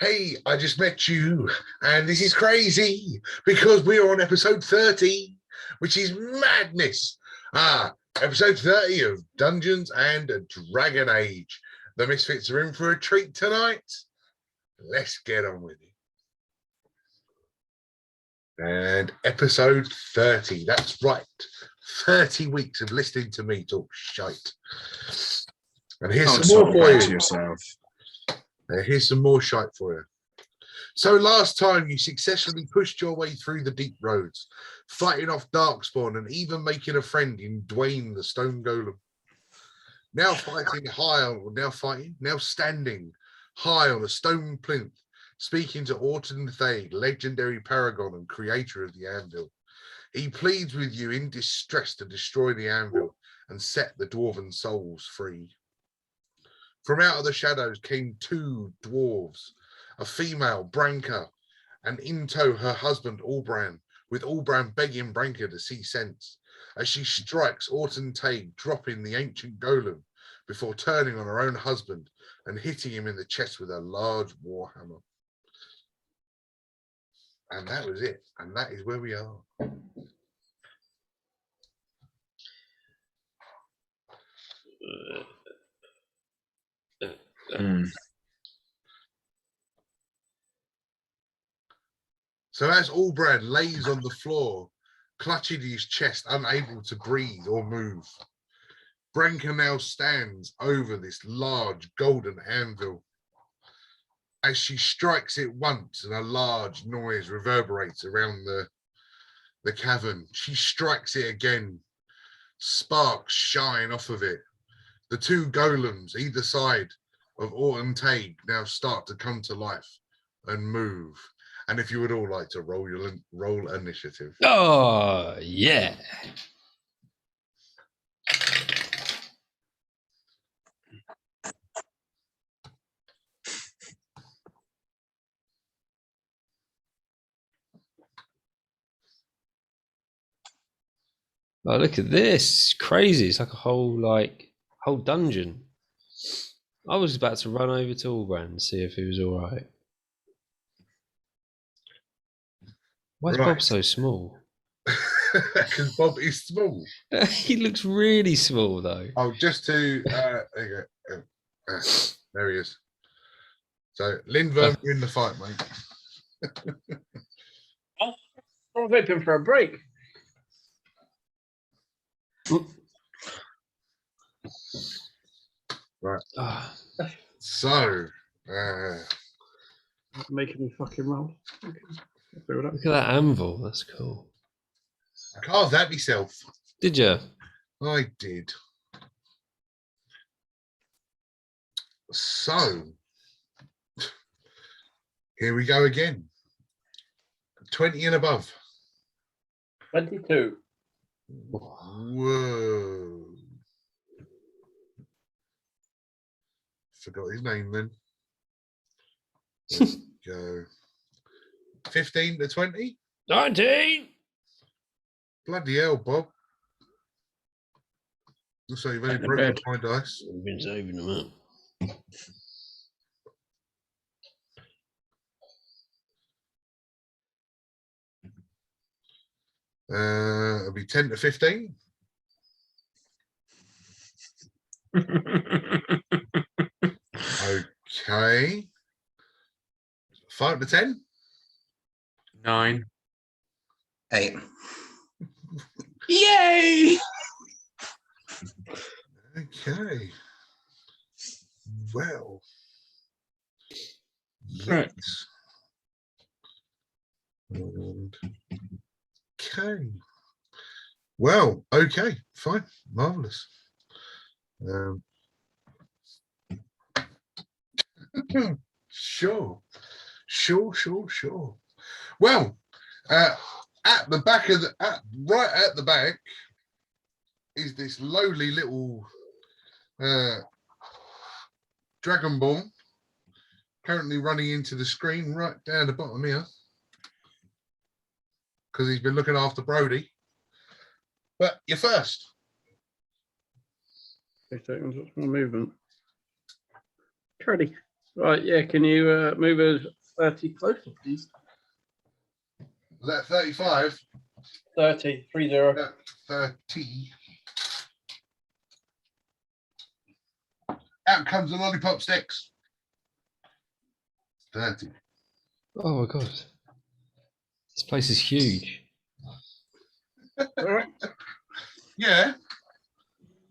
Hey, I just met you, and this is crazy because we're on episode 30, which is madness. Episode 30 of Dungeons and Dragon Age. The Misfits are in for a treat tonight. Let's get on with it. And episode 30, that's right. 30 weeks of listening to me talk shite. And here's some more for you. Yourself. Here's some more shite for you. So last time you successfully pushed your way through the deep roads, fighting off Darkspawn and even making a friend in Dwayne the Stone Golem. Now standing high on a stone plinth, speaking to Orton Thane, legendary paragon and creator of the anvil. He pleads with you in distress to destroy the anvil and set the dwarven souls free. From out of the shadows came two dwarves, a female, Branka, and in tow her husband, Albran, with Albran begging Branka to see sense, as she strikes Orton Tague, dropping the ancient golem before turning on her own husband and hitting him in the chest with a large warhammer. And that was it. And that is where we are. So as Albran lays on the floor, clutching his chest, unable to breathe or move, Branka now stands over this large golden anvil. As she strikes it once and a large noise reverberates around the cavern, she strikes it again. Sparks shine off of it. The two golems either side of Orton Tague now start to come to life and move. And if you would all like to roll initiative. Oh, yeah. Oh, look at this. It's crazy. It's like a whole dungeon. I was about to run over to Albran and see if he was all right. Why is Bob so small? Because Bob is small. He looks really small, though. Oh, just to there you go. There he is. So Lindbergh, you're in the fight, mate. I was hoping for a break. Right. So Making me fucking roll. Okay. Look at that anvil. That's cool. I carved that myself. Did you? I did. So here we go again. 20 and above. 22. Whoa. Forgot his name then. Let's go. 15 to 20? 19! Bloody hell, Bob. So you've only broken my dice. I've been saving them up. It'll be 10 to 15. Okay. 5 to 10. 9. 8. Yay! Okay. Well. Right. Yes. And, okay. Well, okay, fine, marvelous. Sure. Well, at the back of right at the back is this lowly little Dragonborn currently running into the screen right down the bottom here because he's been looking after Brody. But you're first. 2 seconds, what's my movement? Ready. Right, yeah, can you move us 30 closer, please? Was that 35? 30, 30. Yeah, 30. Out comes the lollipop sticks. 30. Oh my god. This place is huge. All right. Yeah.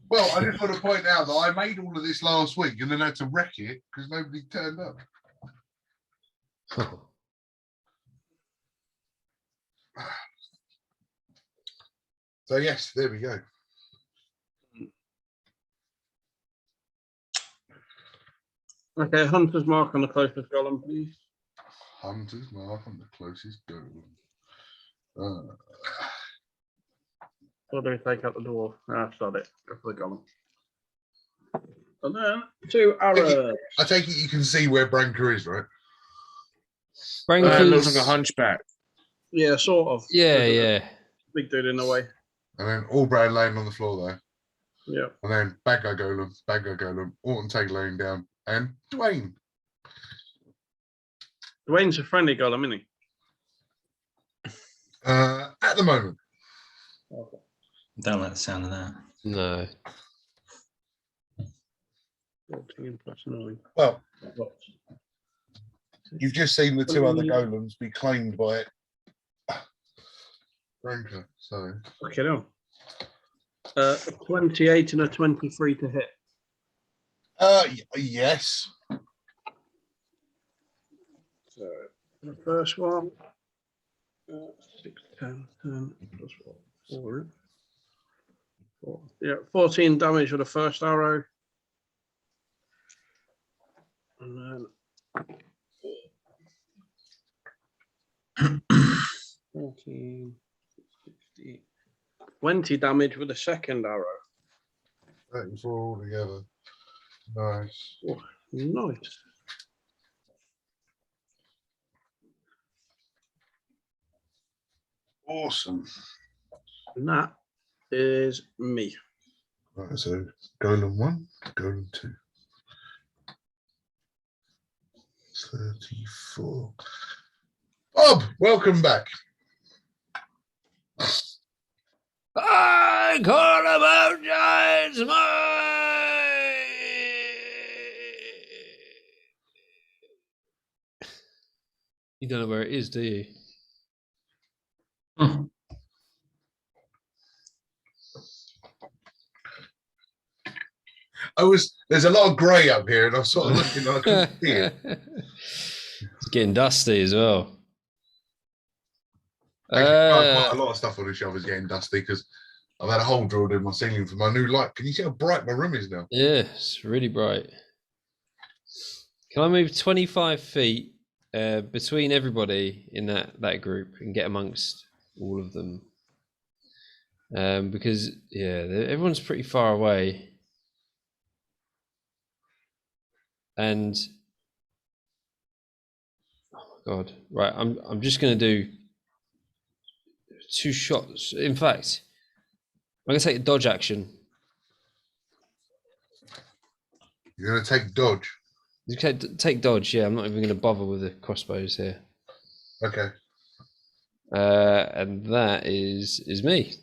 Well, I just want to point out that I made all of this last week and then had to wreck it because nobody turned up. Oh. So yes, there we go. Okay, Hunter's mark on the closest golem, please. Hunter's mark on the closest golem. Or do we take out the dwarf? Ah, sod it. Go for the golem. And then 2 arrows. I take it you can see where Branca is, right? Branca's, Looks like a hunchback. Yeah, sort of. yeah, There's a yeah. Big dude in the way. And then all Brad laying on the floor there. Yeah. And then bad guy golem, Orton Tag laying down, and Dwayne. Dwayne's a friendly golem, isn't he? At the moment. Okay. Don't like the sound of that. No. 14 plus 9. Well, What? you've just seen the 2 other golems be claimed by Branca. So Okay, no. A 28 and a 23 to hit. yes. So the first one, 6, 10, 10 plus 4. 4. Yeah, 14 damage with the first arrow. And then 14, 60, 20 damage with the second arrow. 34 altogether. Nice. Oh, nice. Awesome. And that is me. Right, so golem 1, golem 2. 34. Bob, welcome back. I call about giants, You don't know where it is, do you? Hmm. There's a lot of grey up here, and I was sort of looking, I couldn't see it. It's getting dusty as well. Actually, quite a lot of stuff on the shelf is getting dusty because I've had a hole drilled in my ceiling for my new light. Can you see how bright my room is now? Yeah, it's really bright. Can I move 25 feet between everybody in that group and get amongst all of them? Because yeah, everyone's pretty far away, and oh my god, right? I'm just gonna do 2 shots. In fact, I'm gonna take a dodge action. You're going to take dodge. Okay, take dodge. Yeah, I'm not even gonna bother with the crossbows here. Okay. And that is me.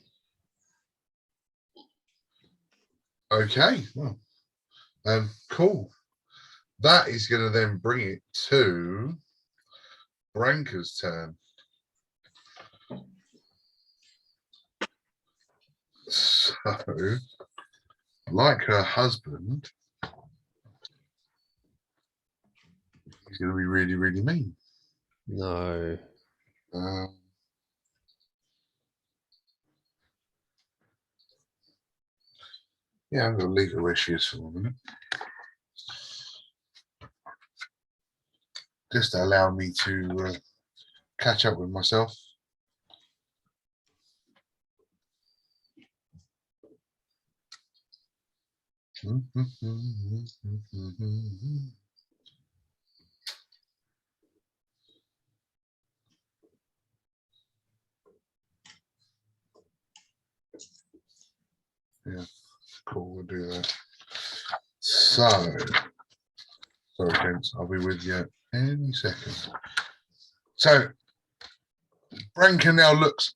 Okay. Well, cool. That is going to then bring it to Branca's turn. So, like her husband, he's going to be really, really mean. No. Yeah, I'm going to leave it where she is for a minute. Just to allow me to catch up with myself. Yeah, cool, we'll do that. So, sorry. gents. I'll be with you any second. So, Branka now looks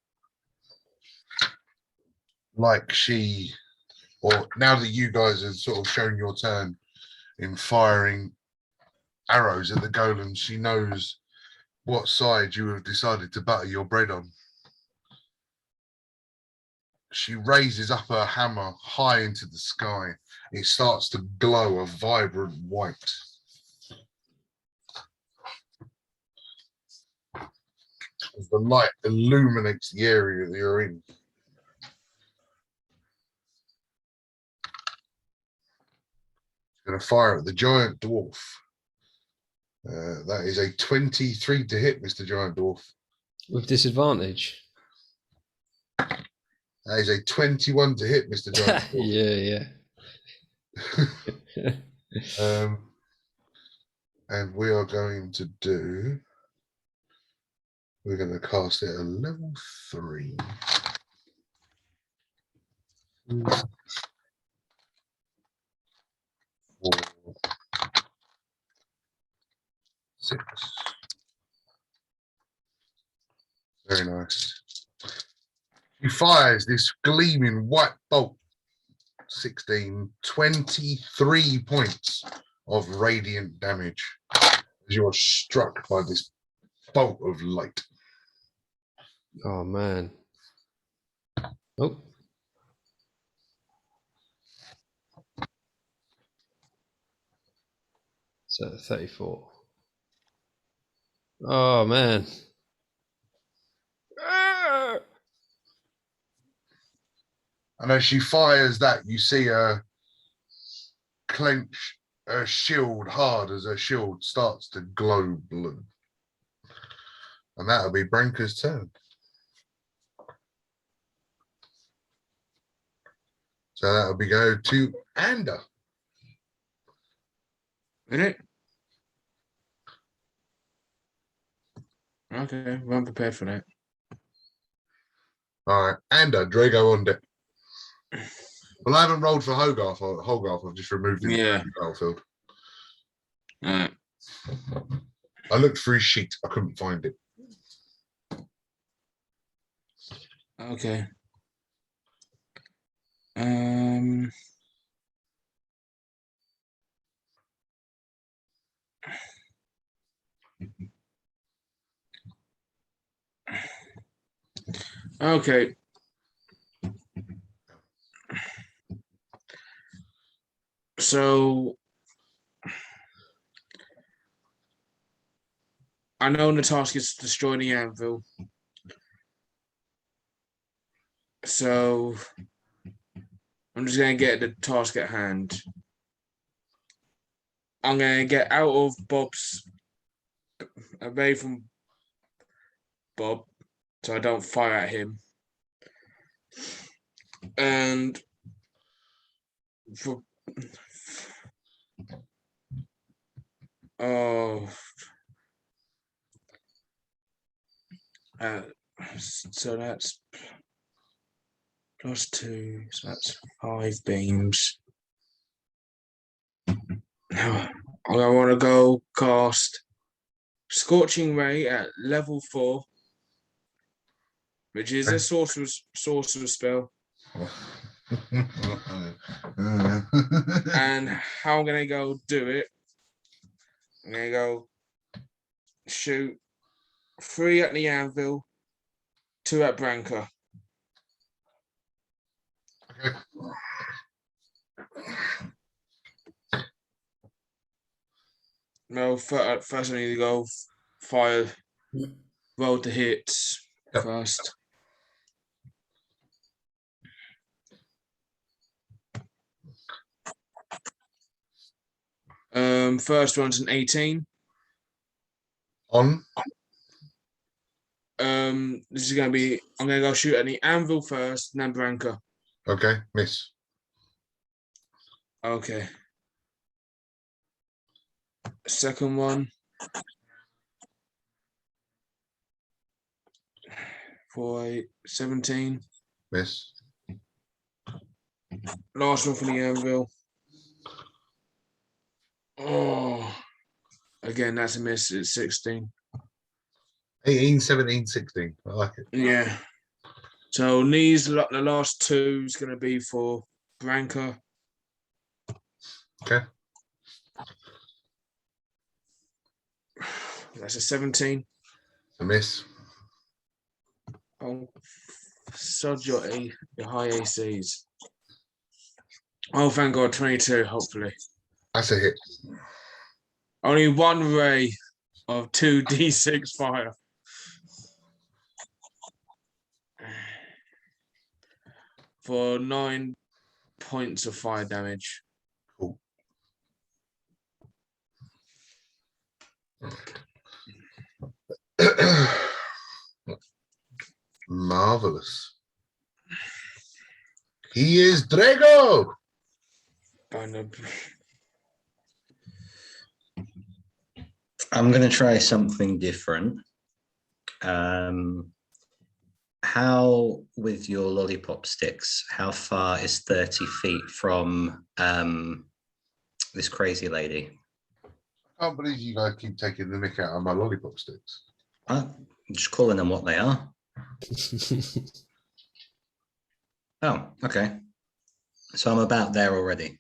like or now that you guys have sort of shown your turn in firing arrows at the golems, she knows what side you have decided to butter your bread on. She raises up her hammer high into the sky. It starts to glow a vibrant white. As the light illuminates the area that you're in. Going to fire at the giant dwarf. That is a 23 to hit, Mr. Giant Dwarf. With disadvantage. That is a 21 to hit, Mr. Giant Dwarf. Yeah. And we are going to do. We're going to cast it at level 3. 4, 6. Very nice. He fires this gleaming white bolt. 16, 23 points of radiant damage as you are struck by this bolt of light. Oh man. Oh. So 34. Oh man. And as she fires that, you see her clench her shield hard as her shield starts to glow blue. And that'll be Branka's turn. So that'll be go to Ander. Minute. Okay, well, I'm prepared for that. All right, Ander, Drago on deck. Well, I haven't rolled for Hogarth. I've just removed him Yeah. from the battlefield. Alright. I looked for his sheet. I couldn't find it. Okay. Okay. So I know the task is destroying the anvil. So I'm just going to get the task at hand. I'm going to get out of Bob's, away from Bob, so I don't fire at him. And for, so that's +2, so that's 5 beams. Now I want to go cast Scorching Ray at level 4, which is a sorcerer's spell. And how I'm gonna go do it? I'm gonna go shoot 3 at the anvil, 2 at Branka. Okay. No, first I need to go fire, roll the hits first. First one's an 18. On. This is gonna be. I'm gonna go shoot at the anvil first, and then Branka. Okay, miss. Okay. Second one. For 17. Miss. Last one for the anvil. Oh, Again, that's a miss. It's 16. 18, 17, 16. I like it. Yeah. So knees, the last two is going to be for Branca. Okay. That's a 17. A miss. Oh, sod your high ACs. Oh, thank God, 22, hopefully. That's a hit. Only one ray of 2d6 fire. For 9 points of fire damage. Cool. Marvelous. He is Drago. I'm going to try something different. How, with your lollipop sticks, how far is 30 feet from this crazy lady? I can't believe you guys keep taking the mick out of my lollipop sticks. I'm just calling them what they are. Oh, okay. So I'm about there already.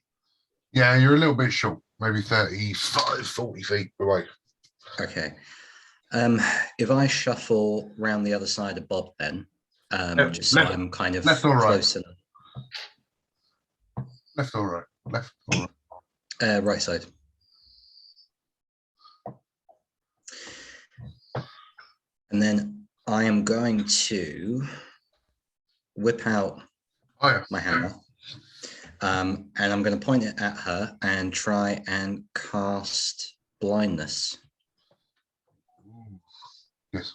Yeah, you're a little bit short, maybe 35, 40 feet away. Okay. If I shuffle round the other side of Bob then, just so I'm kind of left or right? close enough. Left or right? Left or right? Right side. And then I am going to whip out my hammer. And I'm going to point it at her and try and cast blindness. Yes.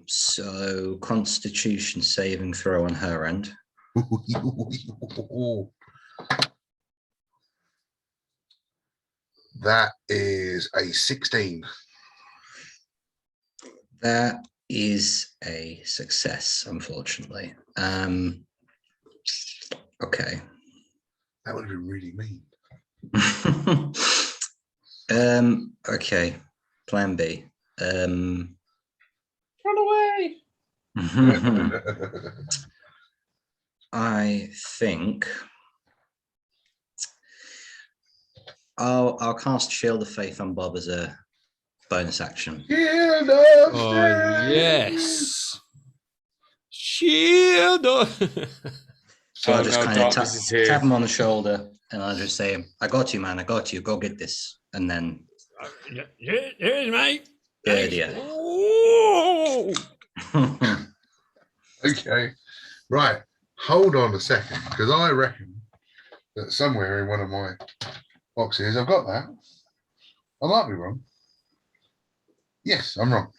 So Constitution saving throw on her end. That is a 16. That is a success, unfortunately. Okay. That would have been really mean. Okay. Plan B. Run away. I think I'll cast Shield of Faith on Bob as a bonus action. Shield of Oh, Faith! yes. Shield of... So I'll just no, kind of darkness is here. tap him on the shoulder and I'll just say, I got you, man. I got you. Go get this. And then... Here's mate. Good idea. Ooh. Okay. Right. Hold on a second, because I reckon that somewhere in one of my boxes I've got that. I might be wrong. Yes, I'm wrong.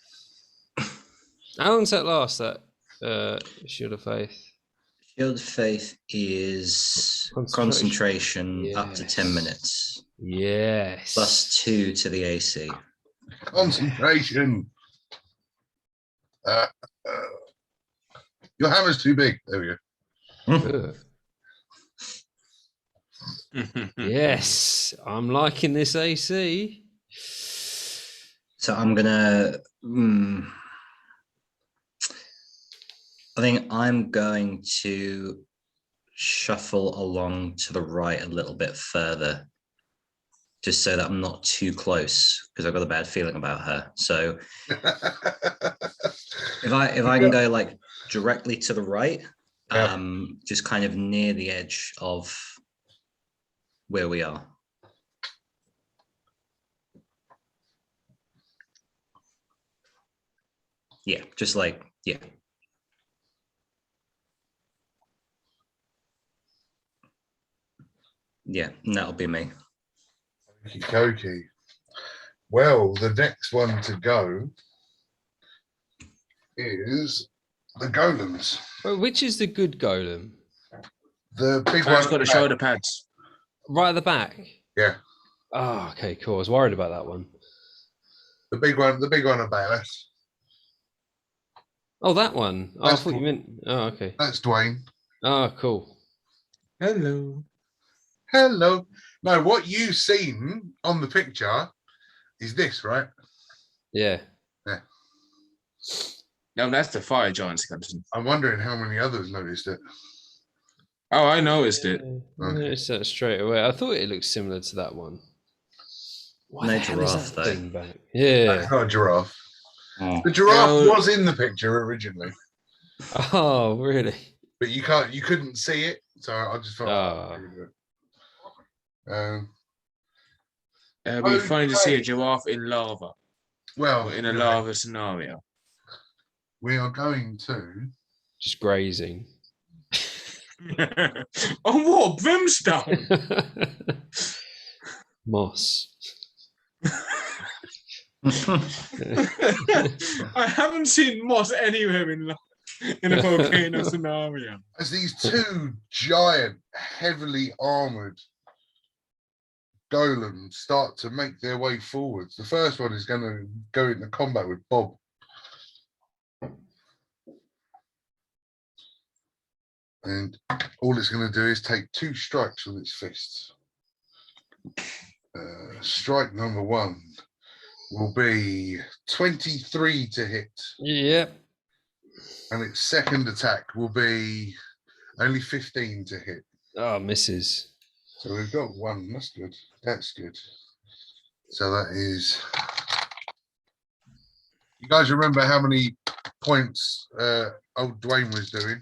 How long's that last, that Shield of Faith? Shield of Faith is Concentration. up to 10 minutes. Yes. Plus 2 to the AC. Concentration. Your hammer's too big. There we go. Yes, I'm liking this AC. So I'm gonna. I think I'm going to shuffle along to the right a little bit further, just so that I'm not too close, because I've got a bad feeling about her. So if I can go like directly to the right, just kind of near the edge of where we are. Yeah, just like, yeah. Yeah, and that'll be me. Okey-dokey. Well, the next one to go is the golems. Well, which is the good golem? The big One's one. got the shoulder pads. Right at the back? Yeah. Oh, okay, cool. I was worried about that one. The big one about us. Oh, that one. Oh, I That's thought you cool. meant... Oh, okay. That's Dwayne. Oh, cool. Hello. Hello. No, what you've seen on the picture is this, right? Yeah. No, that's the fire giant skeleton. I'm wondering how many others noticed it. Oh, I noticed it. I noticed that straight away. I thought it looked similar to that one. Why No the hell is giraffe, that though. thing back? Yeah. It's not a giraffe. Oh. The giraffe No. was in the picture originally, Oh, really? but you couldn't see it, so I just thought. It'd be funny to see a Okay. giraffe in lava, Well, or in a lava scenario. we are going to. Just grazing. Oh, what? Brimstone? Moss. I haven't seen moss anywhere in a volcano scenario. As these two giant, heavily armored golems start to make their way forwards, the first one is going to go into combat with Bob. And all it's going to do is take 2 strikes with its fists. Strike number 1 will be 23 to hit. Yep. And its second attack will be only 15 to hit. Oh, misses. So we've got 1. That's good. That's good. So that is. You guys remember how many points old Dwayne was doing?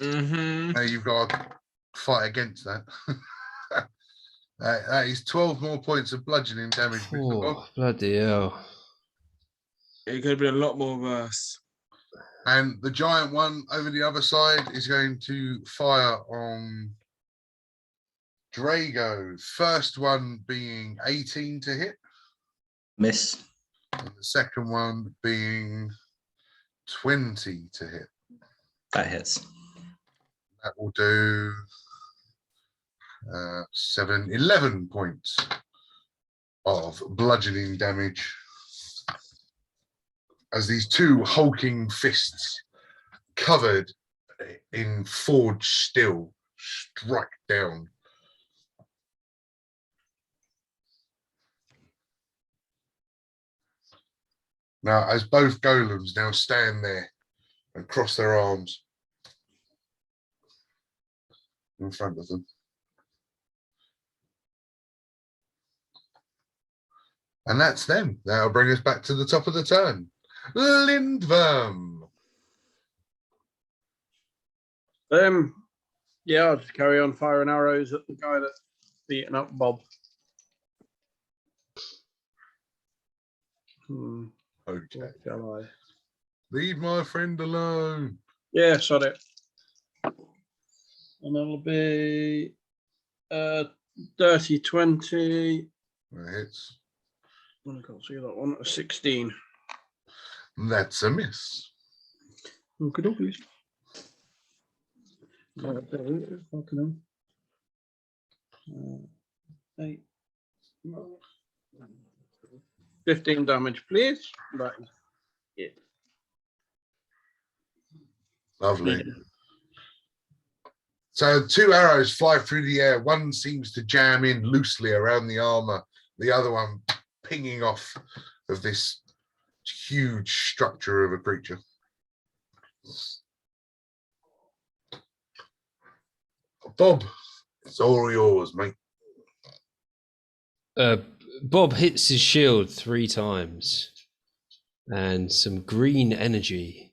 Mm-hmm. Now you've got to fight against that. That is 12 more points of bludgeoning damage. Mr. Bob. Oh, bloody hell. It could have been a lot more worse. And the giant one over the other side is going to fire on Drago. First one being 18 to hit. Miss. And the second one being 20 to hit. That hits. That will do 11 points of bludgeoning damage as these 2 hulking fists covered in forged steel strike down. Now, as both golems now stand there and cross their arms in front of them. And that's them. That'll bring us back to the top of the turn. Lindworm. Yeah, I'll just carry on firing arrows at the guy that's beating up Bob. Okay. What shall I? Leave my friend alone. Yeah, sod it. And that'll be dirty 20. That hits. I can't see that one. 16. That's a miss. Okay, dokies. 8. 15 damage, please. That is it. Lovely. So 2 arrows fly through the air. One seems to jam in loosely around the armor. The other one pinging off of this huge structure of a creature. Bob, it's all yours, mate. Bob hits his shield 3 times, and some green energy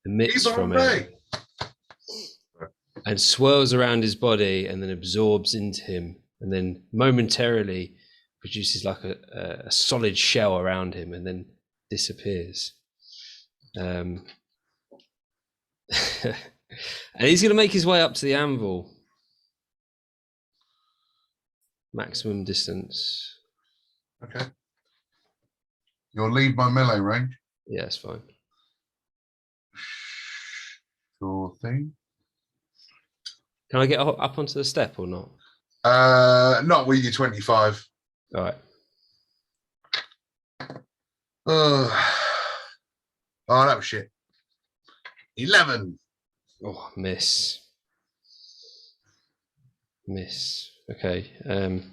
emits from it and swirls around his body and then absorbs into him, and then momentarily produces like a solid shell around him and then disappears. And he's going to make his way up to the anvil. Maximum distance. Okay. You'll leave my melee range. Yeah, it's fine. Sure thing. Can I get up onto the step or not? Not with you 25. All right. Oh, that was shit. 11. Oh, miss. Miss. Okay. And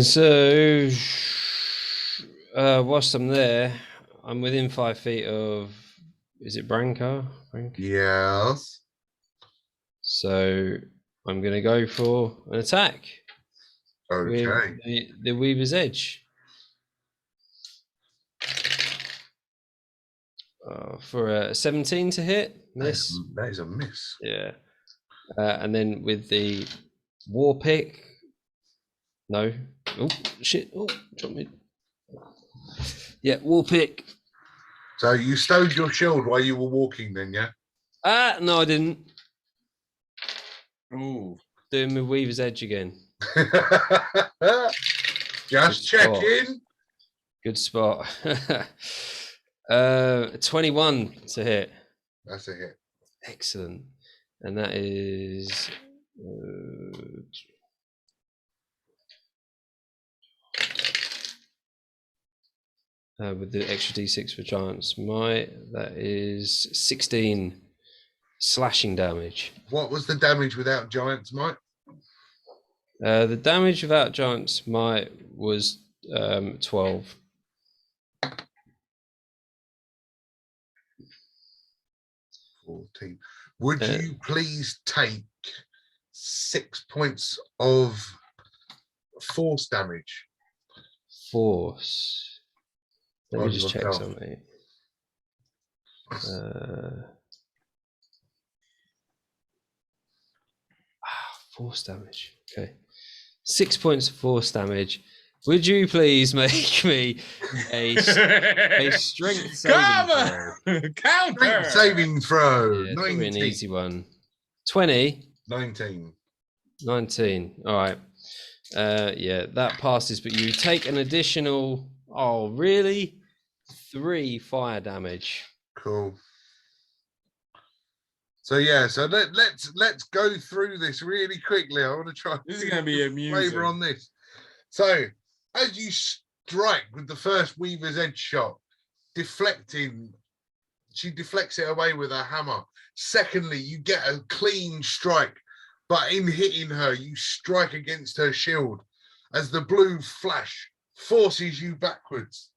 so Whilst I'm there, I'm within 5 feet of. Is it Branka? Yes. So I'm going to go for an attack with Okay. the Weaver's Edge. For a 17 to hit. Miss. That is a miss. Yeah. And then with the War Pick. No. Oh, shit. Oh, dropped me. Yeah, War Pick. So you stowed your shield while you were walking then, yeah? No, I didn't. Ooh. Doing my Weaver's Edge again. Just checking. Good spot. 21 to hit. That's a hit. Excellent. And that is with the extra d6 for chance. That is 16 slashing damage. What was the damage without giants, Mike? The damage without giants might was 12. 14. Would you please take 6 points of force damage? Force. Let me On just check yourself. something. Force damage. Okay. 6 points of force damage. Would you please make me a strength saving throw? Counter! Strength saving throw. Yeah, probably an 19. easy one. 20. 19. 19. All right. Yeah, that passes, but you take an additional. Oh, really? 3 fire damage. Cool. So yeah, so let's go through this really quickly. I want to try. This is going to be amusing. Flavor on this. So as you strike with the first Weaver's Edge shot, deflecting, she deflects it away with her hammer. Secondly, you get a clean strike, but in hitting her, you strike against her shield as the blue flash forces you backwards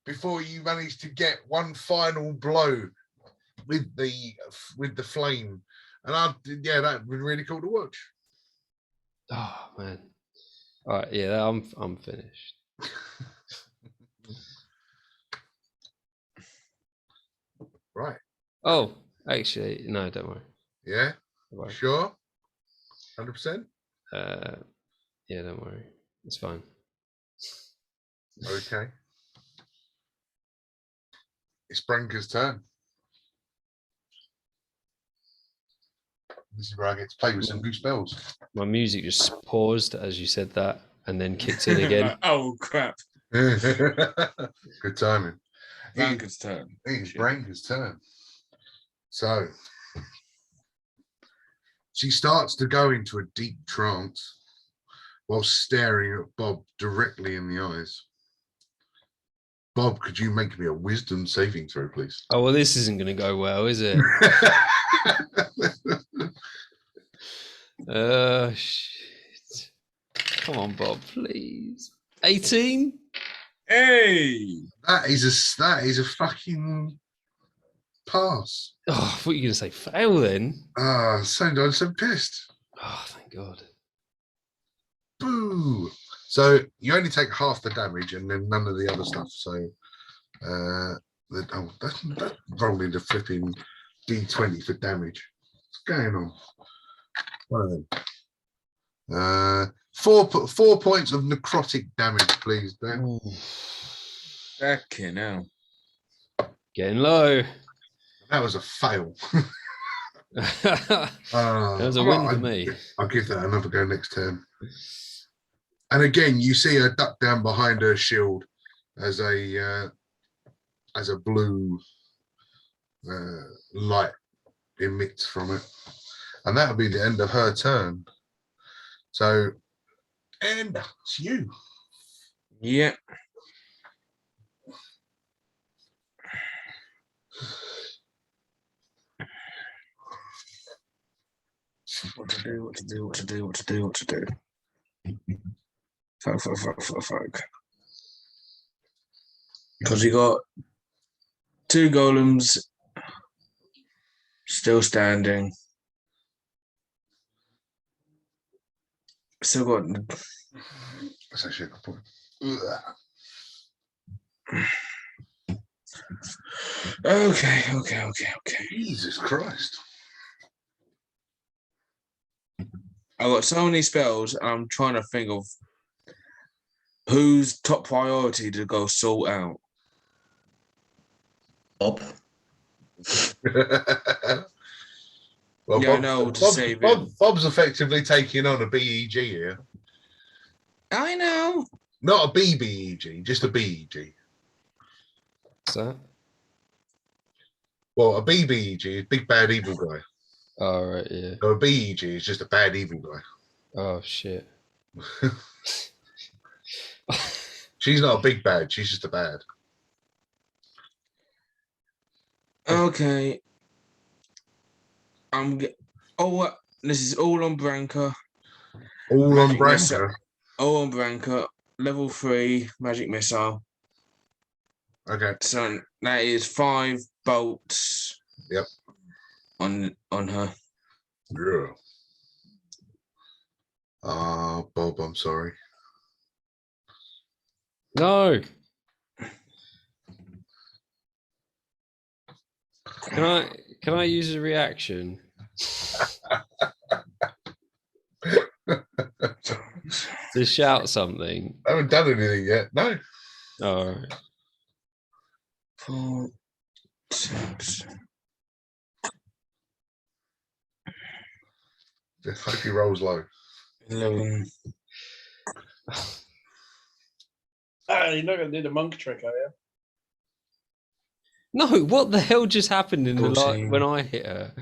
before you manage to get one final blow with the flame. And yeah, that was really cool to watch. Oh man. All right, yeah, I'm finished. Right. Oh, actually, no, don't worry. Yeah. Don't worry. Sure. 100%. Yeah, don't worry. It's fine. Okay. It's Branka's turn. This is where I get to play with some new spells. My music just paused as you said that and then kicked in again. Oh, crap. Good timing. Branka's turn. It's Branka's turn. So she starts to go into a deep trance while staring at Bob directly in the eyes. Bob, could you make me a wisdom saving throw, please? Oh, well, this isn't going to go well, is it? Shit. Come on, Bob, please. 18? Hey! That is a fucking pass. Oh, I thought you were going to say fail then. I'm so pissed. Oh, thank God. Boo. So you only take half the damage and then none of the other stuff. So that's rolling the flipping D20 for damage. What's going on? One of them. 4 points of necrotic damage, please, Dan. Fucking hell. Getting low. That was a fail. That was a win for me. I'll give that another go next turn. And again, you see her duck down behind her shield as a blue light emits from it. And that'll be the end of her turn. So, and it's you. Yeah. What to do. Fuck. Because we got 2 golems still standing. Still got. That's actually a good point. Ugh. Okay. Jesus Christ. I've got so many spells, and I'm trying to think of whose top priority to go sort out. Bob. Well, Yeah, I know, to save him. Bob's effectively taking on a BEG here. I know. Not a BBEG, just a BEG. What's that? Well, a BBEG is big bad evil guy. Oh, right, yeah. So a BEG is just a bad evil guy. Oh, shit. She's not a big bad, she's just a bad. Okay. This is all on Branca. All on Magic Branca. missile. All on Branca. Level 3 magic missile. Okay. So that is 5 bolts. Yep. On her. Yeah. Bob, I'm sorry. No. Can I use a reaction? To shout something? I haven't done anything yet. No. All right. 4, 6. Just hope he rolls low. 11. You're not going to do the monk trick, are you? No, what the hell just happened in the 14. when I hit her?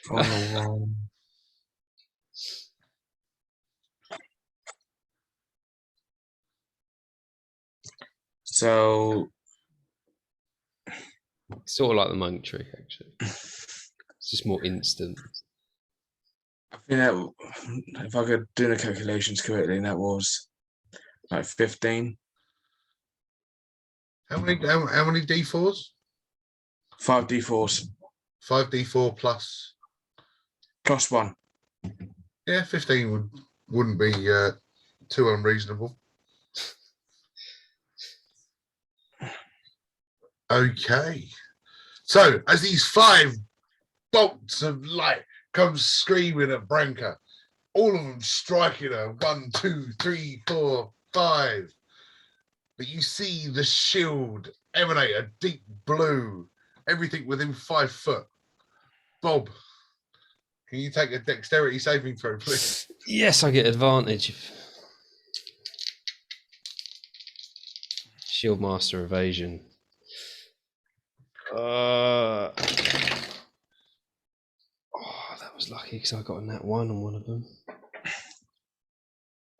Final one. So Sort of like the monk trick, actually. It's just more instant. I think that if I could do the calculations correctly, that was like 15. How many D4s? 5 D4s 5D4 plus. plus 1. Yeah, 15 wouldn't be too unreasonable. Okay. So as these 5 bolts of light come screaming at Branca, all of them striking her 1, 2, 3, 4, 5. But you see the shield emanate a deep blue, everything within 5 foot. Bob, can you take a dexterity saving throw, please? Yes, I get advantage. Shield Master evasion. Oh, that was lucky because I got a nat 1 on one of them.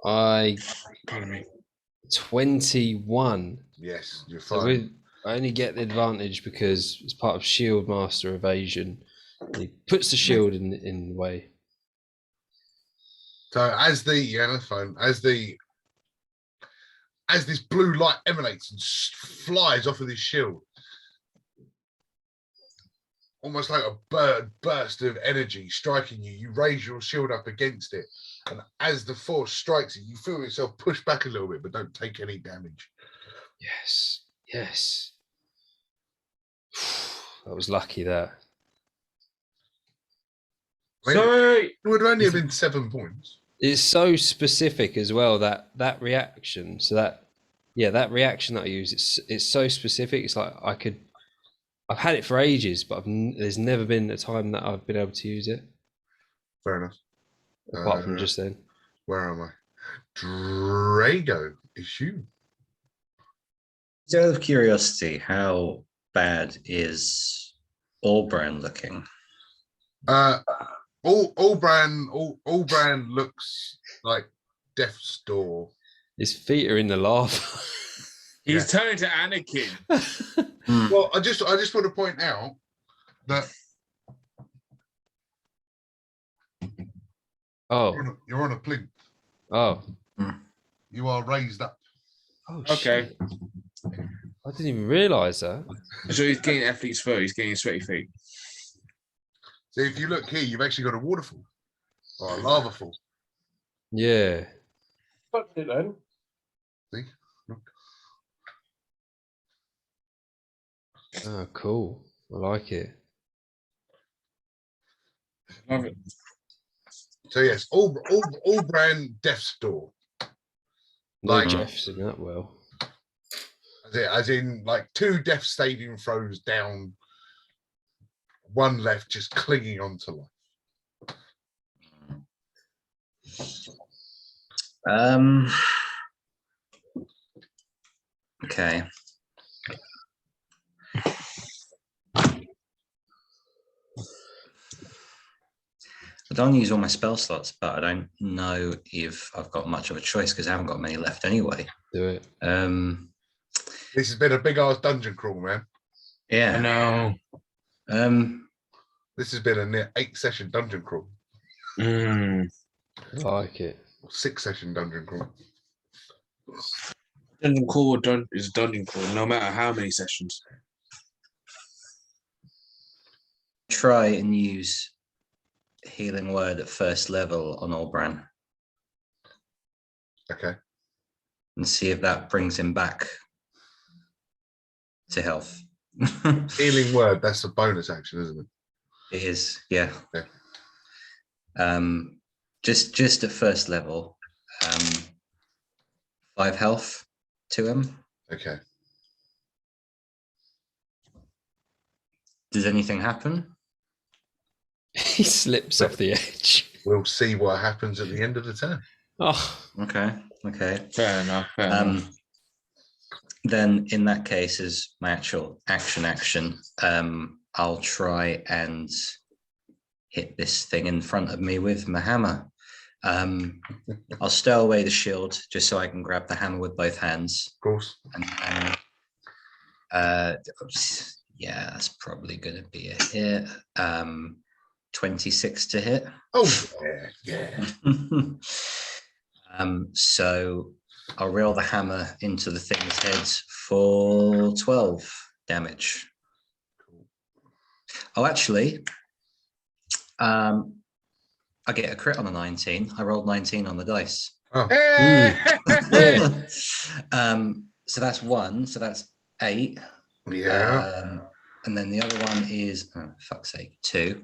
Pardon me. 21. Yes, you're So fine. I only get the advantage because it's part of Shield Master evasion. And he puts the shield in the way. So as this blue light emanates and flies off of this shield, almost like a burst of energy striking you, you raise your shield up against it, and as the force strikes it, you feel yourself push back a little bit, but don't take any damage. Yes. That was lucky. That. Sorry. It would only have been 7 points. It's so specific as well, that reaction. So that reaction that I use, it's so specific. It's like I've had it for ages, but there's never been a time that I've been able to use it. Fair enough. Apart from just then. Where am I? Drago, it's you. Just out of curiosity, how bad is Allbrand looking? Allbrand looks like death's door. His feet are in the lava. He's turning to Anakin. Well, I just want to point out that Oh. you're on a plinth. Oh. You are raised up. Oh, Okay. shit. I didn't even realise that. So he's getting athlete's foot. He's getting sweaty feet. So if you look here, you've actually got a waterfall or a lava fall. Yeah. Fuck it then. See? Look. Oh, cool. I like it. Love it. So yes, all brand death's door. No Like- Jeff's in that well. As in like 2 death stadium throws down, 1 left just clinging onto life. Okay. I don't use all my spell slots, but I don't know if I've got much of a choice because I haven't got many left anyway. Do it. This has been a big ass dungeon crawl, man. I Yeah. know. This has been a near 8-session dungeon crawl. Mm. I like it. 6-session dungeon crawl. Dungeon crawl is dungeon crawl, no matter how many sessions. Try and use healing word at first level on Olbran Okay. and see if that brings him back to health. Healing word, that's a bonus action, isn't it? It is, yeah. Yeah. Just at first level, 5 health to him. Okay. Does anything happen? He slips off the edge. We'll see what happens at the end of the turn. Oh, Okay. Fair enough. Fair enough. Then in that case, as my actual action, I'll try and hit this thing in front of me with my hammer. I'll stow away the shield just so I can grab the hammer with both hands. Of course. And yeah, that's probably going to be a hit. 26 to hit. Oh, yeah. So I'll reel the hammer into the thing's head for 12 damage. Oh, actually, I get a crit on a 19. I rolled 19 on the dice. Oh, yeah. So that's 1. So that's 8. yeah. And then the other one is, oh, fuck's sake, 2.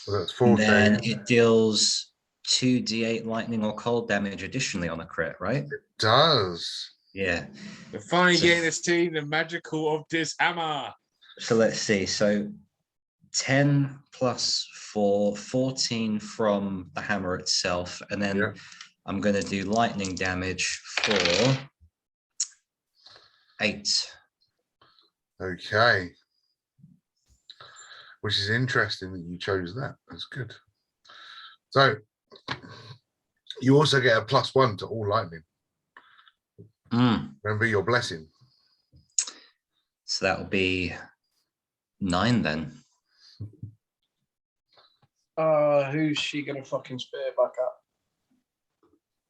Well, that's And 14. then it deals 2d8 lightning or cold damage additionally on a crit, right? Does. Yeah. We're finally So- getting to see the magical of this hammer. So let's see. So 10 plus 4, 14 from the hammer itself. And then Yeah. I'm going to do lightning damage for 8. Okay. Which is interesting that you chose that. That's good. So you also get a +1 to all lightning. Remember your blessing. So that will be 9 then. Who's she gonna fucking spear back at?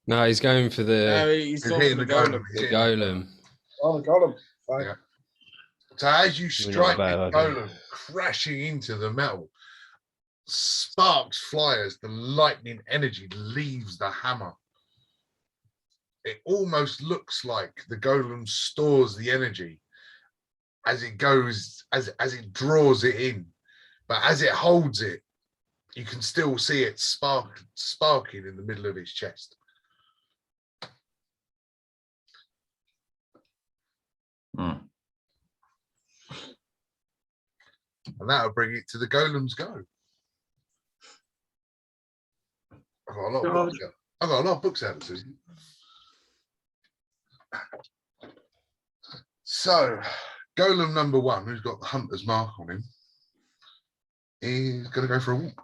No, he's going for No, the he's He's gone hitting for the the golem. golem. He's the hitting the golem. Oh, I got him. Fine. Yeah. So as you strike bad the idea. golem crashing into the metal, sparks fly as the lightning energy leaves the hammer. It almost looks like the golem stores the energy as it goes, as it draws it in. But as it holds it, you can still see it sparking in the middle of his chest. And that'll bring it to the golem's go. I've got a lot of books out. I've got a lot of books out, Susan. So, golem number 1, who's got the hunter's mark on him, is going to go for a walk.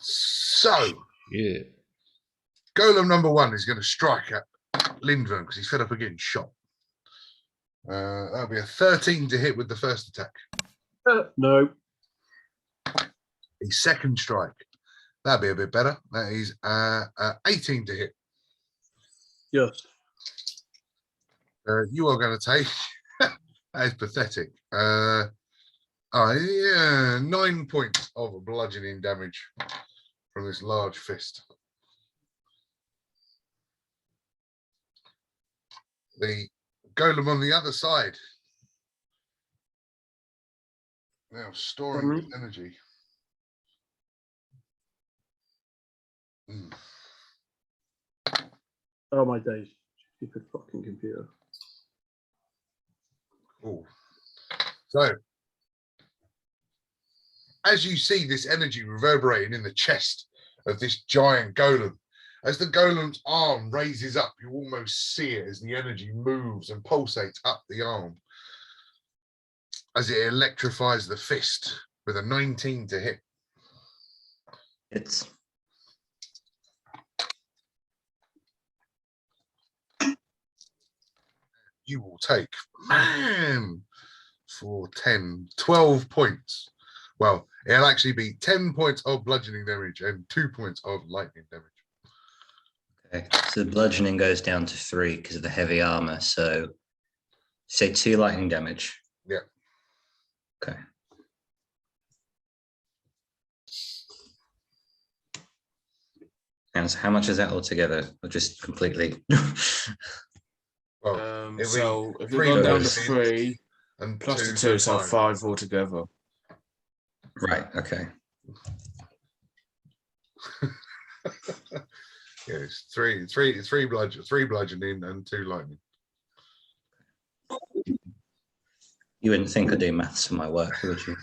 So, Yeah. golem number 1 is going to strike at Lindvern, because he's fed up again. Shot. That'll be a 13 to hit with the first attack. No. His second strike. That'll be a bit better. That is 18 to hit. Yes. You are going to take. That is pathetic. Yeah, 9 points of bludgeoning damage from this large fist. The golem on the other side. Now storing its energy. Oh my days. Stupid fucking computer. Cool. So, as you see this energy reverberating in the chest of this giant golem, as the golem's arm raises up, you almost see it as the energy moves and pulsates up the arm, as it electrifies the fist with a 19 to hit. It's you will take, for 12 points. Well, it'll actually be 10 points of bludgeoning damage and 2 points of lightning damage. okay. So the bludgeoning goes down to 3 because of the heavy armor. So say 2 lightning damage. Yeah. Okay. And so how much is that altogether? Or just completely? Well, So if three we've gone down to bludgeoning 3 and plus the 2 2, so 5 altogether. Right. Okay. Yeah, it's three bludgeoning and 2 lightning. You wouldn't think I'd do maths for my work, would you?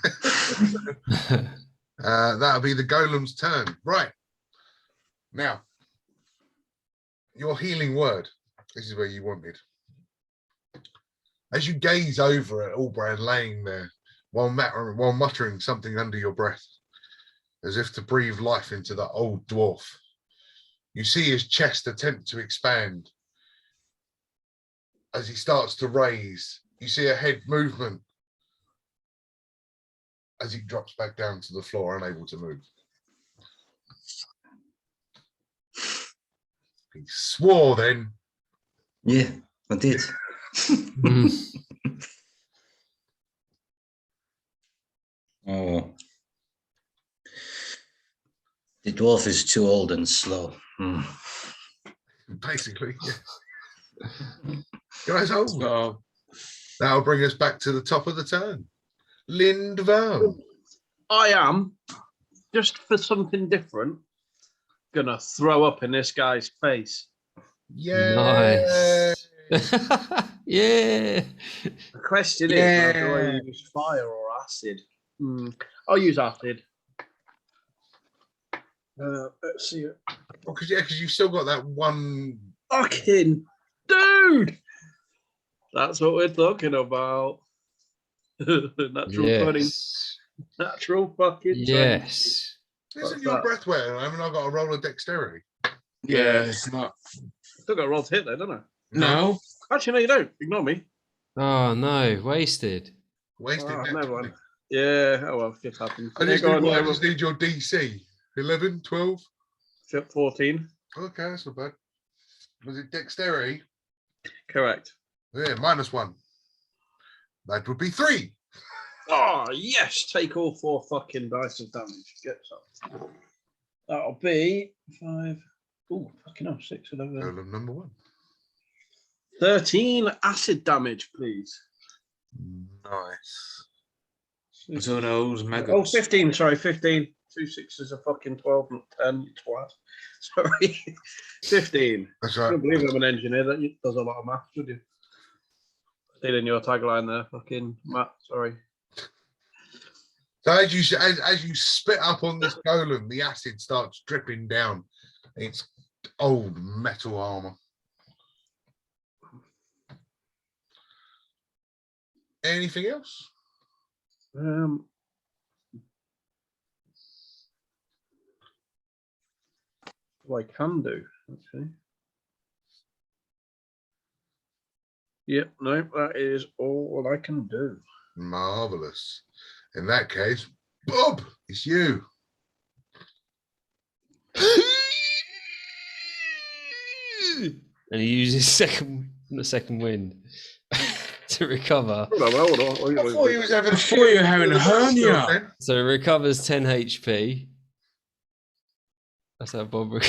That'll be the golem's turn. Right. Now, your healing word. This is where you wanted. As you gaze over at Allbrand laying there, while muttering something under your breath, as if to breathe life into that old dwarf, you see his chest attempt to expand. As he starts to raise, you see a head movement as he drops back down to the floor, unable to move. He swore then. Yeah, I did. Oh. The dwarf is too old and slow. Basically, yeah. Guys, So that'll bring us back to the top of the turn. Lindvern. I am, just for something different, gonna throw up in this guy's face. Yeah. Nice. Yeah. The question is, now, do I use fire or acid? I'll use acid. Let's see. Oh, because you've still got that one. Fucking dude! That's what we're talking about. Natural 20. Yes. Natural fucking 20. Yes. Isn't your breath wet? Haven't I got a roll of dexterity? yeah, it's not. Still got a roll to hit there, don't I? No. Actually, no, you don't. Ignore me. Oh no, wasted. Wasted. Oh, net never 20. mind. Yeah, oh well, shit happens. I just need your DC. 11, 12? 14. Okay, that's not bad. Was it dexterity? Correct. Yeah, -1. That would be 3. Oh, yes. Take all 4 fucking dice of damage. Get some. That'll be 5. Oh, fucking hell. 6, 11. Golem number 1. 13 acid damage, please. Nice. It's all those maggots. Oh, 15. Sorry, 15. 2 6s are fucking 12 and 10. You twat. Sorry. 15. That's I right. don't believe I'm an engineer that does a lot of maths, would you? Stealing your tagline there, fucking Matt. Sorry. So as you spit up on this golem, the acid starts dripping down its old metal armor. Anything else? What I can do, actually. Yep, no, that is all I can do. Marvelous. In that case, Bob, it's you. And he uses the second wind to recover. Hold on, hold on. I thought he was having I thought you were having a hernia. So he recovers 10 HP. That's how Bob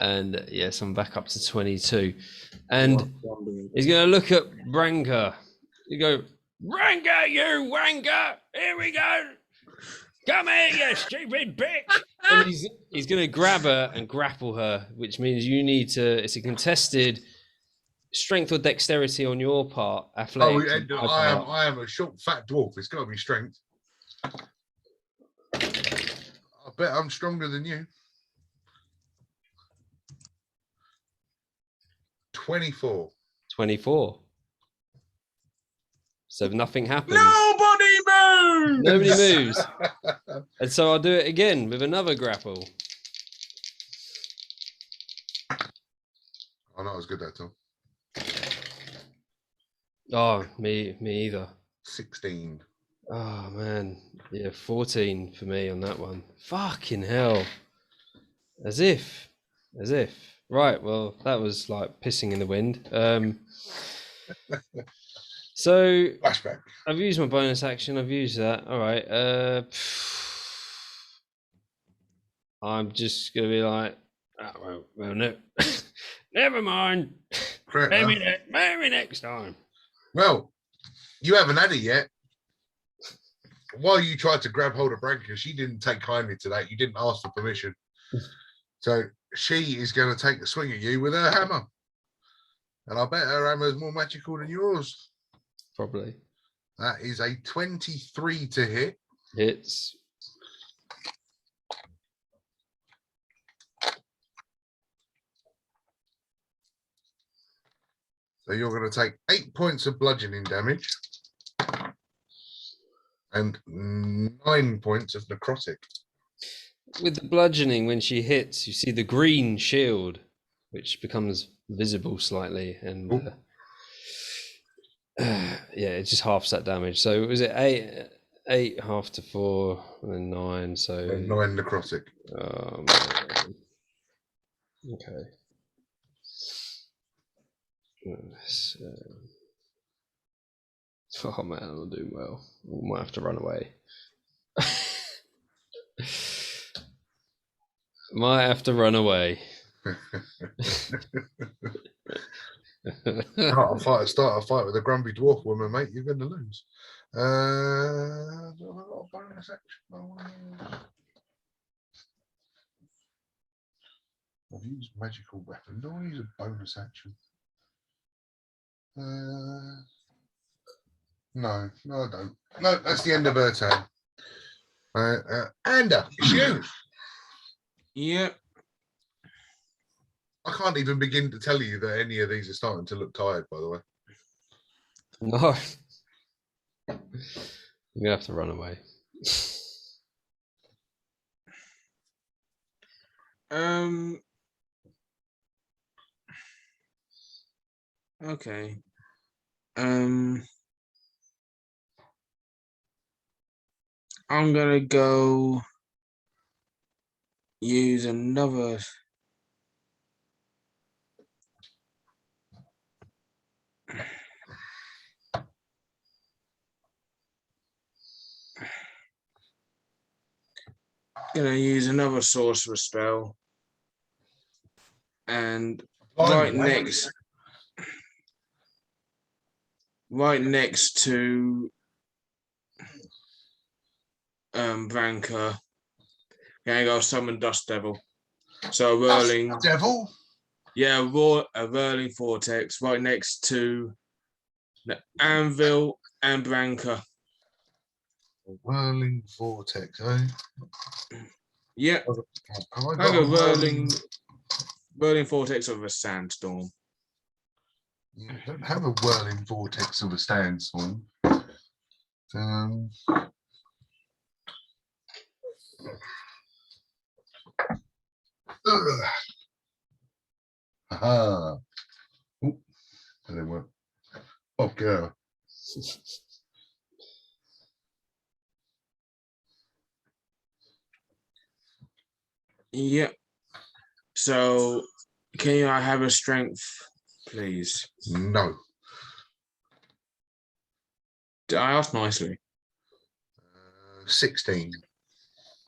and yes, I'm back up to 22. And he's going to look at Branka. You go, Branka, you wanker! Here we go! Come here, you stupid bitch! And he's going to grab her and grapple her, which means you need to. It's a contested strength or dexterity on your part. Athletics. I am a short, fat dwarf. It's got to be strength. I bet I'm stronger than you. 24. 24. So nothing happens. Nobody moves. Nobody moves. And so I'll do it again with another grapple. Oh, not as good that time. Oh, me either. 16. Oh man, yeah, 14 for me on that one. Fucking hell. As if. Right, well, that was like pissing in the wind. So Flashback. I've used my bonus action. I've used that. All right. I'm just gonna be like, oh, well, no, never mind. Maybe next time. Well, you haven't had it yet. While you tried to grab hold of Branka, she didn't take kindly to that. You didn't ask for permission. So she is going to take a swing at you with her hammer. And I bet her hammer is more magical than yours. Probably. That is a 23 to hit. Hits. So you're going to take 8 points of bludgeoning damage and 9 points of necrotic. With the bludgeoning, when she hits, you see the green shield, which becomes visible slightly, and yeah, it just halves that damage. So was it 8 half to 4, and then 9? So 9 necrotic. Okay. Oh man, I'm not doing well. We might have to run away. Might have to run away. Start a fight with a grumpy dwarf woman, mate. You're going to lose. Do I got a bonus action? I've used magical weapon. Do I use a bonus action? No, I don't. No, that's the end of her turn. Anda, it's you. Yep. I can't even begin to tell you that any of these are starting to look tired, by the way. No. I'm gonna have to run away. Okay. I'm gonna go use another. Gonna use another sorcerer spell, and right next to Branka, gonna go summon Dust Devil. So a whirling devil. Yeah, a whirling vortex right next to the anvil and Branka. Whirling vortex, eh? Yeah, like a whirling vortex of a sandstorm. Yeah, I don't have a whirling vortex of a sandstorm. Aha. And then went, oh, girl. Yep. So, can I have a strength, please? No. Did I ask nicely? 16.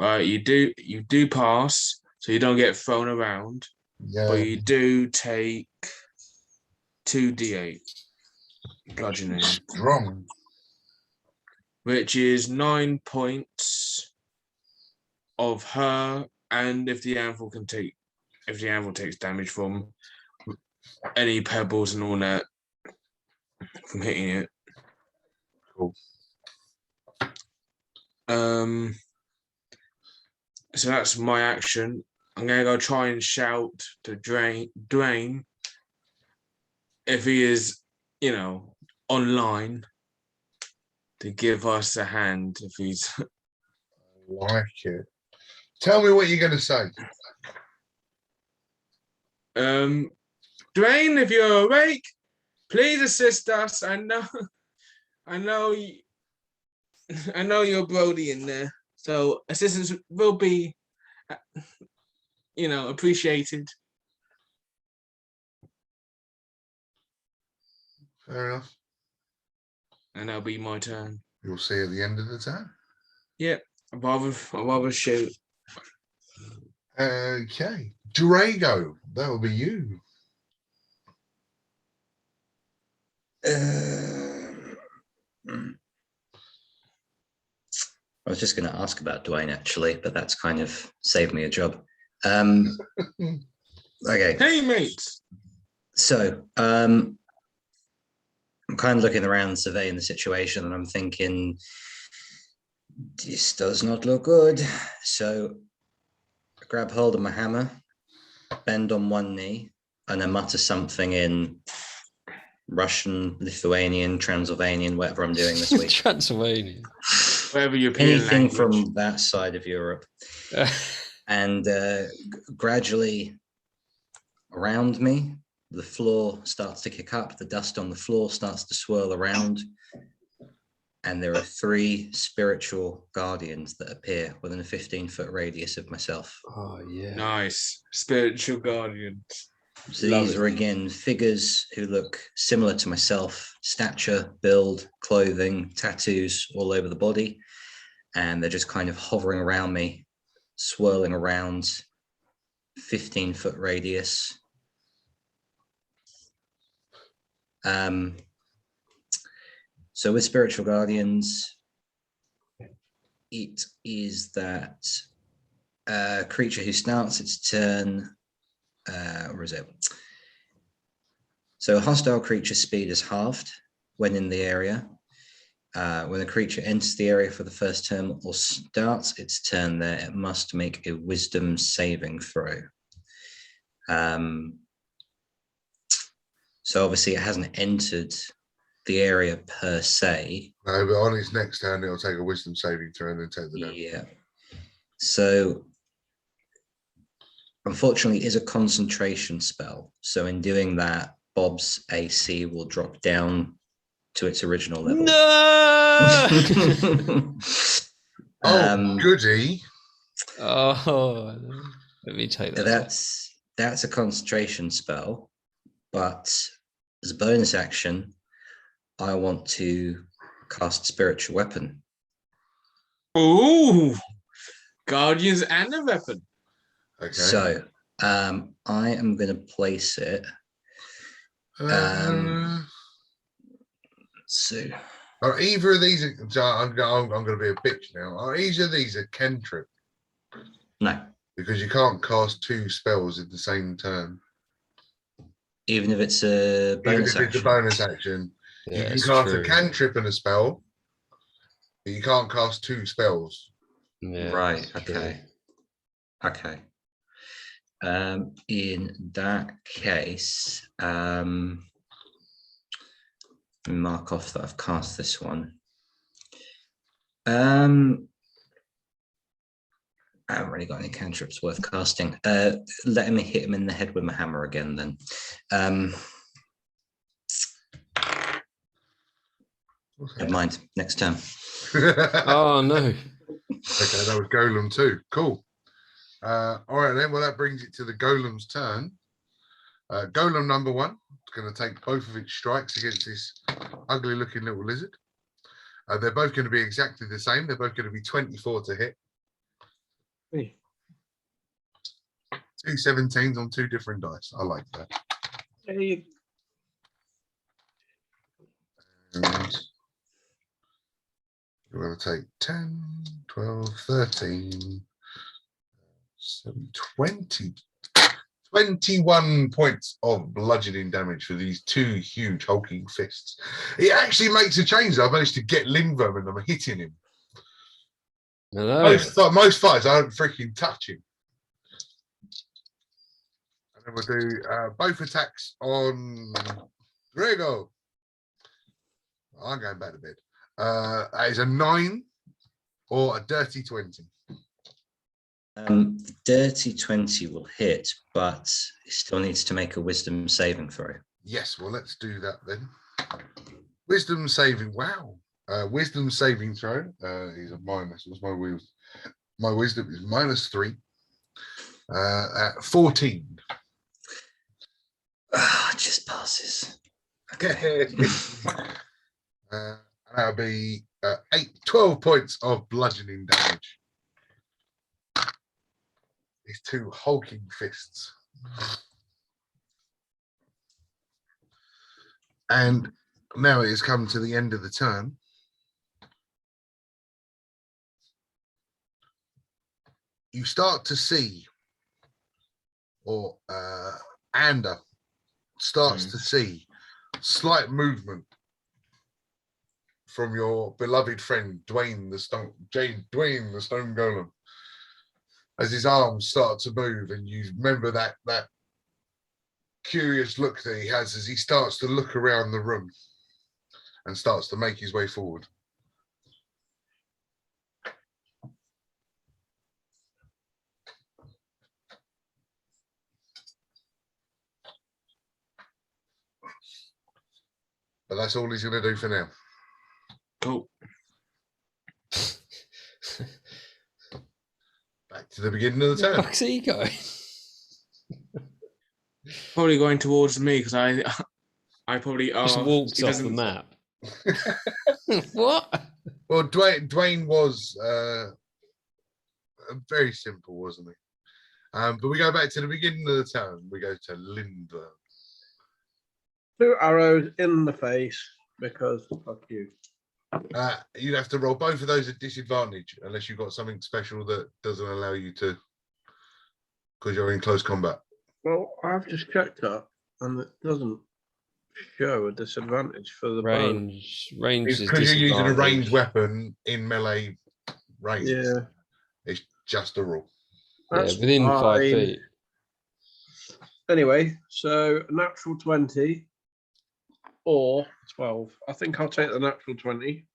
You do pass, so you don't get thrown around, Yeah. but you do take 2d8 bludgeoning, Strong. which is 9 points of her, and if the anvil takes damage from any pebbles and all that from hitting it. Cool. So that's my action. I'm gonna go try and shout to Dwayne if he is, online, to give us a hand if he's. Like it. Tell me what you're going to say. Dwayne, if you're awake, please assist us. I know you're Brody in there, so assistance will be, appreciated. Fair enough. And that'll be my turn. You'll see at the end of the turn. Yep, I'd rather shoot. Okay. Drago, that will be you. I was just going to ask about Dwayne, actually, but that's kind of saved me a job. Okay. Hey, mates. So I'm kind of looking around, surveying the situation, and I'm thinking, this does not look good. So I grab hold of my hammer, bend on one knee, and I mutter something in Russian, Lithuanian, Transylvanian, whatever I'm doing this week. Transylvanian. Whatever you're Anything from that side of Europe. And gradually around me, the floor starts to kick up. The dust on the floor starts to swirl around. And there are 3 spiritual guardians that appear within a 15-foot radius of myself. Oh, yeah. Nice. Spiritual guardians. So these are, again, figures who look similar to myself: stature, build, clothing, tattoos all over the body. And they're just kind of hovering around me, swirling around, 15-foot radius. So with spiritual guardians, it is that creature who starts its turn, where is it? So a hostile creature's speed is halved when in the area. When a creature enters the area for the first turn or starts its turn there, it must make a wisdom saving throw. So obviously it hasn't entered the area per se. No, but on its next turn, it'll take a wisdom saving throw and then take the damage. Yeah. So unfortunately, it is a concentration spell. So in doing that, Bob's AC will drop down to its original level. No! Goody. Oh, let me take that. That's a concentration spell, but as a bonus action, I want to cast Spiritual Weapon. Ooh, guardians and a weapon. Okay. So I am going to place it. So are either of these? I'm going to be a bitch now. Are either of these a cantrip? No, because you can't cast 2 spells at the same turn. Even if it's a bonus action. It's a bonus action. Yeah, you can cast a cantrip and a spell, but you can't cast 2 spells. Yeah, right. Okay. Okay. In that case, mark off that I've cast this one. I haven't really got any cantrips worth casting. Let me hit him in the head with my hammer again then. Never mind. Next turn. Oh no. Okay, that was Golem 2. Cool. All right then. Well, that brings it to the Golem's turn. Golem number 1 is going to take both of its strikes against this ugly-looking little lizard. They're both going to be exactly the same. They're both going to be 24 to hit. Hey. 2 17s on 2 different dice. I like that. Hey. And we're going to take 10, 12, 13, 7, 20. 21 points of bludgeoning damage for these 2 huge hulking fists. It actually makes a change. I managed to get Lindworm and I'm hitting him. Hello. Most fights I don't freaking touch him. And then we'll do both attacks on Grego. I'm going back to bed. That is a 9 or a dirty 20. Dirty 20 will hit, but it still needs to make a wisdom saving throw. Yes, well, let's do that then. Wisdom saving. Wow. Wisdom saving throw is a minus. What's my wisdom? My wisdom is -3. At 14. Just passes. Okay. That'll be 12 points of bludgeoning damage. These 2 hulking fists. And now it has come to the end of the turn. You start to see, or Ander starts to see slight movement from your beloved friend Dwayne the Stone Golem, as his arms start to move, and you remember that curious look that he has as he starts to look around the room and starts to make his way forward. But that's all he's going to do for now. Cool. Back to the beginning of the Where the turn. fuck's he going? Probably going towards me because I probably Just walked he off the doesn't- map. What? Well, Dwayne was very simple, wasn't he? But we go back to the beginning of the turn. We go to Lindbergh. 2 arrows in the face because fuck you. You'd have to roll both of those at disadvantage unless you've got something special that doesn't allow you to, because you're in close combat. Well, I've just checked that and it doesn't show a disadvantage for the bow. Range is Because you're using a ranged disadvantage. weapon in melee range. Yeah. It's just a rule. Yeah, That's within 5 fine. feet. Anyway, so natural 20 or 12. I think I'll take the natural 20.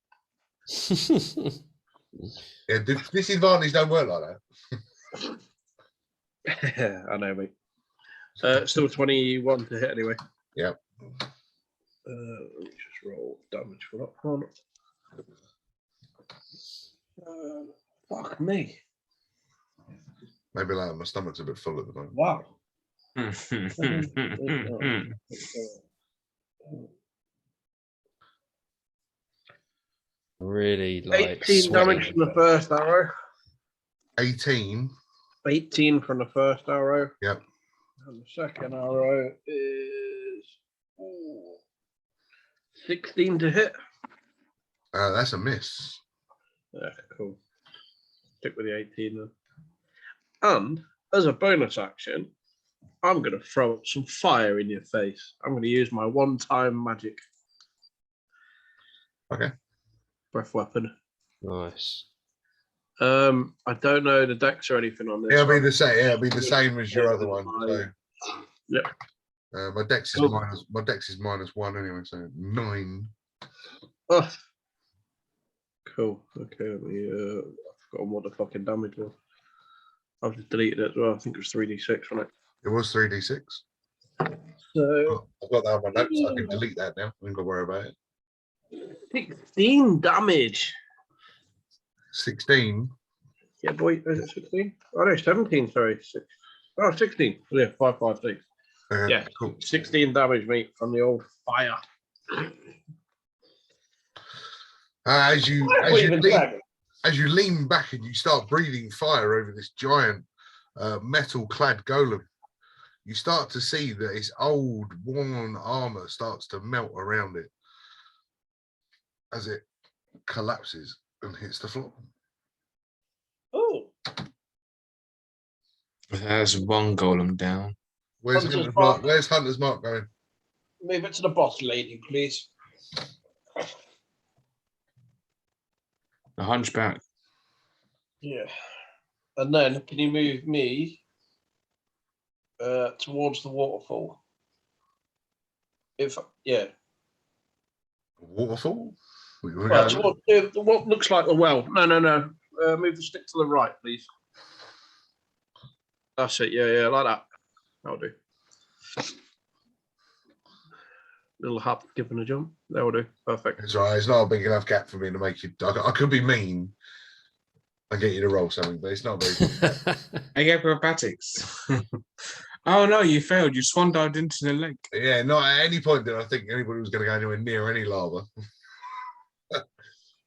Yeah, disadvantage don't work like that. I know, mate. Still 21 to hit anyway. Yep. Let me just roll damage for that one. Fuck me. Maybe like my stomach's a bit full at the moment. Wow. Really like 18 damage sweating. from the first arrow. 18. 18 from the first arrow. Yep. And the second arrow is 16 to hit. That's a miss. Yeah, cool. Stick with the 18 then. And as a bonus action, I'm going to throw up some fire in your face. I'm going to use my one-time magic. Okay. Breath weapon. Nice. I don't know the dex or anything on this. It'll be the same. Yeah, it'll be the same as your other one. So, Yep. my dex is Cool. -1 anyway. So 9. Oh. Cool. Okay. Let me, I've forgotten what the fucking damage was. I've just deleted it as well. I think it was 3d6 on it. It was 3d6. So I've got that on my notes. I can delete that now. I ain't got to worry about it. 16 damage. 16. Yeah, boy. Is it 16? Oh, no, 17. Sorry. 16. Yeah, 5, 5, 6. Yeah, cool. 16 damage, mate, from the old fire. As you lean back and you start breathing fire over this giant metal-clad golem, you start to see that its old, worn armor starts to melt around it as it collapses and hits the floor. Oh. There's one golem down. Where's Hunter's Mark going? Move it to the boss lady, please. The hunchback. Yeah. And then can you move me towards the waterfall? Waterfall? Towards what looks like a well. No. Move the stick to the right, please. That's it. Yeah, like that. That'll do. Little hop, giving a jump. That'll do. Perfect. It's all right. It's not a big enough gap for me to make you. I could be mean and get you to roll something, but it's not very good. Acrobatics. Oh no, you failed. You swan dived into the lake. Yeah, not at any point did I think anybody was going to go anywhere near any lava.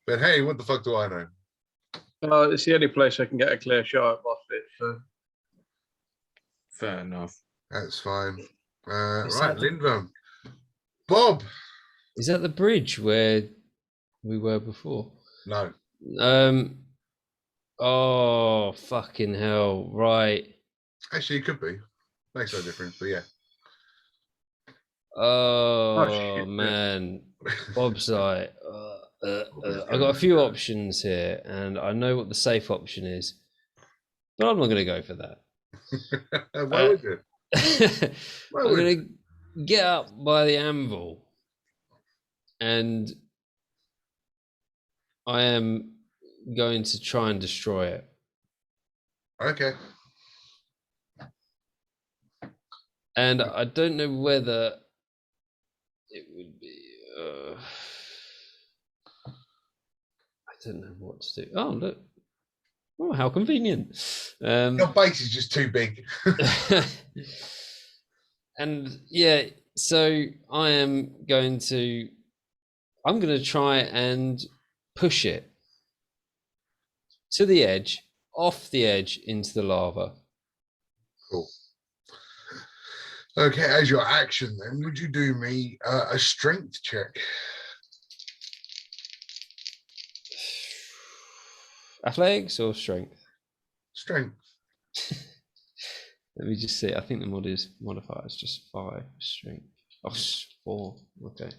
But hey, what the fuck do I know? It's the only place I can get a clear shot at boss it. So. Fair enough. That's fine. Right, Lindworm. Bob. Is that the bridge where we were before? No. Oh, fucking hell. Right. Actually, it could be. Makes no difference, but yeah. Oh man. Bob's like, I've got a few options here, and I know what the safe option is, but I'm not going to go for that. Why would you? I'm going to get up by the anvil, and I am going to try and destroy it. Okay. And I don't know whether it would be. I don't know what to do. Oh, look. Oh, how convenient. Your base is just too big. And yeah, so I'm going to try and push it to the edge, off the edge into the lava. Cool. Okay, as your action then, would you do me a strength check? Athletics or strength? Strength. Let me just see. I think the modifier is just 5 strength. Oh, 4. Okay.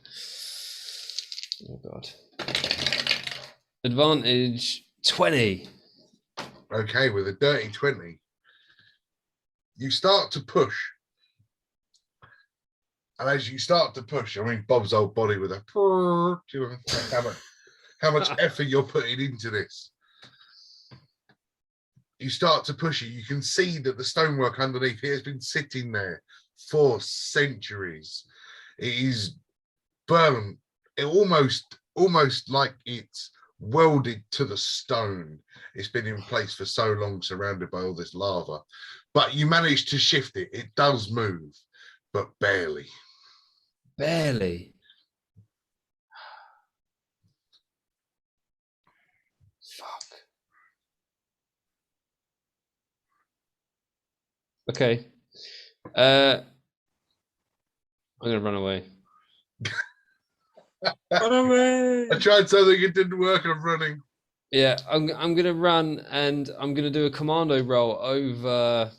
Oh god. Advantage 20. Okay, with a dirty 20. You start to push. And as you start to push, I mean, Bob's old body with a how much effort you're putting into this. You start to push it. You can see that the stonework underneath it has been sitting there for centuries. It is burnt. It almost like it's welded to the stone. It's been in place for so long, surrounded by all this lava. But you manage to shift it. It does move, but barely. Barely. Fuck. Okay. I'm gonna run away. Run away. I tried something, it didn't work. I'm running. Yeah, I'm gonna run, and I'm gonna do a commando roll over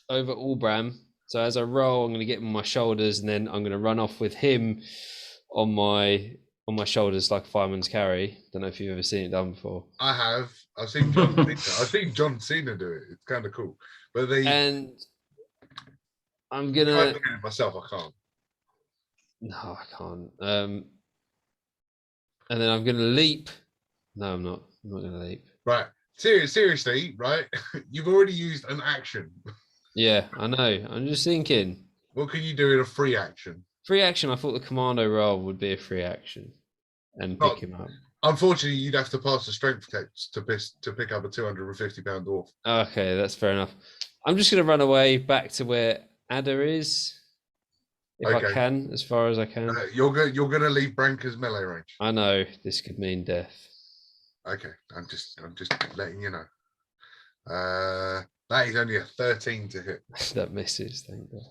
Albram. So as I roll, I'm gonna get him on my shoulders, and then I'm gonna run off with him on my shoulders like a fireman's carry. Don't know if you've ever seen it done before. I have. I've seen John Cena. I've seen John Cena do it. It's kind of cool. But and I'm I gonna do it myself. I can't. No, I can't. And then I'm gonna leap. No, I'm not. I'm not gonna leap. Right. Seriously, right? You've already used an action. Yeah, I know. I'm just thinking. What can you do in a free action? Free action. I thought the commando roll would be a free action, and pick him up. Unfortunately, you'd have to pass the strength test to pick up a 250-pound dwarf. Okay, that's fair enough. I'm just going to run away back to where Ada is, if I can, as far as I can. You're going to leave Branka's melee range. I know this could mean death. Okay, I'm just letting you know. That is only a 13 to hit. That misses, thank God.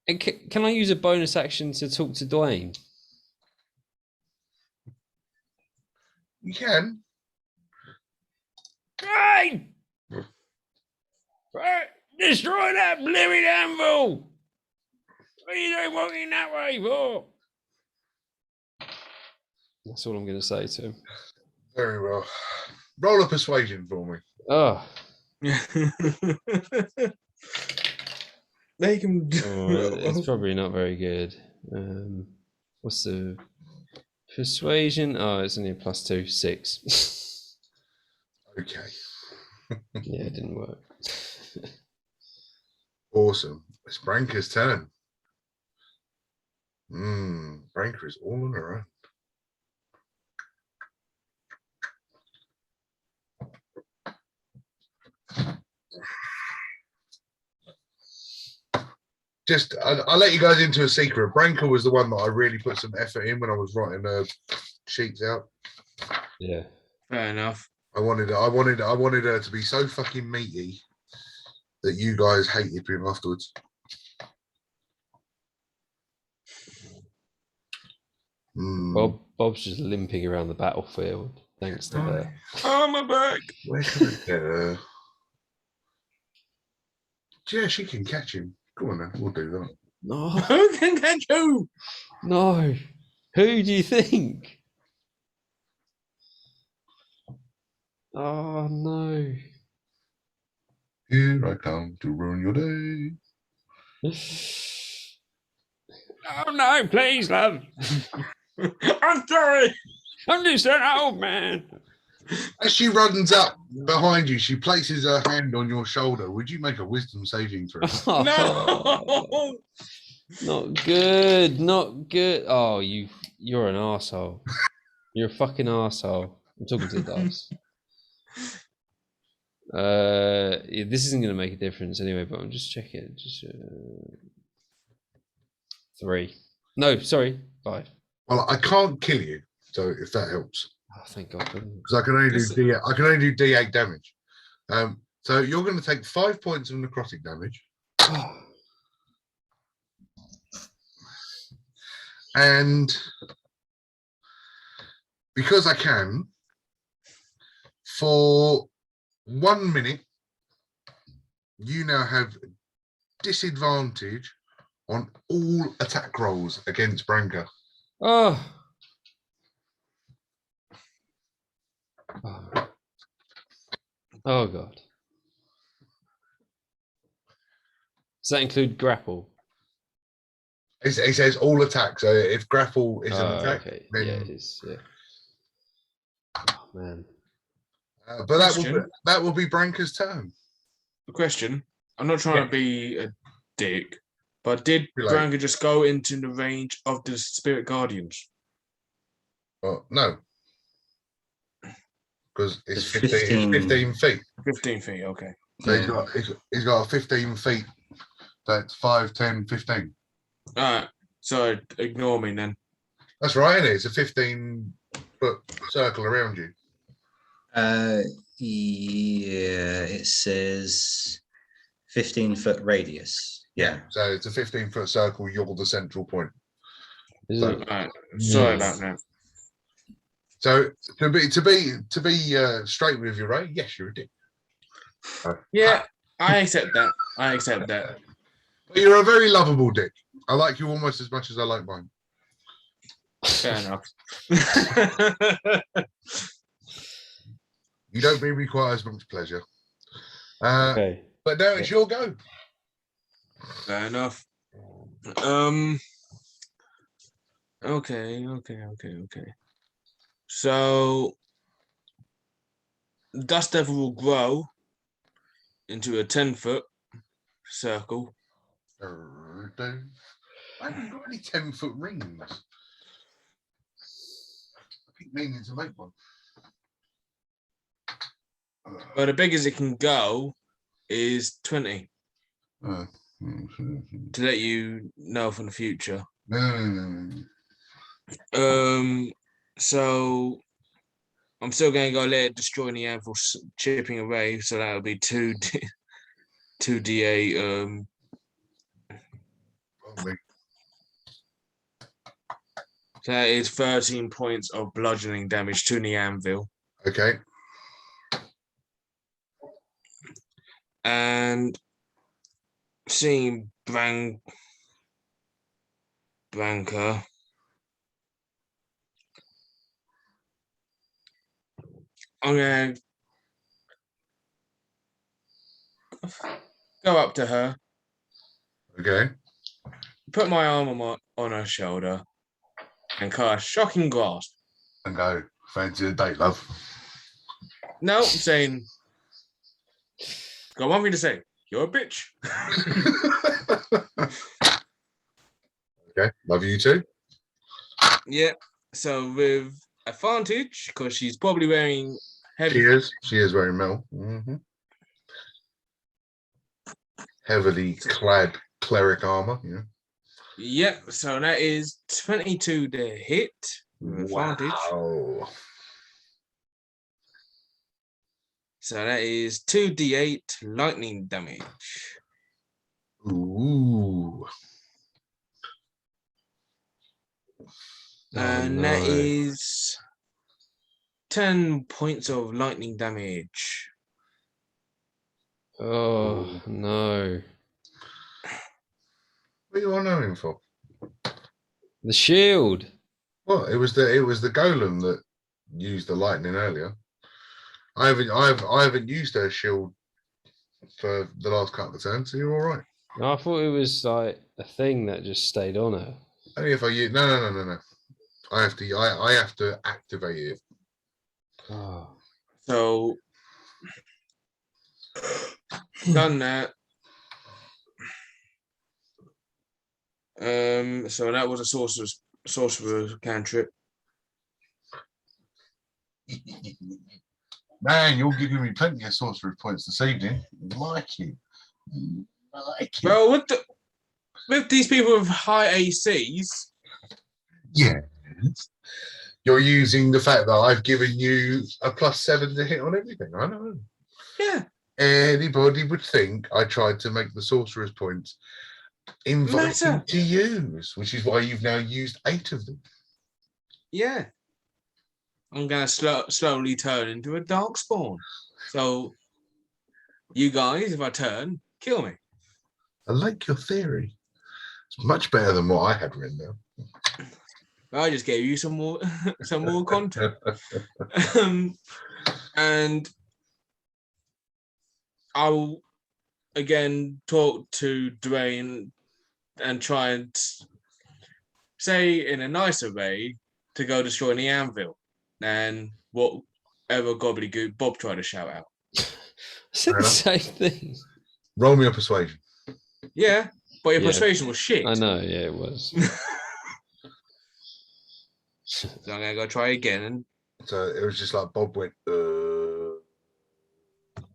And can I use a bonus action to talk to Dwayne? You can. Dwayne! Destroy that blooming anvil! What are you doing walking that way for? That's all I'm going to say to him. Very well. Roll a persuasion for me. Oh. They can. It's probably not very good. What's the persuasion? Oh, it's only a +2, 6. Okay. Yeah, it didn't work. Awesome. It's Branka's turn. Branka is all on her own. I'll let you guys into a secret. Branka was the one that I really put some effort in when I was writing sheets out. Yeah. Fair enough. I wanted her to be so fucking meaty that you guys hated him afterwards. Bob's just limping around the battlefield thanks to her. Oh, my back. Where can I get her? Yeah, she can catch him. Go on then, we'll do that. No. Who can catch you? No. Who do you think? Oh no. Here I come to ruin your day. Oh no, please, love. I'm sorry. I'm just an old man. As she runs up behind you, she places her hand on your shoulder. Would you make a wisdom saving throw? No. Not good. Not good. Oh, you're an arsehole. You're a fucking arsehole. I'm talking to the dice. This isn't going to make a difference anyway, but I'm just checking. Just 3. No, sorry, 5. Well, I can't kill you, so if that helps. Oh, thank God. Because I can only do D8 damage. So you're going to take 5 points of necrotic damage. And because I can, for 1 minute, you now have disadvantage on all attack rolls against Branka. Oh. Oh God. Does that include grapple? It says all attacks. So if grapple is an attack, okay. then Yeah, it is. Yeah. Oh man. But that will be Branka's turn. The question. I'm not trying to be a dick, but did Branka just go into the range of the spirit guardians? No. Because it's 15 feet. 15 feet, okay. So he's got 15 feet. That's 5, 10, 15. All right. So ignore me then. That's right, isn't it? It's a 15-foot circle around you. Yeah, it says 15-foot radius. Yeah. So it's a 15-foot circle. You're the central point. All right. Sorry about that. So to be straight with you, right? Yes, you're a dick. Yeah, I accept that. I accept that. But you're a very lovable dick. I like you almost as much as I like mine. Fair enough. You don't bring me quite as much pleasure. Okay. But now it's your go. Fair enough. Okay. So Dust Devil will grow into a 10-foot circle. I haven't got any 10-foot rings. I keep meaning to make one. But the biggest it can go is 20. To let you know from the future. So I'm still going to go let it destroy the anvil, chipping away. So that'll be 2d8. So that is 13 points of bludgeoning damage to the anvil. Okay. And seeing Branka, I'm going to go up to her. Okay. Put my arm on her shoulder and cast Shocking Grasp. And go, fancy a date, love. No, I'm saying, got one thing to say. You're a bitch. Okay, love you too. Yeah. So with advantage, because she's probably wearing heavy. She is wearing metal. Heavily clad cleric armor. Yeah. Yep. So that is 22 to hit with advantage. Wow. So that is 2d8 lightning damage. Ooh. And that is 10 points of lightning damage. Oh no. What are you all knowing for? The shield. Well, it was the golem that used the lightning earlier. I haven't used her shield for the last couple of turns, so you're all right. No, I thought it was like a thing that just stayed on her. Only if I use no. I have to activate it. Oh. So done that. So that was a sorcerer's cantrip. Man, you're giving me plenty of sorcery points this evening. Like it. Well, with these people with high ACs. Yes. You're using the fact that I've given you a +7 to hit on everything. I know. Yeah. Anybody would think I tried to make the sorcerer's points inviting to use, which is why you've now used 8 of them. Yeah. I'm going to slowly turn into a dark spawn. So, you guys, if I turn, kill me. I like your theory. It's much better than what I had written down. I just gave you some more content. And I'll again talk to Dwayne and try and say in a nicer way to go destroy the anvil than whatever gobbledygook Bob tried to shout out. I said the same thing. Roll me a persuasion. Yeah, but your persuasion was shit. I know, yeah, it was. So I'm gonna go try again. And so it was just like Bob went,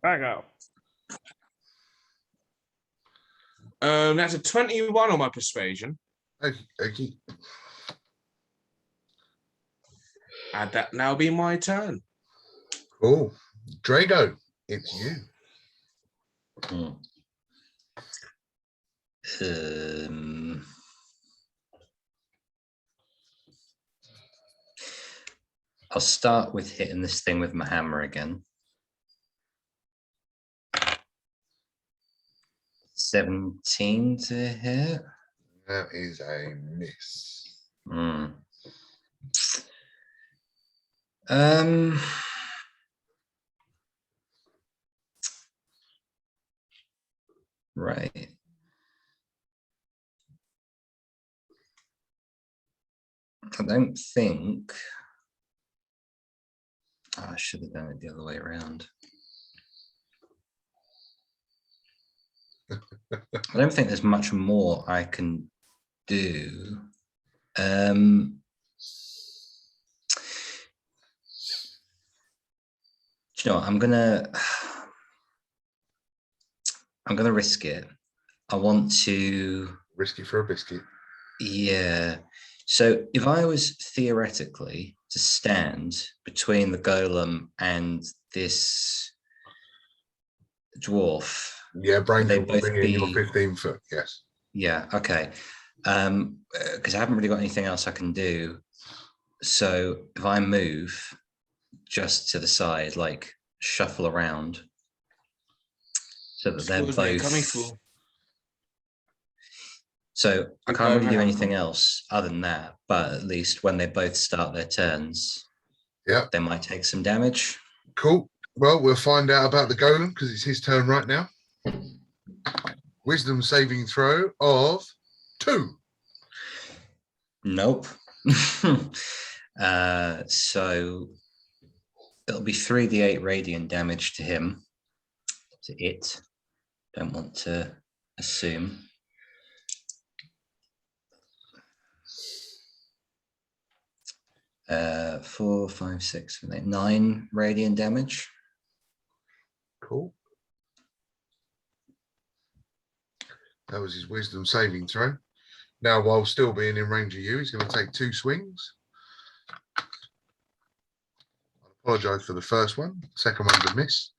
back out. That's a 21 on my persuasion. Okay. And that now be my turn. Cool. Drago, it's you. I'll start with hitting this thing with my hammer again. 17 to hit. That is a miss. Right. I don't think I should have done it the other way around. I don't think there's much more I can do. Do you know what? I'm gonna risk it. I want to Risky for a biscuit. Yeah. So if I was theoretically to stand between the golem and this dwarf, Yeah, brain they will both be in your be 15 foot. Yes. yeah, okay. Because I haven't really got anything else I can do. So if I move just to the side, like shuffle around, so that they're Squirrels, where you coming both. for? So I You're can't really going do around. anything else other than that. But at least when they both start their turns, Yeah. they might take some damage. Cool. Well, we'll find out about the golem because it's his turn right now. Wisdom saving throw of 2. Nope. So it'll be 3d8 radiant damage to him. To it. Don't want to assume. Uh, 4, 5, 6, 7, 8, 9 radiant damage. Cool. That was his wisdom saving throw. Now, while still being in range of you, he's going to take 2 swings. I apologise for the first one. Second one's a miss.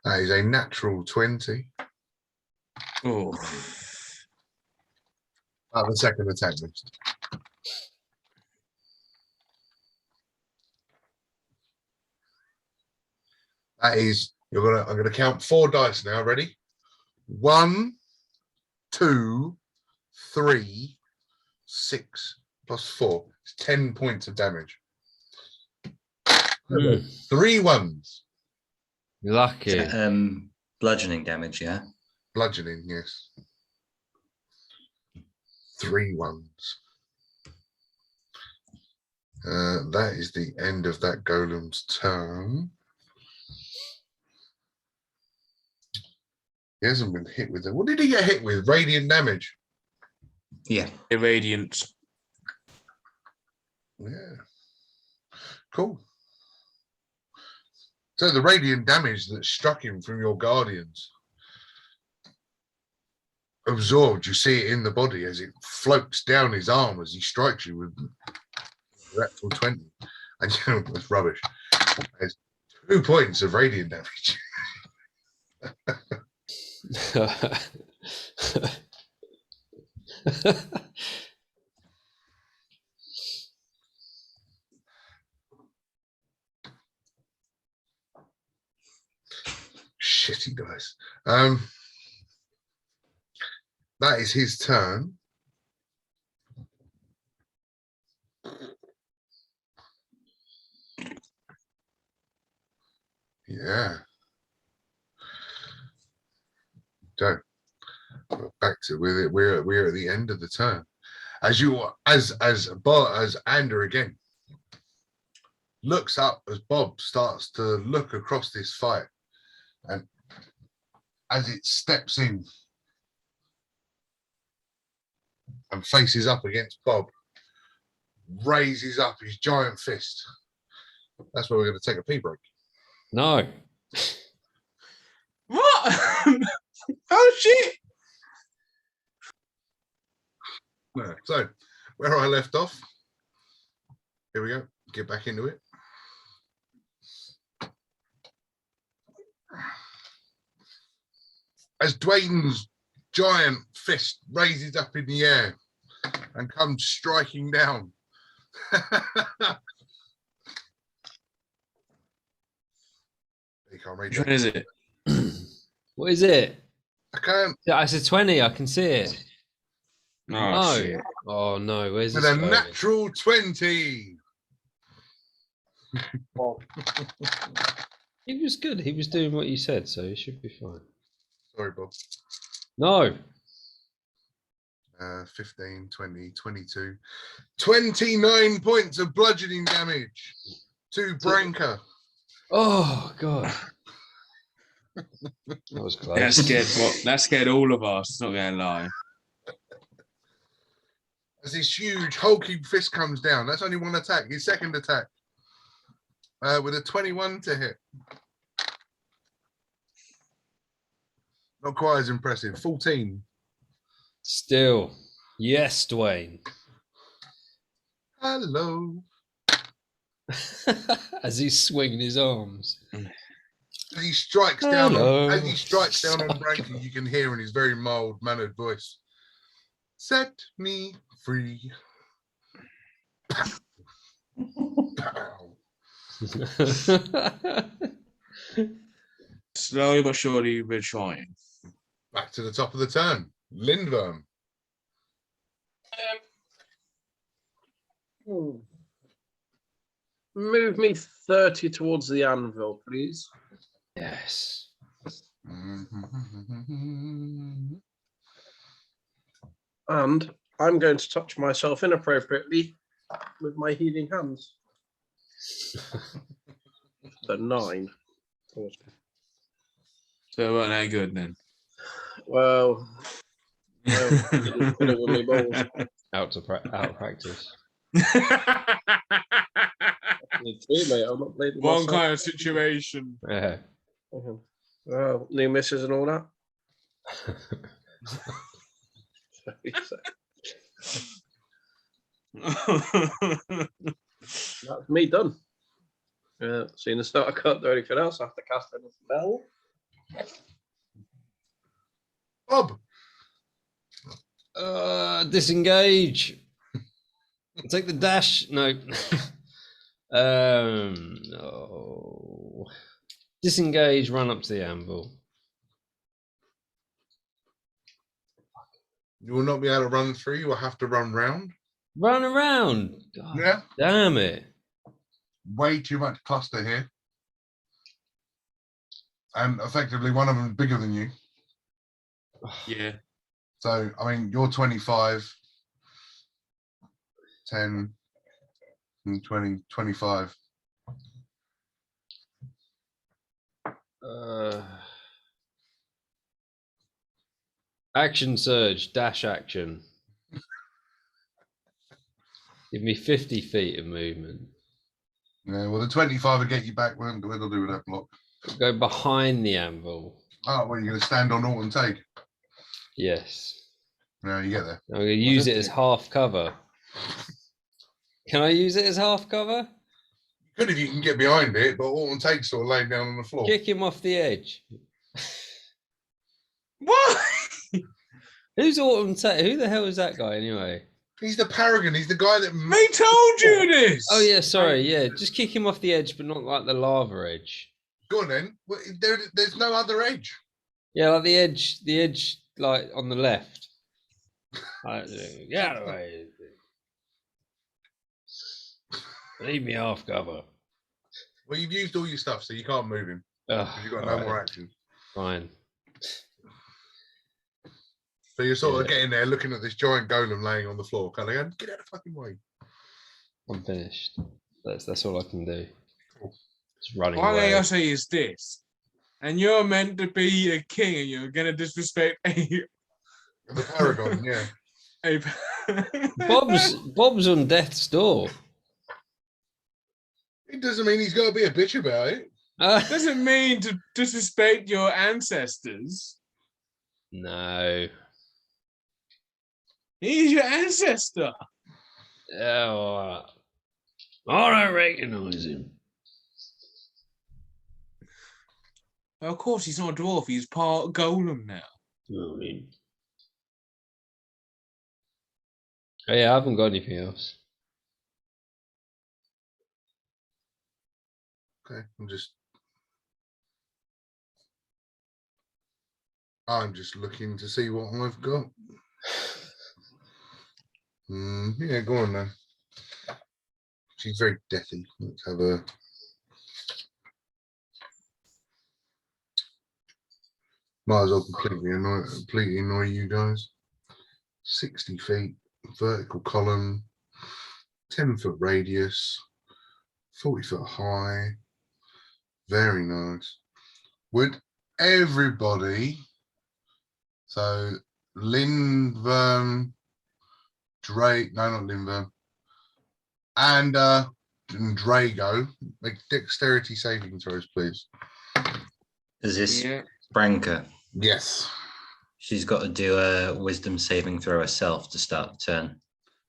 That is a natural 20. Oh, The second attack missed. That is, I'm gonna count 4 dice now. Ready? 1, 2, 3, 6 plus 4. It's 10 points of damage. 3 ones. Lucky. Bludgeoning damage, yeah. Bludgeoning, yes. 3 ones. That is the end of that golem's turn. He hasn't been hit with it. What did he get hit with? Radiant damage. Yeah. irradiant. Yeah. Cool. So the radiant damage that struck him from your guardians absorbed, you see it in the body as it floats down his arm as he strikes you with your actual 20. And you know, it's rubbish. There's 2 points of radiant damage. Shitty dice. That is his turn. Yeah. So back to with it. We're at the end of the turn. As Andrew again looks up as Bob starts to look across this fight, and as it steps in and faces up against Bob, raises up his giant fist. That's where we're going to take a pee break. No. What? Oh shit! No. So where I left off, here we go. Get back into it. As Dwayne's giant fist raises up in the air and comes striking down. You can't read Which one that. is it? What is it? I can't. Yeah, it's a 20. I can see it. Oh No. shit! Oh no. Where's With this a going? natural 20. He was good. He was doing what you said, so he should be fine. Sorry, Bob. No. 15, 20, 22. 29 points of bludgeoning damage to Branka. Oh God. That was close. That scared all of us, not gonna lie. As this huge hulking fist comes down, that's only one attack. His second attack with a 21 to hit. Not quite as impressive. 14. Still. Yes, Dwayne. Hello. As he's swinging his arms. As he strikes down Hello. on Branky, you can hear in his very mild mannered voice, "Set me free." Pow. Slowly but surely, we're trying. Back to the top of the turn. Lindworm. Move me 30 towards the anvil, please. Yes. And I'm going to touch myself inappropriately with my healing hands. So 9. So it weren't that good then. Well, didn't put it with my balls. Out of practice. Need to, mate. I'm not playing with One myself. kind of situation. Yeah. Well, new misses and all that. That's me done. Seeing the start, I can't do anything else. I have to cast a spell. Bob. Disengage. Take the dash. No. No. Disengage. Run up to the anvil. You will not be able to run through. You will have to run round. Run around. God, yeah. Damn it. Way too much cluster here. And effectively, one of them is bigger than you. Yeah. So, I mean, you're 25, 10, and 20, 25. Action surge, dash action. Give me 50 feet of movement. Yeah, well, the 25 will get you back. What do I do with that block? Go behind the anvil. Oh, well, you're going to stand on alt and take? Yes. No, you get there. I'm going to use it as half cover. Can I use it as half cover? Good if you can get behind it, but alt and take sort of laying down on the floor. Kick him off the edge. What? Who's Autumn Tate? Who the hell is that guy anyway? He's the paragon. He's the guy that... They told you this! Oh, yeah, sorry. Yeah, just kick him off the edge, but not like the lava edge. Go on then. Well, there's no other edge. Yeah, like the edge, like on the left. Yeah, right. Leave me off cover. Well, you've used all your stuff, so you can't move him. Because you've got no more action. Fine. So you're sort of getting there, looking at this giant golem laying on the floor, kind of going, "Get out of the fucking way." I'm finished. That's all I can do. Cool. Just running All away. I say is this, and you're meant to be a king, and you're gonna disrespect The paragon, yeah. Bob's on death's door. It doesn't mean he's got to be a bitch about it. Doesn't mean to disrespect your ancestors. No. He's your ancestor. Oh, I don't recognize him. Well, of course, he's not a dwarf. He's part golem now. Oh, yeah, I haven't got anything else. Okay, I'm just looking to see what I've got. Yeah, go on then. She's very deathy. Let's have a... Might as well completely annoy you guys. 60 feet, vertical column, 10-foot radius, 40 foot high, Very nice. Would everybody, so Lindvern, Drake, no, not Lindvern, and Drago, make dexterity saving throws, please. Is this Yeah. Branka? Yes. She's got to do a wisdom saving throw herself to start the turn.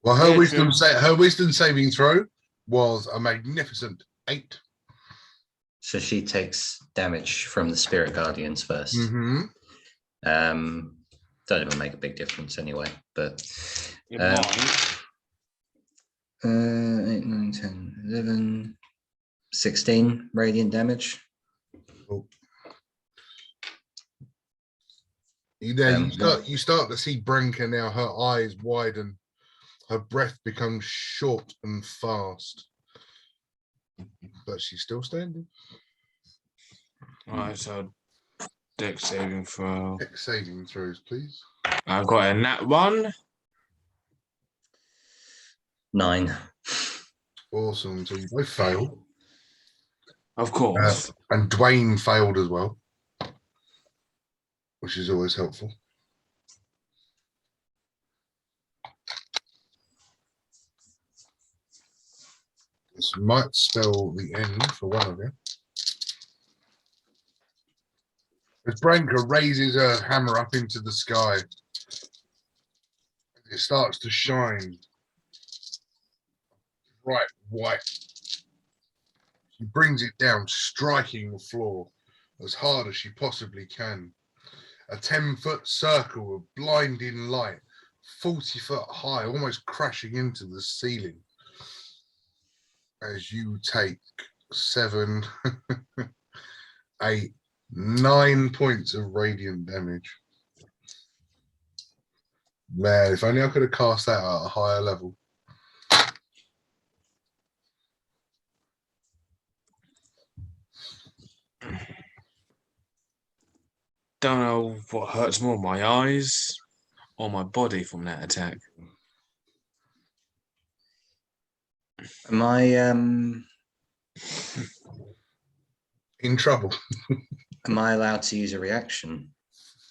Well, her Yeah, wisdom true. her wisdom saving throw was a magnificent 8. So she takes damage from the spirit guardians first. Mm-hmm. Don't even make a big difference anyway, but It might. 8, 9, 10, 11, 16 radiant damage. Cool. You start to see Branka now, her eyes widen, her breath becomes short and fast. But she's still standing. Right, so dex saving throw. Dex saving throws, please. I've got a nat 1. 9. Awesome. So you both failed. Of course. And Dwayne failed as well, which is always helpful. This might spell the end for one of you. As Branka raises her hammer up into the sky, it starts to shine bright white. She brings it down, striking the floor as hard as she possibly can. A 10-foot circle of blinding light, 40 foot high, almost crashing into the ceiling. As you take 7, 8, 9 points of radiant damage. Man, if only I could have cast that at a higher level. Don't know what hurts more, my eyes or my body from that attack. Am I In trouble. am I allowed to use a reaction?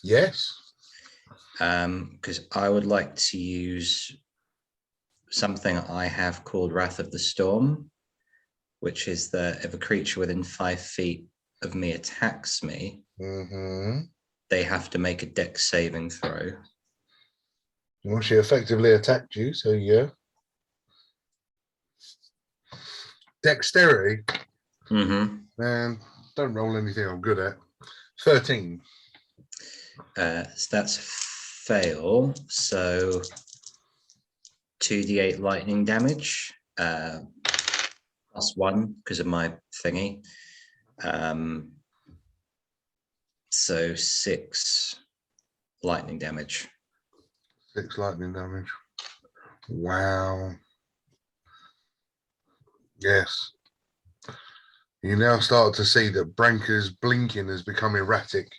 Yes. Because I would like to use something I have called Wrath of the Storm, which is that if a creature within 5 feet of me attacks me, they have to make a dex saving throw. Well, she effectively attacked you, so yeah. Dexterity. Man, don't roll anything I'm good at. 13. So that's a fail. So 2d8 lightning damage, +1 because of my thingy. So 6 lightning damage. 6 lightning damage. Wow. Yes. You now start to see that Branka's blinking has become erratic.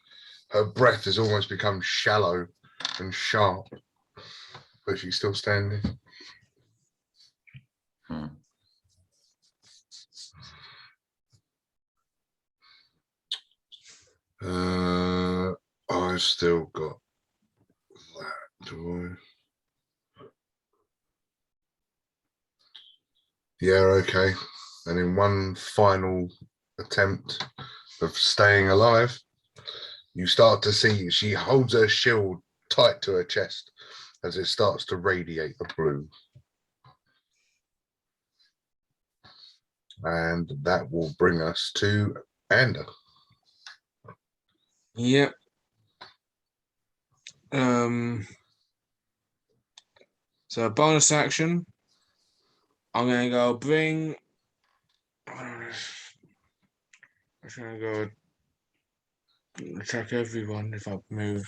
Her breath has almost become shallow and sharp. But she's still standing. I've still got that, do I? Yeah, okay. And in one final attempt of staying alive, you start to see she holds her shield tight to her chest as it starts to radiate a blue. And that will bring us to Ander. Yep. So bonus action. I'm gonna go bring. I'm gonna go attack everyone if I move.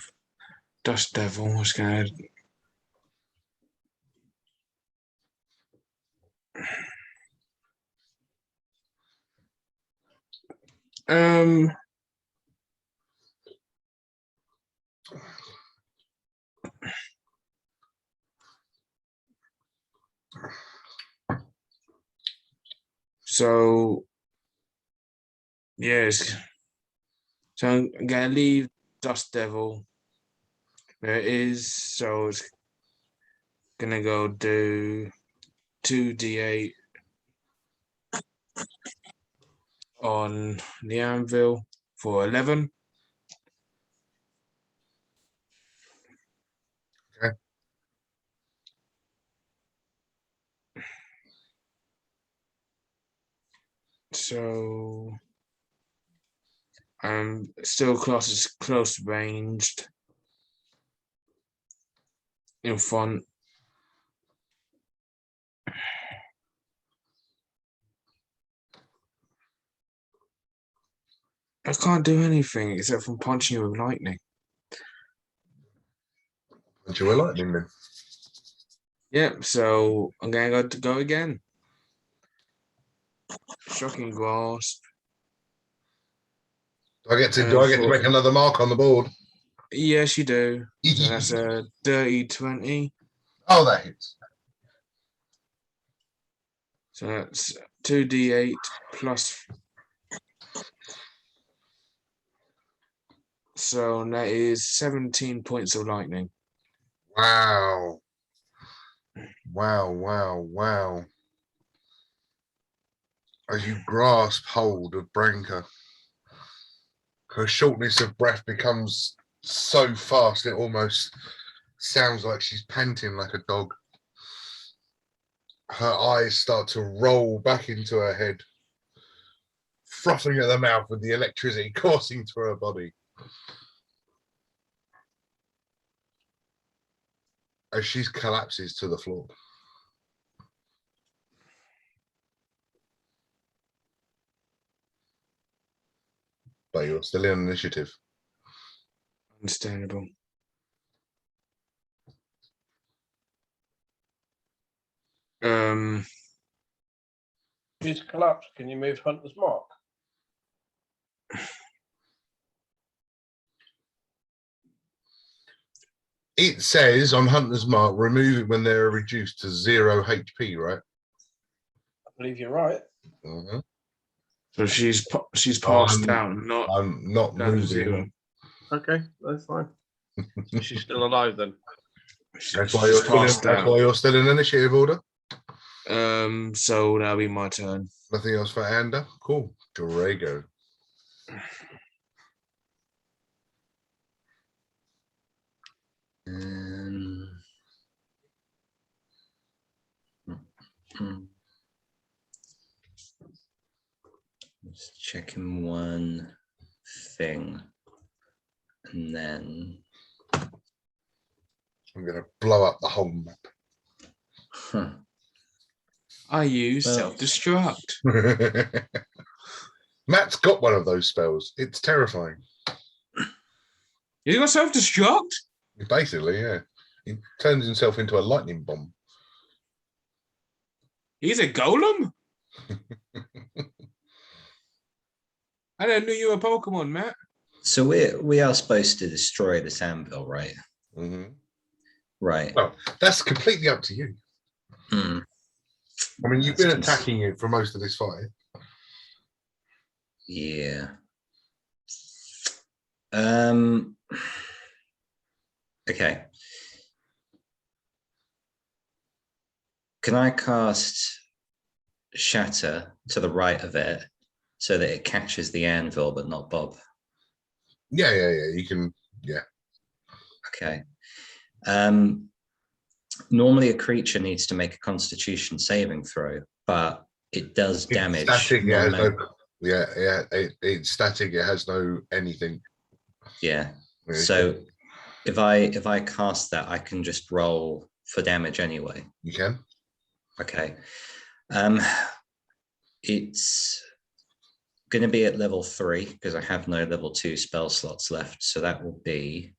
Dust Devil was gonna. So Yes. So I'm gonna leave Dust Devil where it is. So it's gonna go do 2d8 on the anvil for 11. Okay. So I'm still close ranged in front. I can't do anything except from punching you with lightning. Punch you with lightning then. Yep, so I'm gonna go again. Shocking grasp. Do I get to make another mark on the board? Yes, you do. So that's a dirty 20. Oh, that hits. So that's 2d8 plus. So that is 17 points of lightning. Wow. Wow, wow, wow. As you grasp hold of Branka, her shortness of breath becomes so fast it almost sounds like she's panting like a dog. Her eyes start to roll back into her head, frothing at the mouth with the electricity coursing through her body. As she collapses to the floor. But you're still in initiative. Understandable. She's collapsed. Can you move Hunter's Mark? It says on Hunter's Mark, remove it when they're reduced to 0 HP, right? I believe you're right. Mm-hmm. So she's passed out, I'm not down to moving. 0. Okay, that's fine. She's still alive then. That's why you're still in initiative order. So that'll be my turn. Nothing else for Ander. Cool. Drago. Just checking one thing, and then I'm going to blow up the whole map. I use self-destruct. Matt's got one of those spells. It's terrifying. You got self-destruct? Basically, yeah. He turns himself into a lightning bomb. He's a golem? I didn't know you were a Pokemon, Matt. So we are supposed to destroy this anvil, right? Mm-hmm. Right. Well, that's completely up to you. Mm. I mean, you've been attacking it for most of this fight. Yeah. Okay. Can I cast Shatter to the right of it so that it catches the anvil but not Bob? Yeah. You can, yeah. Okay. Normally a creature needs to make a Constitution saving throw, but it does damage. It's static, it's static. It has no anything. Yeah. So if I cast that, I can just roll for damage anyway. You can. Okay. It's going to be at level 3 because I have no level 2 spell slots left. So that will be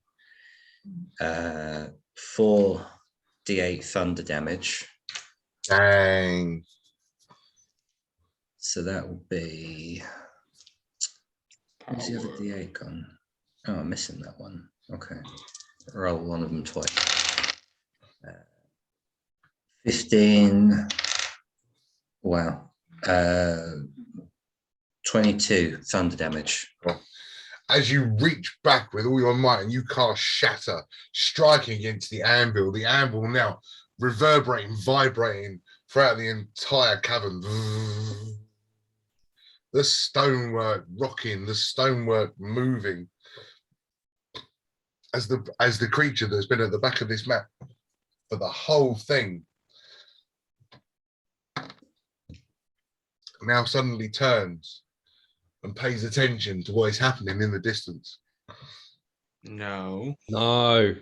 4d8 thunder damage. Dang. So that will be. Where's the other d8 gone? Oh, I'm missing that one. Okay. Roll one of them twice. 15. Wow. 22 thunder damage. As you reach back with all your might and you cast Shatter, striking against the anvil now reverberating, vibrating throughout the entire cavern. The stonework rocking, the stonework moving. As the creature that's been at the back of this map for the whole thing now suddenly turns and pays attention to what is happening in the distance. No. No.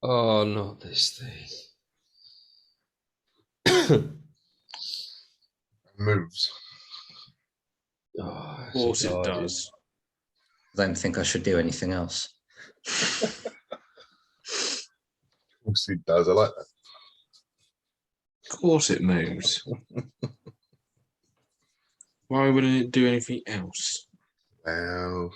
Oh, not this thing. Moves. Oh, Of course it does. I don't think I should do anything else. Of course it does. I like that. Of course it moves. Why wouldn't it do anything else? Well,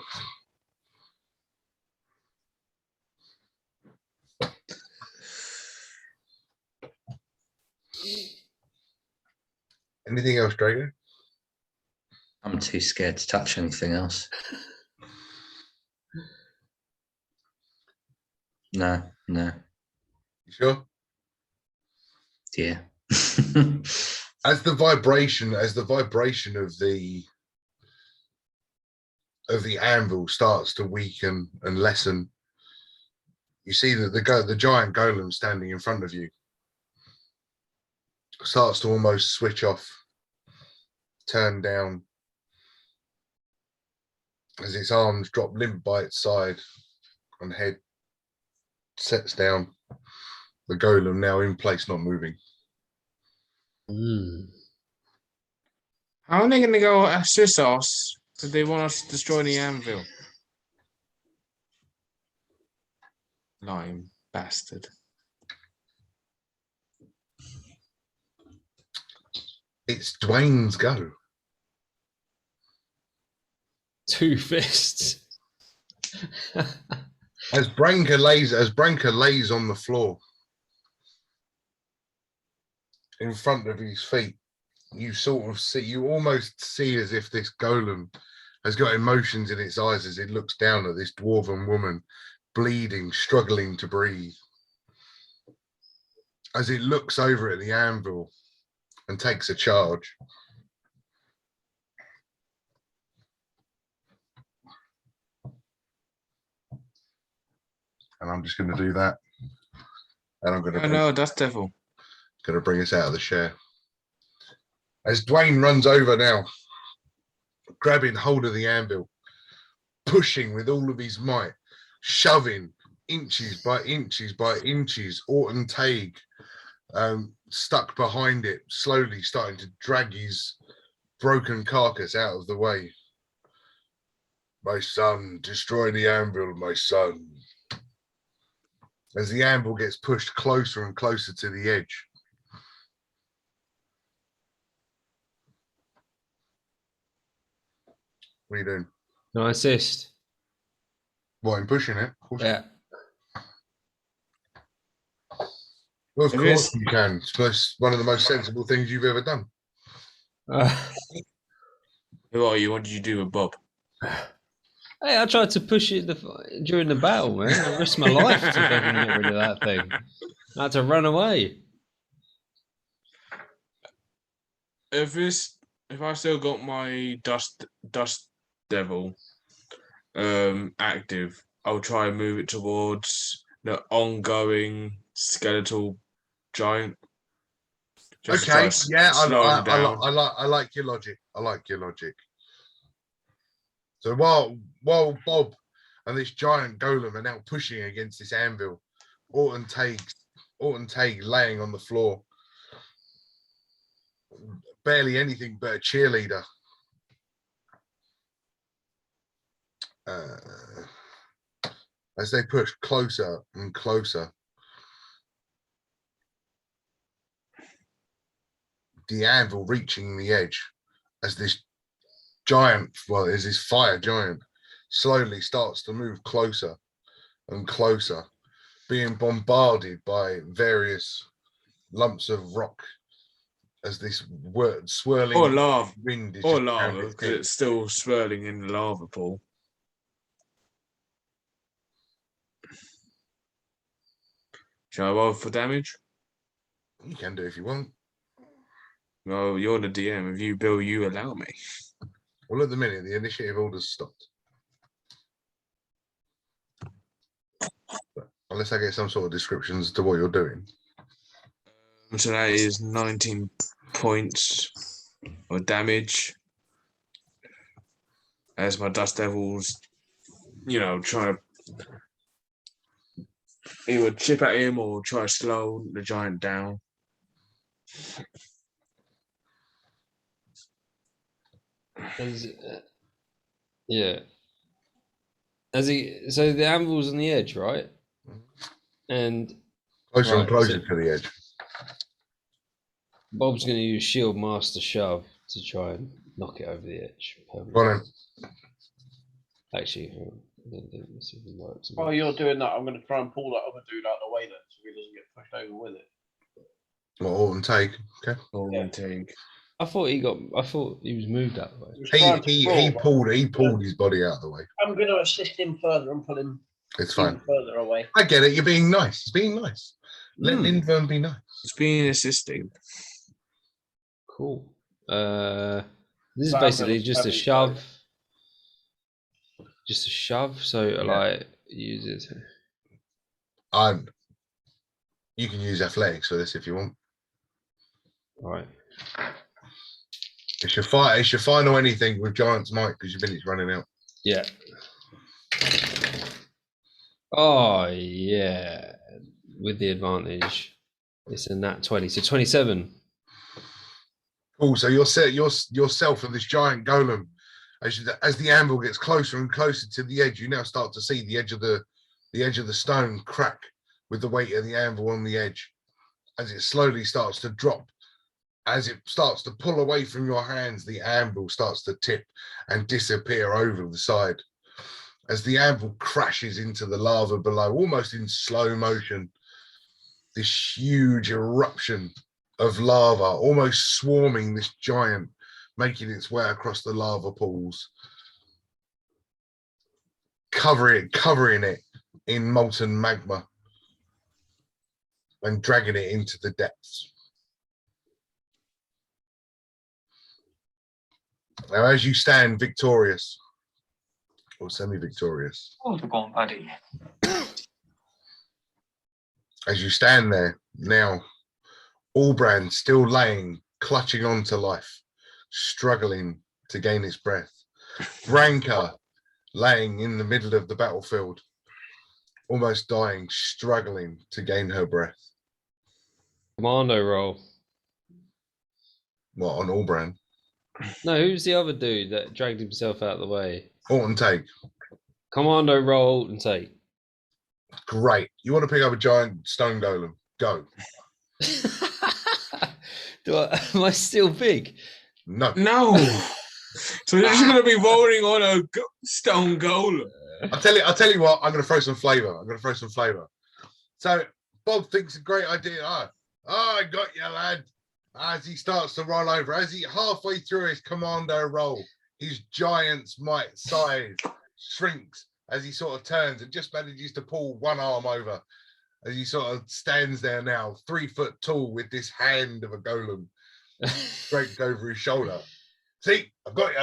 anything else, Drago? I'm too scared to touch anything else. No. You sure? Yeah. As the vibration of the anvil starts to weaken and lessen, you see that the giant golem standing in front of you starts to almost switch off, turn down, as its arms drop limp by its side and head sets down. The golem now in place, not moving. How are they going to go assist us if they want us to destroy the anvil? Lying bastard. It's Dwayne's go. 2 fists. As Branka lays on the floor in front of his feet, you almost see as if this golem has got emotions in its eyes as it looks down at this dwarven woman, bleeding, struggling to breathe. As it looks over at the anvil and takes a charge. And I'm just going to do that. And I'm going to... Oh, no, that's devil. Going to bring us out of the share. As Dwayne runs over now, grabbing hold of the anvil, pushing with all of his might, shoving inches by inches by inches, Orton Tague stuck behind it, slowly starting to drag his broken carcass out of the way. My son, destroy the anvil, my son. As the anvil gets pushed closer and closer to the edge. What are you doing? No, assist. What, in pushing it? Yeah. Well, of course you can. It's one of the most sensible things you've ever done. Who are you? What did you do with Bob? Hey, I tried to push it during the battle, man. I risked my life to fucking get rid of that thing. I had to run away. If I still got my dust devil active, I'll try and move it towards the ongoing skeletal giant. Okay, yeah, I like your logic. So while Bob and this giant golem are now pushing against this anvil, Orton Tague laying on the floor, barely anything but a cheerleader. As they push closer and closer, the anvil reaching the edge as this fire giant slowly starts to move closer and closer, being bombarded by various lumps of rock as this swirling Or lava. wind is Or just around lava, its because head. it's still swirling in the lava pool. Shall I roll for damage? You can do if you want. Well, you're the DM. If you, Bill, you allow me. Well, at the minute, the initiative order's stopped. But unless I get some sort of descriptions to what you're doing. So that is 19 points of damage. As my Dust Devils, try to either chip at him or try to slow the giant down. Yeah. So the anvil's on the edge, right? And Closer and right, closer so to the edge. Bob's going to use Shield Master Shove to try and knock it over the edge. Go on then. Actually, I don't think this even works. While you're doing that, I'm going to try and pull that other dude out of the way then, so he doesn't get pushed over with it. Well, Alton take. Okay. Take. I thought he was moved that way. He pulled his body out of the way. I'm going to assist him further and pull him It's fine. further away. I get it. You're being nice. It's being nice. Let Lindvern be nice. It's being assisting. Cool. This is So basically I'm just a gonna shove. Just a shove. So like use it. You can use athletics for this if you want. All right. It's your final anything with Giant's Might because your minute's running out. Yeah. Oh yeah. With the advantage, it's a nat 20. So 27. Cool. So you're set yourself and this giant golem. As the anvil gets closer and closer to the edge, you now start to see the edge of the stone crack with the weight of the anvil on the edge. As it slowly starts to drop, as it starts to pull away from your hands, the anvil starts to tip and disappear over the side. As the anvil crashes into the lava below, almost in slow motion, this huge eruption of lava, almost swarming this giant, making its way across the lava pools, covering it in molten magma and dragging it into the depths. Now, as you stand victorious, or semi-victorious, as you stand there now, Allbrand still laying, clutching on to life, struggling to gain its breath. Branka laying in the middle of the battlefield, almost dying, struggling to gain her breath. Commando roll. What, on Allbrand? No, who's the other dude that dragged himself out of the way? Alton take. Commando roll and take. Great. You want to pick up a giant stone golem? Go. Am I still big? No. So you're just going to be rolling on a stone golem. I'll tell you what. I'm going to throw some flavor. So Bob thinks a great idea. I got you, lad. As he starts to roll over, as he halfway through his commando roll, his giant's might size shrinks as he sort of turns and just manages to pull one arm over as he sort of stands there now, 3 foot tall with this hand of a golem draped over his shoulder. See, I've got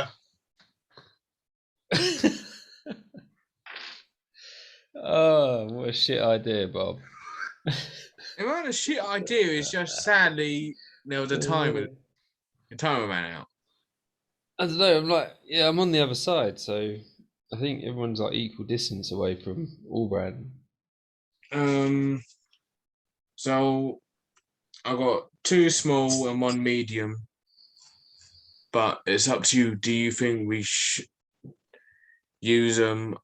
you. Oh, what a shit idea, Bob. It wasn't a shit idea. It's just sadly there was a time. The timer ran out. I don't know. I'm on the other side, so I think everyone's like equal distance away from Allbrand. So I got 2 small and 1 medium, but it's up to you. Do you think we should use them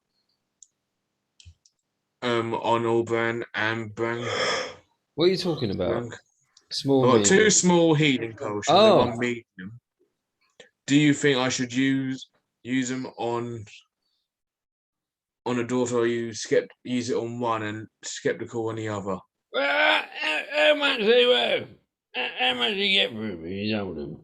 on Allbrand and Brand? What are you talking about? Brand? Small. I got 2 small healing potions and 1 medium. Do you think I should use them on a daughter, or use it on one and skeptical on the other? Well, how much they worth? How much do you get for him? He's old him.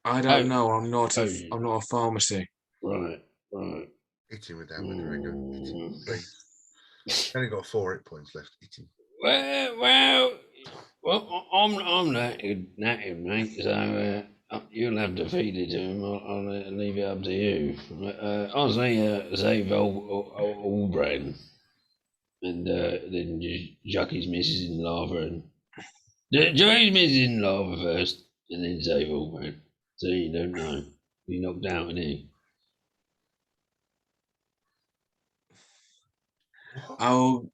I don't know. I'm not oh, a pharmacy. Right. Hit him with that one, Drago. Hit him, please. Only got 4 hit points left. Hit him. Well, I'm knackered, mate. So you'll have to feed it to him. I'll leave it up to you. I'll say save old Brad, and then just chuck his missus in lava and chuck his missus in lava first, and then save old Brad. So you don't know. He knocked out, and he. Oh,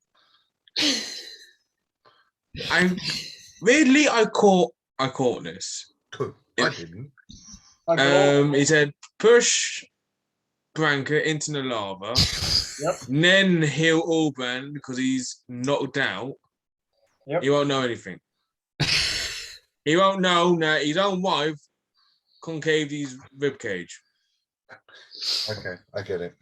I caught this. Cool. I didn't. He said push Branca into the lava. Yep. Then heal Alban because he's knocked out. Yep. He won't know anything. He won't know that his own wife concaved his ribcage. Okay, I get it.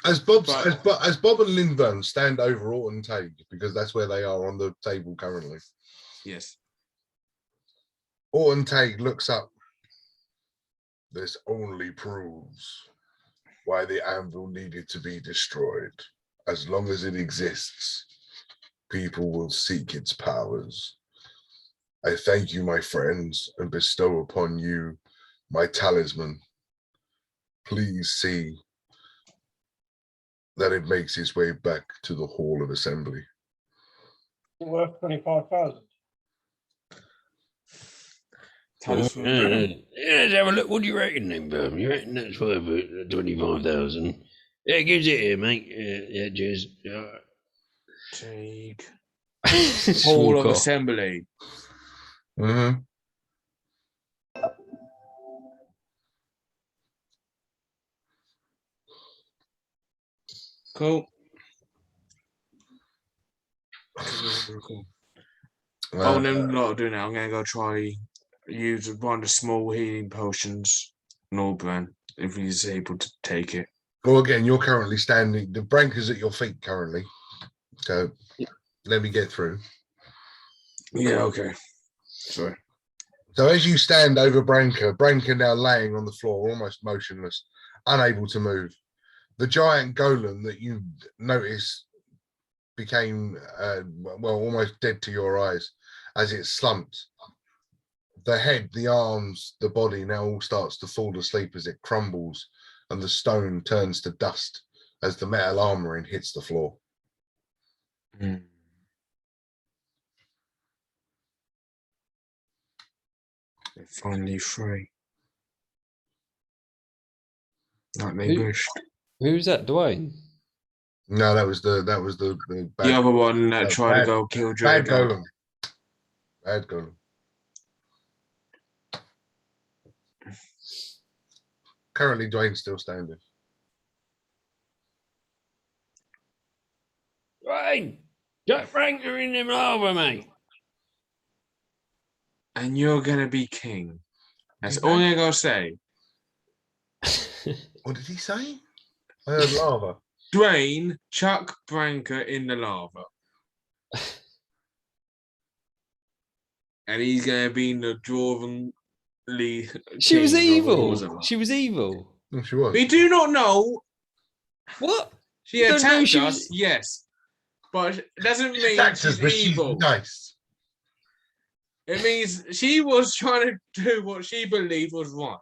As Bob and Lindburn stand over Orton Tate, because that's where they are on the table currently. Yes. Orton Tate looks up. This only proves why the anvil needed to be destroyed. As long as it exists, people will seek its powers. I thank you, my friends, and bestow upon you my talisman. Please see that it makes its way back to the Hall of Assembly. Worth 25,000. Let's have a look. What do you reckon, then, Bum? You reckon that's worth 25,000? Yeah, gives it here, mate. Yeah, cheers. Take Hall of Assembly. Mm-hmm. Cool. Oh, no, not doing it. I'm gonna go try use one of the small healing potions. Norbrand, if he's able to take it. Well, again, you're currently standing. The Branca's at your feet currently. So let me get through. Yeah. Okay. Sorry. So as you stand over Branca now laying on the floor, almost motionless, unable to move. The giant golem that you notice became, almost dead to your eyes as it slumped. The head, the arms, the body now all starts to fall asleep as it crumbles and the stone turns to dust as the metal armoring hits the floor. Mm. They're finally free. Like they wished. Who's that, Dwayne? No, that was the bad, The other one that tried to go kill bad Drago. golem. Bad golem. Currently, Dwayne's still standing. Dwayne, get Branca in them lava, mate. And you're gonna be king. That's all I'm gonna say. What did he say? I heard lava. Dwayne, chuck Branca in the lava. And he's gonna be in the dwarven She was evil. She was evil. Oh, she was. We do not know. What? She attacked us, yes. But it doesn't mean she's evil. She's nice. It means she was trying to do what she believed was right.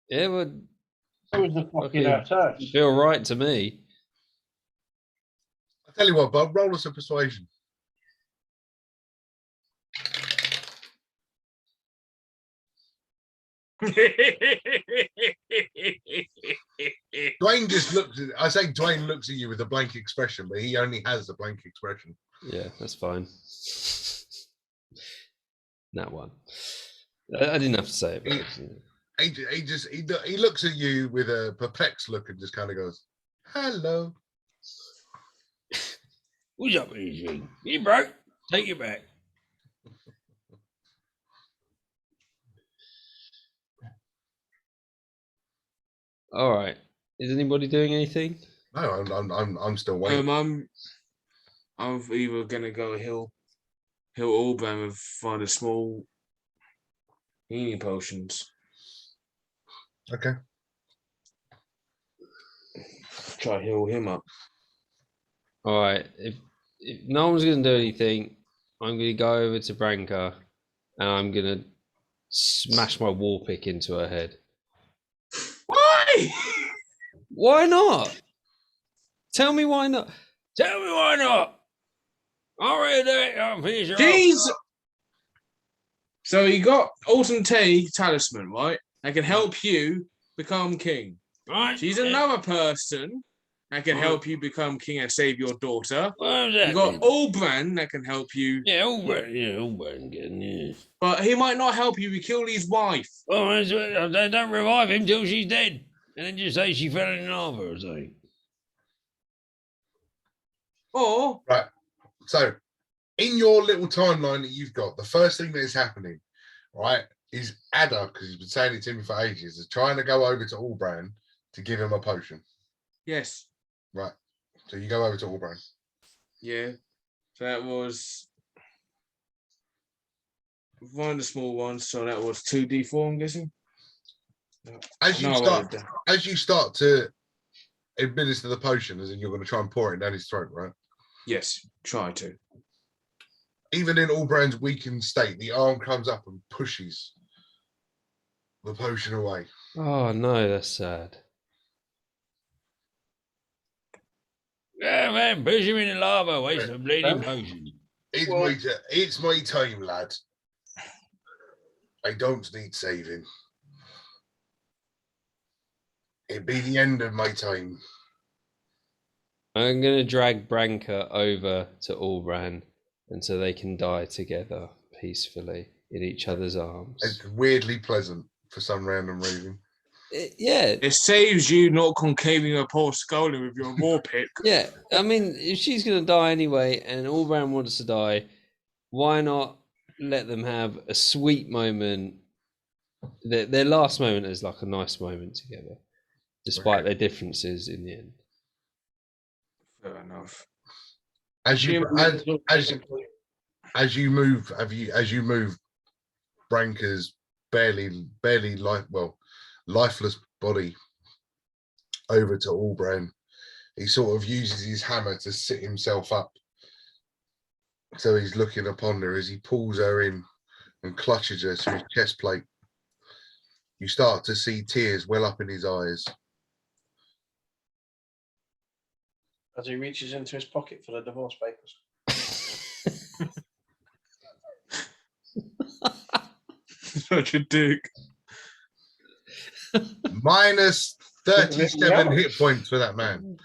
It would was the fucking attack. feel right to me. I'll tell you what, Bob, roll us a persuasion. Dwayne just looks at, I say Dwayne looks at you with a blank expression, but he only has a blank expression. Yeah, that's fine. That one. I didn't have to say it. But he looks at you with a perplexed look and just kind of goes, "Hello." What's up with you, thing? You broke? Take it back. All right. Is anybody doing anything? No, I'm still waiting. I'm either gonna go heal Alban and find a small healing potions. Okay. Try to heal him up. All right. If no one's going to do anything, I'm going to go over to Branka and I'm going to smash my war pick into her head. Why? Why not? Tell me why not. Tell me why not. I'll read it. I'll finish her off. Jeez. So you got Alton Tay talisman, right? That can help you become king. Right. She's another person that can help you become king and save your daughter. You got Alban that can help you. Yeah, Alban can, yeah. But he might not help you. We kill his wife. Oh, they don't revive him till she's dead. And then just say she fell in lava or something. Or right. So in your little timeline that you've got, the first thing that is happening, right, is Ada, because he's been saying it to me for ages, is trying to go over to Alban to give him a potion. yes. Right. So you go over to Alban. Yeah. So that was one of the small ones. So that was 2d4, I'm guessing. As you start to administer the potion, as in you're going to try and pour it down his throat, right? Yes, try to. Even in Alban's weakened state, the arm comes up and pushes the potion away. Oh no, that's sad. Yeah, man, push him in the lava, waste a bleeding potion. It's my time, lad. I don't need saving. It'd be the end of my time. I'm going to drag Branka over to Alban and so they can die together peacefully in each other's arms. It's weirdly pleasant for some random reason. Yeah. It saves you not concaving a poor skull with your war pick. Yeah. I mean, if she's going to die anyway and Alban wants to die, why not let them have a sweet moment? Their last moment is like a nice moment together, despite their differences in the end. Fair enough. As you move Branka's barely lifeless body over to Alban, he sort of uses his hammer to sit himself up. So he's looking upon her as he pulls her in and clutches her to his chest plate. You start to see tears well up in his eyes. As he reaches into his pocket for the divorce papers. Such a dick. Minus 37 hit points for that man.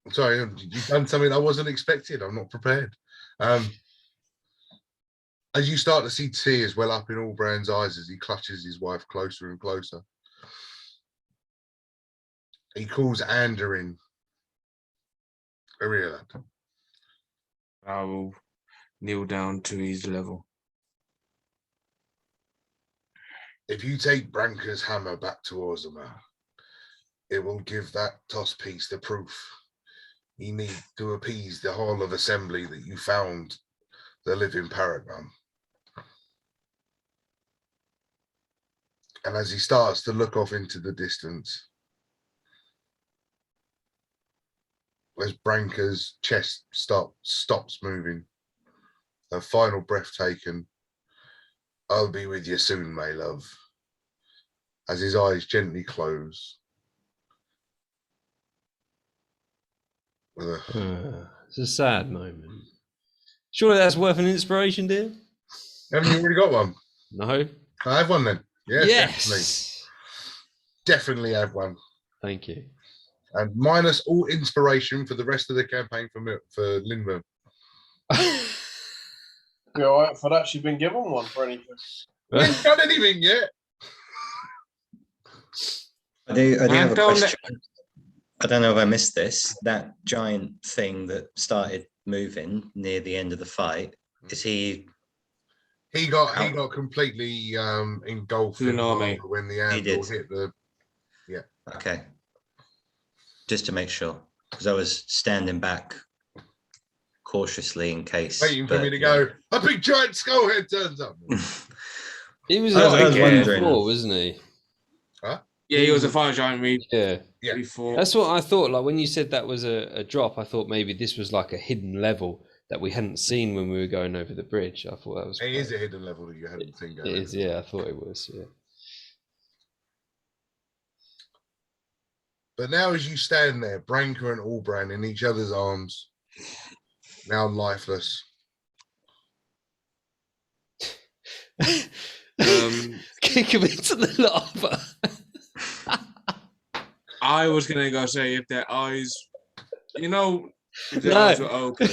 Sorry, you've done something I wasn't expecting. I'm not prepared. As you start to see tears well up in Alban's eyes as he clutches his wife closer and closer, he calls Ander in. Ariel. I will kneel down to his level. If you take Branka's hammer back to Ozma, it will give that toss piece the proof you need to appease the Hall of Assembly that you found the living paragon. And as he starts to look off into the distance, as Branka's chest stops moving, her final breath taken, I'll be with you soon, my love. As his eyes gently close. It's a sad moment. Surely that's worth an inspiration, dear? Haven't you already got one? No. I have one then. Yeah, yes. Definitely have one. Thank you. And minus all inspiration for the rest of the campaign for Lindbergh. Be all right if I'd actually been given one for anything. We haven't done anything yet. I do have a question. I don't know if I missed this. That giant thing that started moving near the end of the fight, is he? He got completely engulfed in Tsunami when the anvil hit the. Yeah. Okay. Just to make sure, because I was standing back cautiously in case. Waiting for me to go, a big giant skull head turns up. He was I was wondering. before, wasn't he? Huh? Yeah, he was a fire giant Yeah. before. That's what I thought. Like when you said that was a drop, I thought maybe this was like a hidden level that we hadn't seen when we were going over the bridge. I thought that was. It is a hidden level that you hadn't seen going. It is, yeah. I thought it was, yeah. But now, as you stand there, Branka and Allbrand in each other's arms, now lifeless. Kick him into the lava. I was gonna go say if their eyes, if their eyes were open.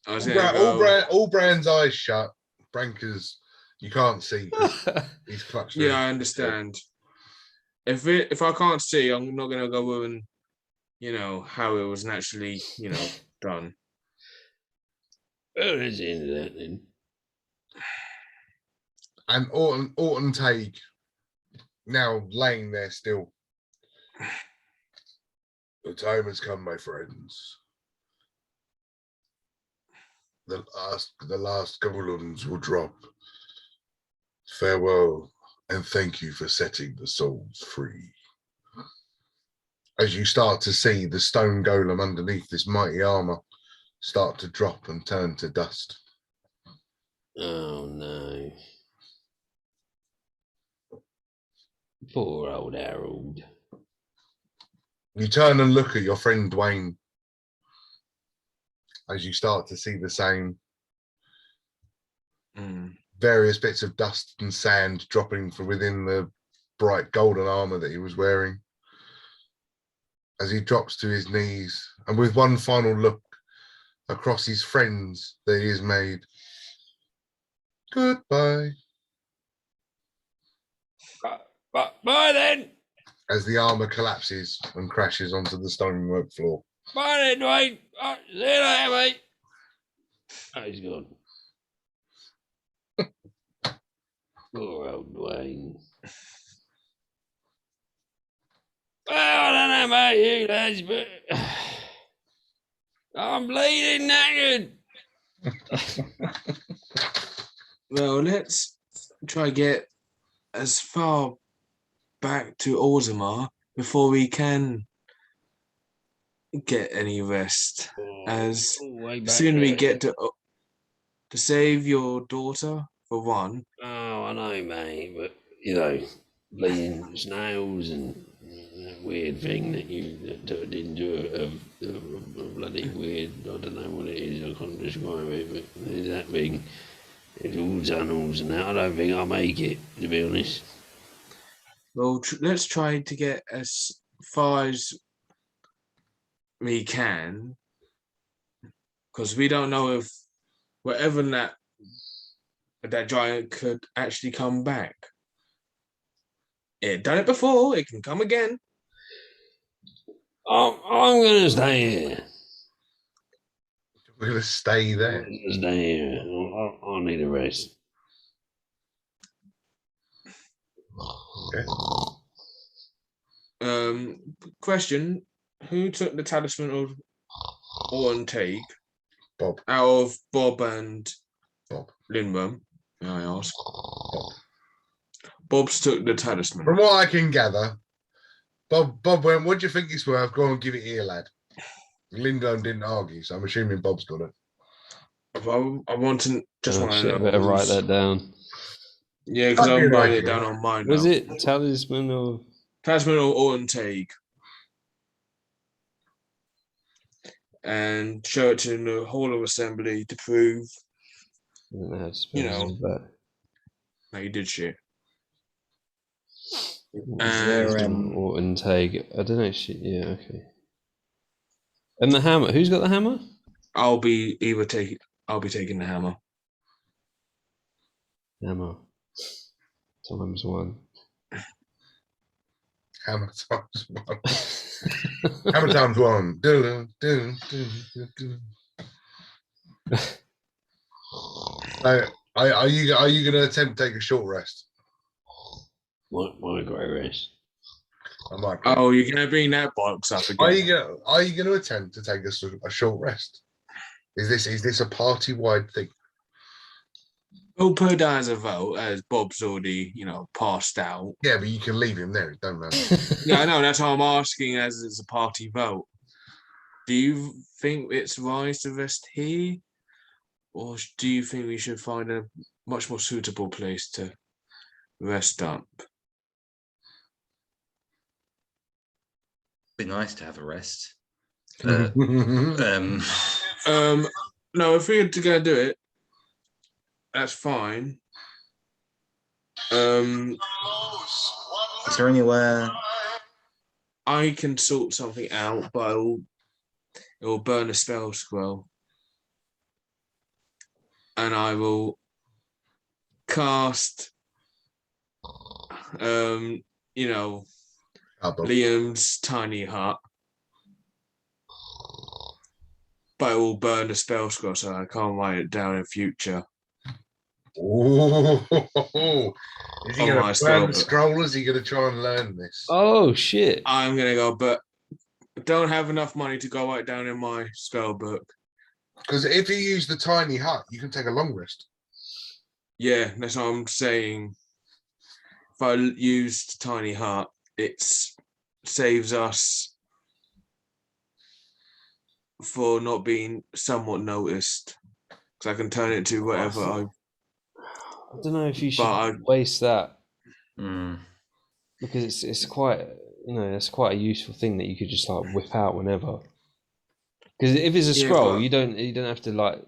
I was gonna go. Allbrand's eyes shut. Branka's, you can't see. He's clutched. Yeah, I understand. If I can't see, I'm not gonna go ruin, how it was naturally, done. Where is the end of that then? And Orton Tague now laying there still. The time has come, my friends. The last golems will drop. Farewell, and thank you for setting the souls free. As you start to see the stone golem underneath this mighty armor start to drop and turn to dust. Oh no. Poor old Harold. You turn and look at your friend Dwayne as you start to see the same various bits of dust and sand dropping from within the bright golden armor that he was wearing. As he drops to his knees and with one final look across his friends that he has made, goodbye. Bye then. As the armor collapses and crashes onto the stonework floor. Bye then, Dwayne. See you later, mate. Oh, he's gone. Poor old Dwayne. Well, I don't know about you lads, but I'm bleeding knackered. Well, let's try get as far back to Orzammar before we can get any rest. As soon we get to save your daughter, for one. Oh, I know, mate, but bleeding snails and that weird thing that didn't do a bloody weird. I don't know what it is. I can't describe it, but there's that thing. It's all tunnels and that. I don't think I'll make it, to be honest. Well, let's try to get as far as we can, because we don't know if whatever that giant could actually come back. It done it before. It can come again. I'm gonna stay here. We're gonna stay there. I'm gonna stay here. I need a rest. Okay. Question: who took the talisman of Orton Tague? Bob. Out of Bob and Bob. Lindworm, may I ask? Bob's took the talisman. From what I can gather, Bob went, what do you think it's worth? Go on, give it here, lad. Lindworm didn't argue, so I'm assuming Bob's got it. I want to just want to know. Better write that down. Yeah, because I'm writing it down on mine. Was it talisman or Orton Tague? And show it to the whole of assembly to prove. No, you did shit. Orton Tague. I don't know. Yeah, okay. And the hammer. Who's got the hammer? I'll be taking the hammer. Hammer. Times one. Hammer times one. Hammer times one. Are you going to attempt to take a short rest? What a great rest. I might. Oh, you're gonna bring that box up again? Are you gonna attempt to take a short rest? Is this a party wide thing? We'll put it down as a vote, as Bob's already, passed out. Yeah, but you can leave him there. It don't matter. Yeah, I know. That's why I'm asking, as it's a party vote. Do you think it's wise to rest here, or do you think we should find a much more suitable place to rest up? Be nice to have a rest. No, if we're gonna do it, that's fine. Is there anywhere? I can sort something out, but it will burn a spell scroll, and I will cast, Liam's tiny hut, but it will burn the spell scroll, so I can't write it down in future. Oh, is he Oh, going to burn the scroll? Is he going to try and learn this? Oh shit! I'm gonna go, but I don't have enough money to go write down in my spell book. Because if you use the tiny hut, you can take a long rest. Yeah, that's what I'm saying. If I use the tiny hut, it saves us for not being somewhat noticed. Because I can turn it to whatever I don't know if you should waste that because it's quite it's quite a useful thing that you could just like whip out whenever. Because if it's a scroll, you don't have to like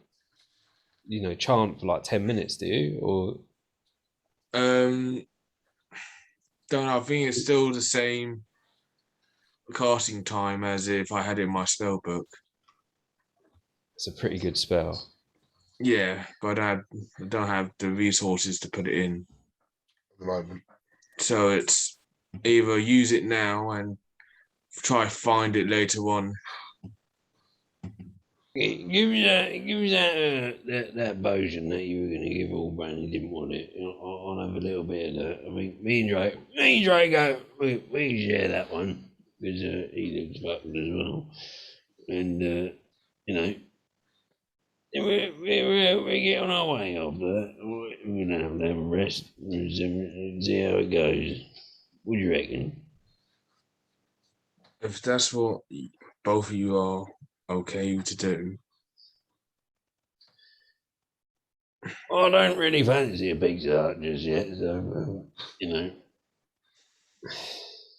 chant for like 10 minutes, do you? Or don't know. I think it's still the same casting time as if I had it in my spell book. It's a pretty good spell. Yeah, but I don't have the resources to put it in at the moment. So it's either use it now and try to find it later on. Give me that potion that you were going to give Allbrand. He didn't want it. I'll have a little bit of that. I mean, me and Draco, we share that one because he looks fucked as well. And we get on our way after that. We're going to have a rest and see how it goes. What do you reckon? If that's what both of you are okay to do. I don't really fancy a pizza hut just yet, so,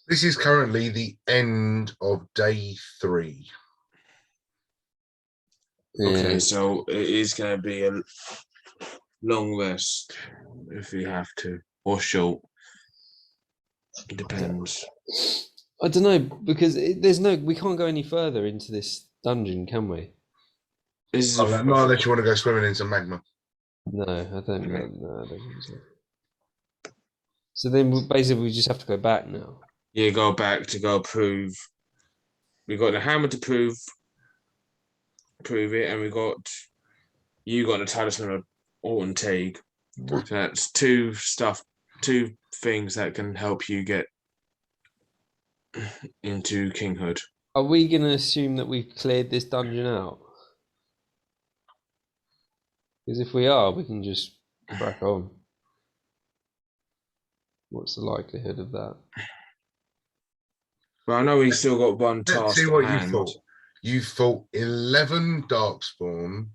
This is currently the end of day 3. Okay, so it is going to be a long rest if we have to, or short. It depends. I don't know, because we can't go any further into this dungeon, can we? Not unless you want to go swimming in some magma. No, I don't think so. So then we just have to go back now. Yeah, go back to go prove. We got the hammer to prove it, and you got the talisman of Orton Teague. So that's two things that can help you get into kinghood. Are we going to assume that we've cleared this dungeon out? Because if we are, we can just crack on. What's the likelihood of that? Well, I know we still got one task. Let's see what you thought. You fought 11 darkspawn,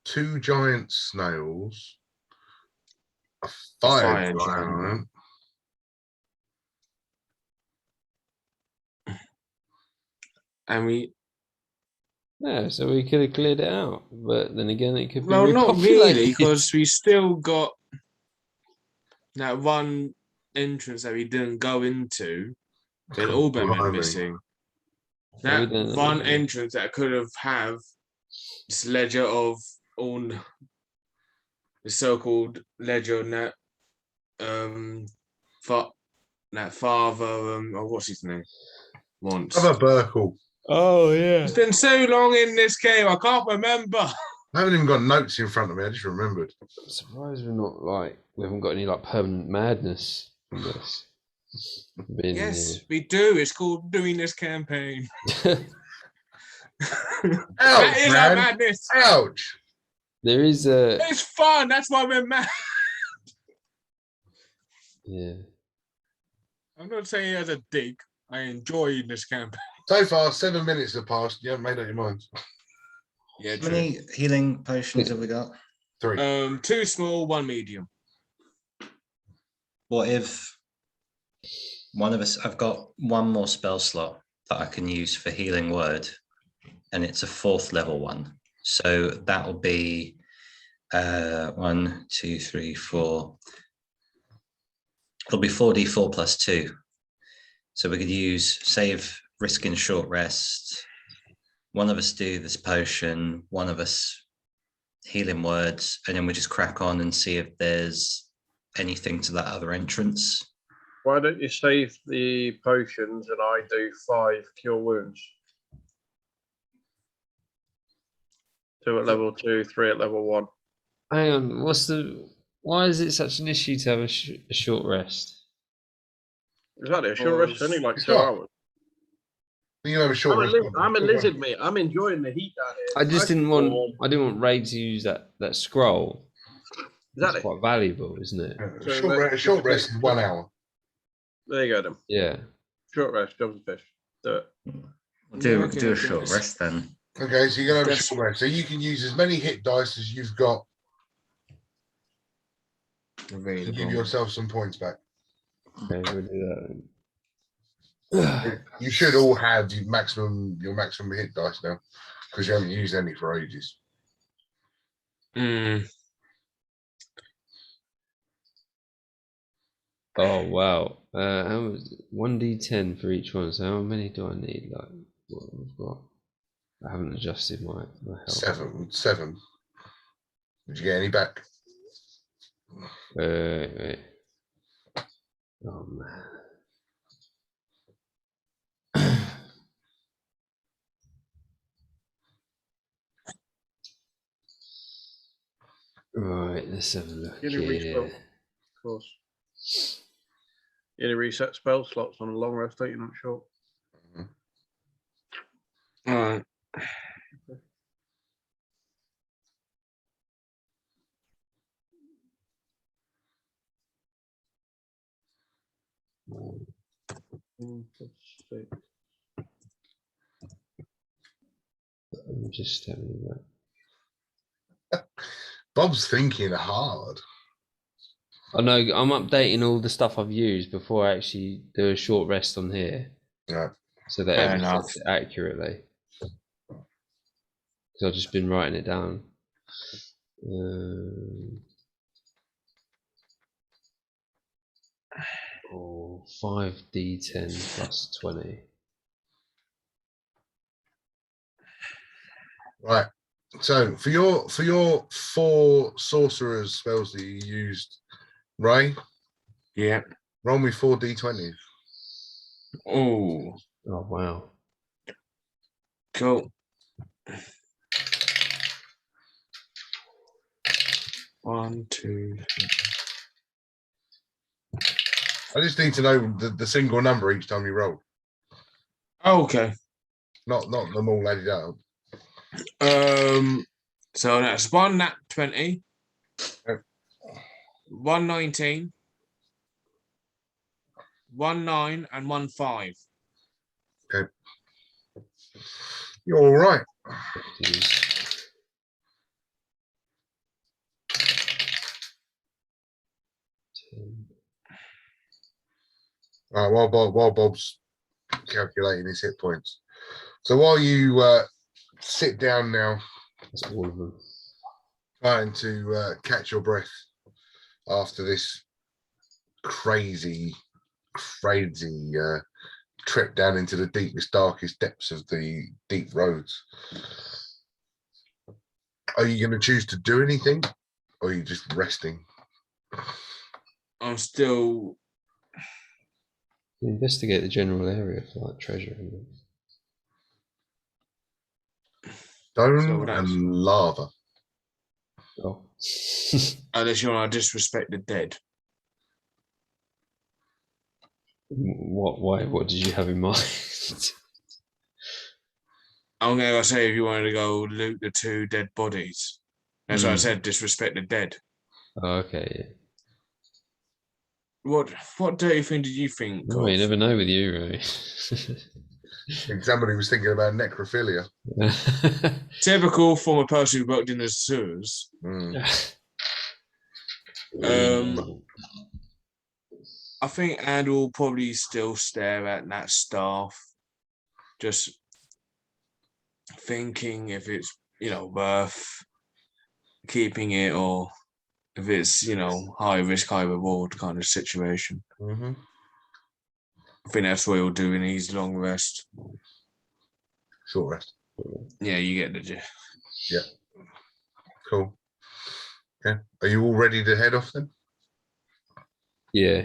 2 giant snails, a fire giant. And so we could have cleared it out, but then again, it could be not really, because we still got that one entrance that we didn't go into. Then Allbrand went missing. That one entrance that could have this ledger of all the so-called ledger that father what's his name once. Father Burkle. Oh yeah. It's been so long in this game, I can't remember. I haven't even got notes in front of me. I just remembered. I'm surprised we haven't got any permanent madness in this. Yes, we do. It's called doing this campaign. Ouch, That is our man. madness. Ouch. There is a It's fun. That's why we're mad. yeah. I'm not saying it as a dig. I enjoy this campaign. So far, 7 minutes have passed. You haven't made up your minds. Yeah, How many healing potions have we got? 3. 2 small, 1 medium. What if one of us, I've got one more spell slot that I can use for healing word, and it's a 4th level one. So that'll be 1, 2, 3, 4. It'll be 4d4 plus 2. So we could use save, risking short rest. One of us do this potion, one of us healing words, and then we just crack on and see if there's anything to that other entrance. Why don't you save the potions and I do 5 cure wounds? 2 at level 2, 3 at level 1. Hang on, why is it such an issue to have a short rest? Exactly, a short rest is only like It's 2 not. hours. You have a short rest. I'm a lizard, mate. I'm enjoying the heat down here. I just didn't want Ray to use that scroll. Exactly. It's quite valuable, isn't it? Short rest is 1 hour. There you go, then. Yeah. Short rest, jobs and fish. Do it. We can do a short rest then. Okay, so you're going to have a short rest. So you can use as many hit dice as you've got to give yourself some points back. Okay, we'll do that then. You should all have your maximum hit dice now, because you haven't used any for ages. Oh wow! How much? 1d10 for each one. So how many do I need? Like what I've got? I haven't adjusted my health. 7. Did you get any back? Wait. Oh man. Right, let's have a look here. Of course. You only reset spell slots on a long rest, don't you? Not short. All right. I'm just having that. Bob's thinking hard. I know I'm updating all the stuff I've used before I actually do a short rest on here. Yeah. So that Fair it enough. reflects it accurately. Because I've just been writing it down. 5d10 plus 20. Right. So for your 4 sorcerer's spells that you used, Ray, Yeah. roll me 4 d20s. Oh, wow. cool. 1, 2, 3. I just need to know the single number each time you roll. Oh, okay. Not them all added up. So that's 1 nat 20, Yep. 1 19, 1 9, and 1 5. Okay. You're all right. All right, while Bob's calculating his hit points. So while you sit down now, That's all of them. trying to catch your breath after this crazy trip down into the deepest, darkest depths of the deep roads. Are you going to choose to do anything, or are you just resting? I'm still investigate the general area for like treasure. Stone and lava. Oh. Unless you want to disrespect the dead. What? Why? What did you have in mind? I'm going to say if you wanted to go loot the 2 dead bodies. That's what I said, disrespect the dead. Oh, okay. What dirty thing did you think Oh, you of? never know with you, right? I think somebody was thinking about necrophilia. Typical from a person who worked in the sewers. I think Andrew will probably still stare at that staff, just thinking if it's, worth keeping it or if it's, high risk, high reward kind of situation. Mm-hmm. I think that's what he'll do in his long rest. Short rest. Yeah, you get the gist. Yeah. Cool. Yeah. Are you all ready to head off then? Yeah.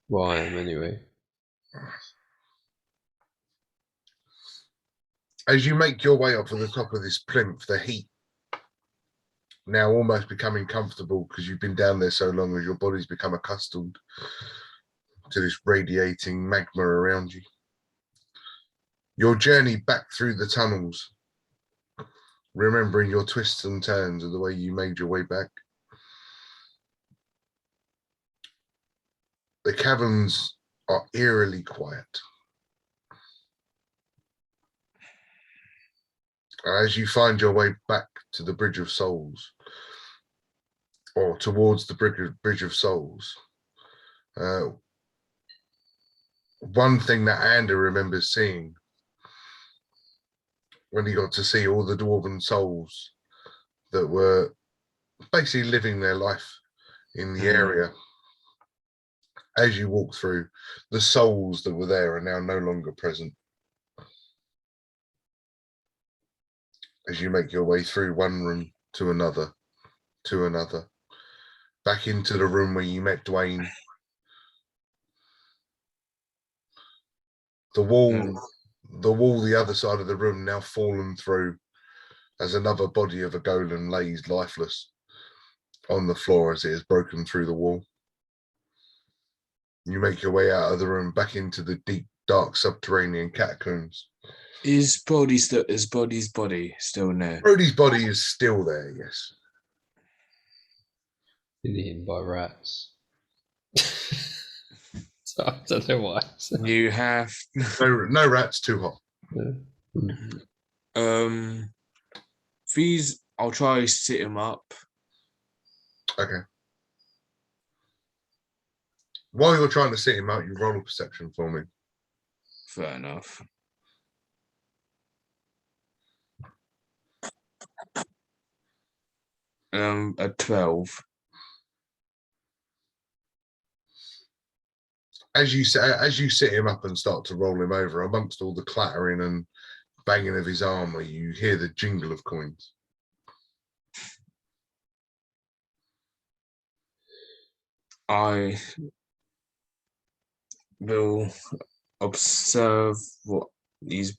Well, I am anyway. As you make your way up to the top of this plinth, the heat now almost becoming comfortable because you've been down there so long as your body's become accustomed to this radiating magma around you. Your journey back through the tunnels, remembering your twists and turns of the way you made your way back. The caverns are eerily quiet. As you find your way back to the Bridge of Souls, or towards the Bridge of Souls, one thing that Ander remembers seeing when he got to see all the dwarven souls that were basically living their life in the area. As you walk through, the souls that were there are now no longer present. As you make your way through one room to another, back into the room where you met Dwayne. The wall, the other side of the room now fallen through as another body of a golem lays lifeless on the floor as it has broken through the wall. You make your way out of the room back into the deep, dark subterranean catacombs. Is Brody's body still in there? Brody's body is still there, yes. Been eaten by rats. So I don't know why. You have No rats, too hot. these. I'll try to sit him up. Okay. While you're trying to sit him out, you roll a perception for me. Fair enough. A 12. As you sit him up and start to roll him over, amongst all the clattering and banging of his armor, you hear the jingle of coins. I will observe what he's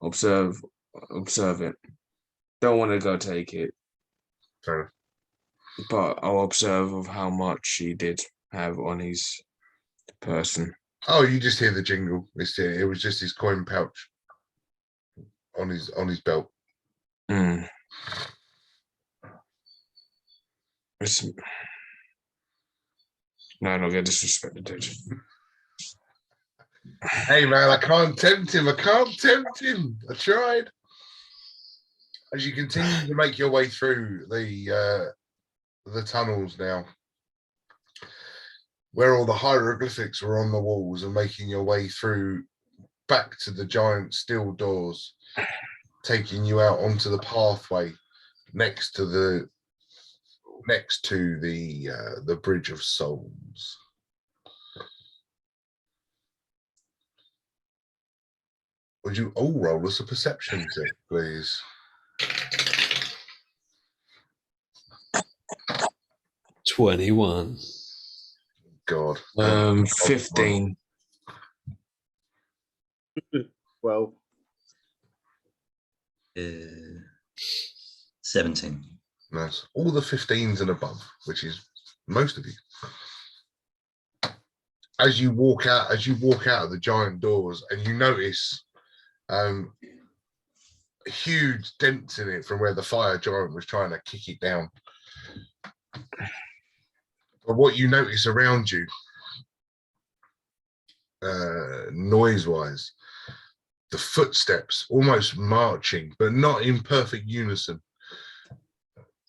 observe it. Don't want to go take it. Fair enough. But I'll observe of how much he did have on his person. Oh, you just hear the jingle. It was just his coin pouch on his belt. No, don't get disrespected, dude. Hey man, I can't tempt him. I tried. As you continue to make your way through the tunnels now, where all the hieroglyphics were on the walls, and making your way through back to the giant steel doors, taking you out onto the pathway next to the Bridge of Souls. Would you all roll us a perception check, please? 21. God. 15. Well, 17. Nice. All the 15s and above, which is most of you. as you walk out of the giant doors, and you notice huge dents in it from where the fire giant was trying to kick it down. But what you notice around you, noise-wise, the footsteps almost marching, but not in perfect unison.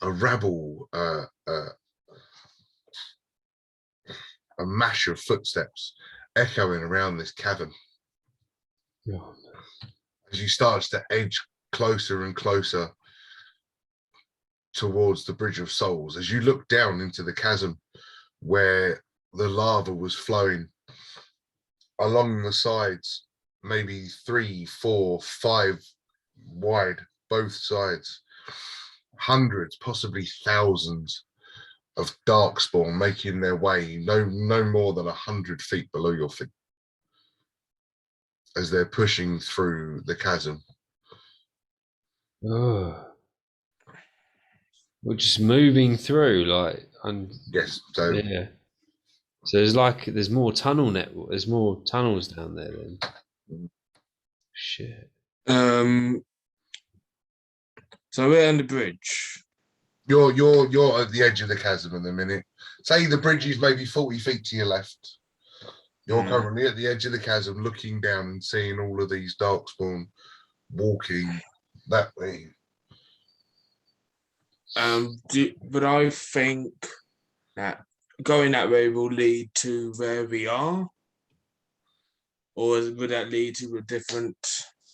A rabble, a mash of footsteps echoing around this cavern. Yeah. As you start to edge closer and closer towards the Bridge of Souls, as you look down into the chasm where the lava was flowing along the sides, maybe 3, 4, 5 wide, both sides, hundreds, possibly thousands of darkspawn making their way no more than 100 feet below your feet as they're pushing through the chasm. Oh. We're just moving through, like, and Yes, so yeah. So there's more tunnel network. There's more tunnels down there then. Shit. So we're on the bridge. you're at the edge of the chasm in a minute. Say the bridge is maybe 40 feet to your left. You're currently at the edge of the chasm, looking down and seeing all of these darkspawn walking that way. But I think that going that way will lead to where we are, or would that lead to a different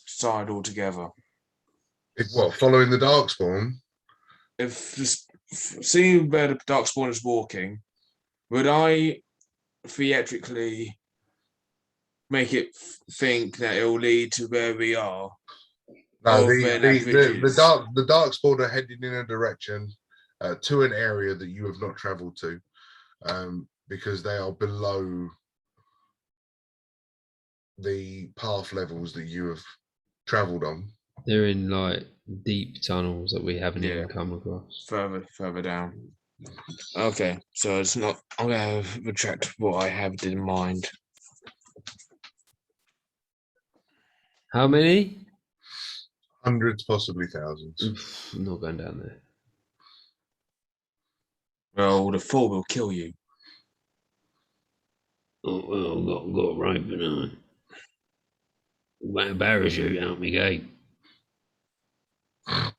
side altogether? If what, following the darkspawn? If seeing where the darkspawn is walking, would I theatrically make it think that it will lead to where we are? No, the darkspawn are heading in a direction to an area that you have not traveled to, because they are below the path levels that you have traveled on. They're in like deep tunnels that we haven't even come across. Further down. Okay, so it's not. I'm gonna retract what I have in mind. How many? Hundreds, possibly thousands. I'm not going down there. Well, the fall will kill you. Oh, well, got rope and a parachute out my gate. I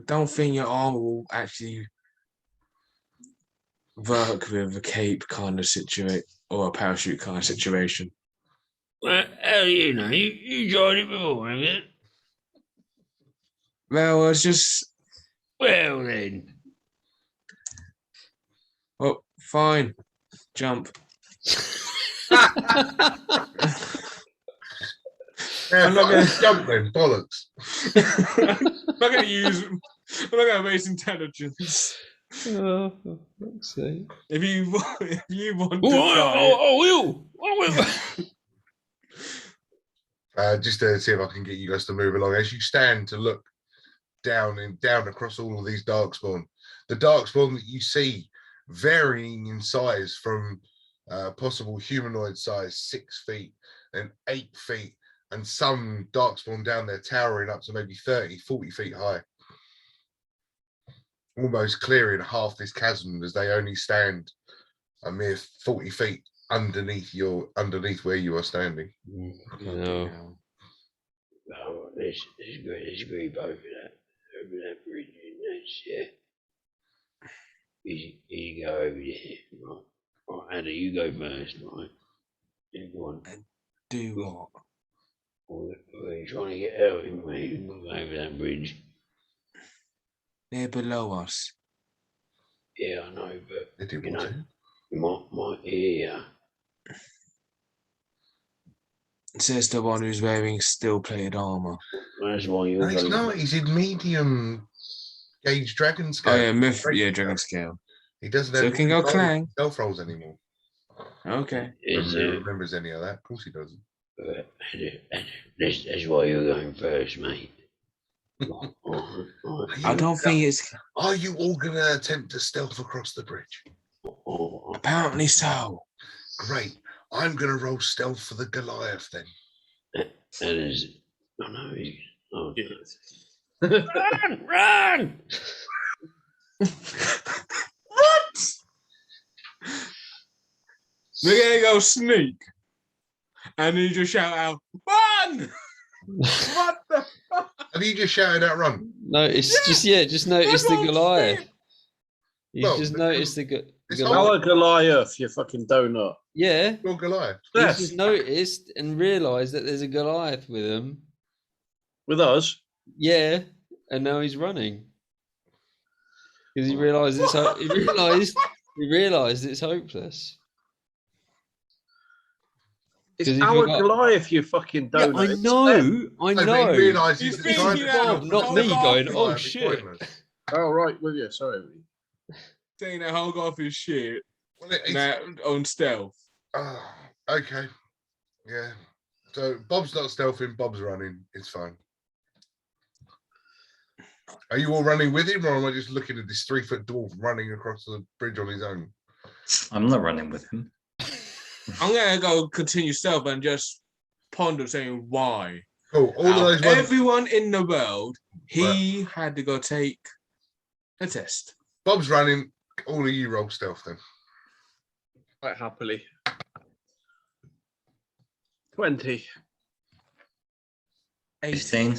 don't think your armor will actually work with a cape kind of situation or a parachute kind of situation. Well, how do you know? You tried it before, haven't you? Well, it's just. Well then. Oh, fine. Jump. I'm not going to jump then, bollocks. I'm not going to waste intelligence. Oh, for fuck's sake. If you want to just to see if I can get you guys to move along. As you stand to look down across all of these darkspawn, the darkspawn that you see varying in size from possible humanoid size 6 feet and 8 feet, and some darkspawn down there towering up to maybe 30, 40 feet high, almost clearing half this chasm as they only stand a mere 40 feet underneath where you are standing. No. Oh, let's group over that bridge, and that's you go over there, right, Andy, you go first, right? Yeah, go on. do what? We're trying to get out in way over that bridge. They're below us. Yeah, I know, but They do you want know, to. my ear. Says the one who's wearing steel-plated armor. That's why you're. No, he's not. He's in medium gauge dragon scale. Oh yeah, dragon scale. He doesn't So have it can go clang. Stealth rolls anymore. Okay. Nobody remembers any of that. Of course he doesn't. That's why you're going first, mate. I don't think it's. Are you all going to attempt to stealth across the bridge? Apparently so. Great. I'm going to roll stealth for the Goliath then. That is. Oh no! Oh, Yes. run! Run! What? We're gonna go sneak, and then you just shout out, "Run!" What the fuck? Have you just shouted out run? No, it's just notice the Everyone's Goliath. sneak. You Well, just noticed the it's Goliath. Our Goliath, you fucking donut. Yeah, Your Goliath. he's just noticed and realised that there's a Goliath with him. With us. Yeah, and now he's running because he realised he realised it's hopeless. It's 'Cause he our forgot. Goliath, you fucking Yeah, donut. I It's know, I No, but know. he realised He's he's thinking trying to out, Bob, not hold me off, going, oh Goliath is shit. pointless. them. Oh, right, with you. Sorry. Saying that Hulk off his shit Well, it's, now on stealth. okay. Yeah. So Bob's not stealthing, Bob's running. It's fine. Are you all running with him, or am I just looking at this 3-foot dwarf running across the bridge on his own? I'm not running with him. I'm gonna go continue stealth and just ponder saying why. Cool. All of Out those of ones. everyone in the world, he had to go take a test. Bob's running. All of you roll stealth then. Quite happily. 20. 15.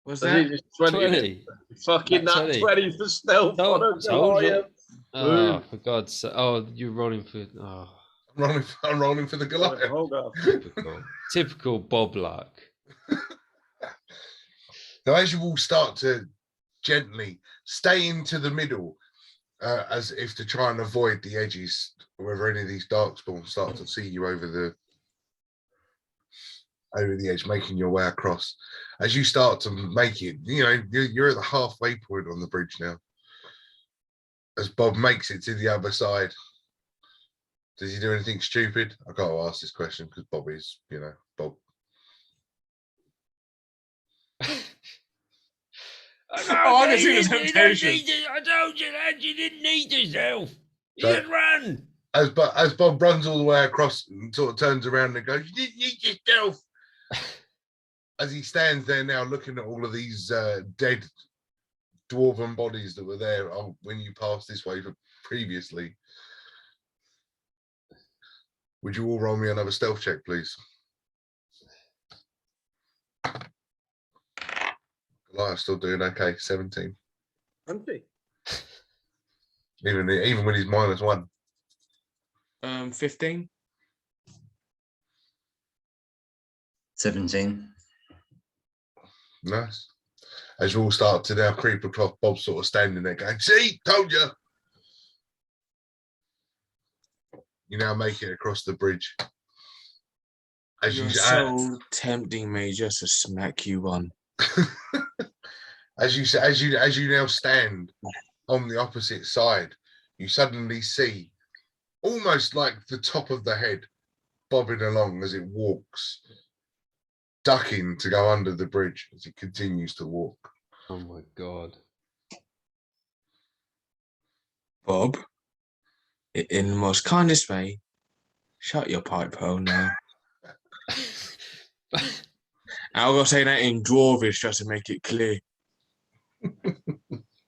What's Was that? it just 20? 20. Fucking Nat that 20. 20 for stealth on a Told you. Goliath. Oh, for God's sake. Oh, you're rolling for. Oh, I'm rolling for the Goliath. Hold on. typical Bob luck. So as you all start to gently stay into the middle, as if to try and avoid the edges, whether any of these darkspawn start to see you over the edge, making your way across. As you start to make it, you're at the halfway point on the bridge now. As Bob makes it to the other side, does he do anything stupid? I've got to ask this question because Bob is, Bob. I can see the temptation. I told you that you didn't need yourself. You So- just run. As Bob runs all the way across and sort of turns around and goes, "You didn't need yourself." As he stands there now looking at all of these dead dwarven bodies that were there when you passed this way previously. Would you all roll me another stealth check, please? Goliath's still doing okay, 17. 20. Even when he's -1. 15. 17. Nice. As you all start to now creep across, Bob's sort of standing there going, "See, told you." You now make it across the bridge. You're so tempting me just to smack you one. as you now stand on the opposite side, you suddenly see almost like the top of the head bobbing along as it walks, ducking to go under the bridge as it continues to walk. Oh my God. Bob, in the most kindest way, shut your pipe hole now. I'll go say that in Dwarvish just to make it clear.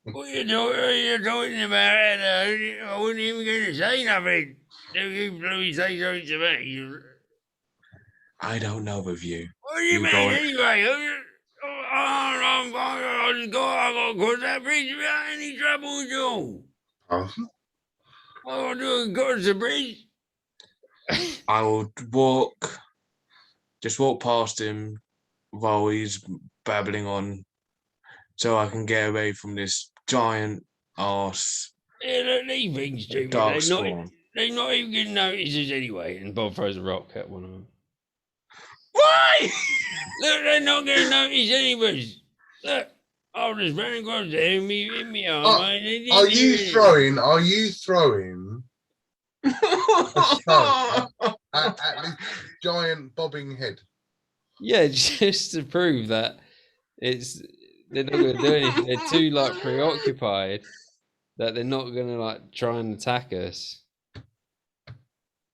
What are you talking about? I wasn't even going to say nothing. You bloody say something to me. I don't know with you. What do you mean anyway? I got to cross that bridge without any trouble at all. Pardon? All I do is cross the bridge. I will just walk past him while he's babbling on so I can get away from this giant arse Yeah, look, these things stupid. dark spawn. They're not even going to notice us anyway. And Bob throws a rock at one of them. Why? Look, they're not going to notice any of us. Look, I'll just run across there in me arm. Are you throwing a stone at this giant bobbing head? Yeah, just to prove that they're not going to do anything. They're too preoccupied that they're not gonna like try and attack us.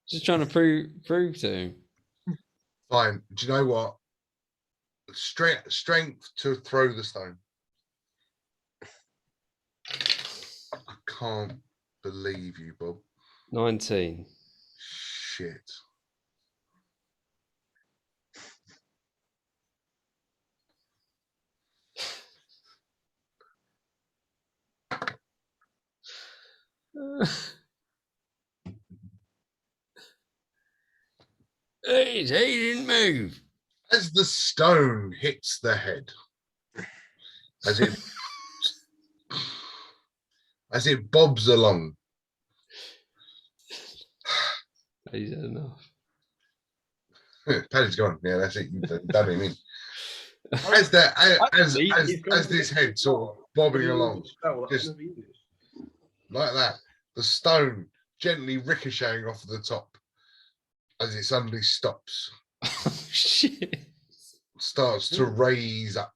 Just trying to prove to him. Fine. Do you know what? Strength to throw the stone. I can't believe you, Bob. 19. Shit. He didn't move. As the stone hits the head, as it bobs along. He's had enough. Paddy's gone. Yeah, that's it. You've done him in. As this head sort of bobbing along, just like that, the stone gently ricocheting off the top as it suddenly stops. Oh, shit. Starts to raise up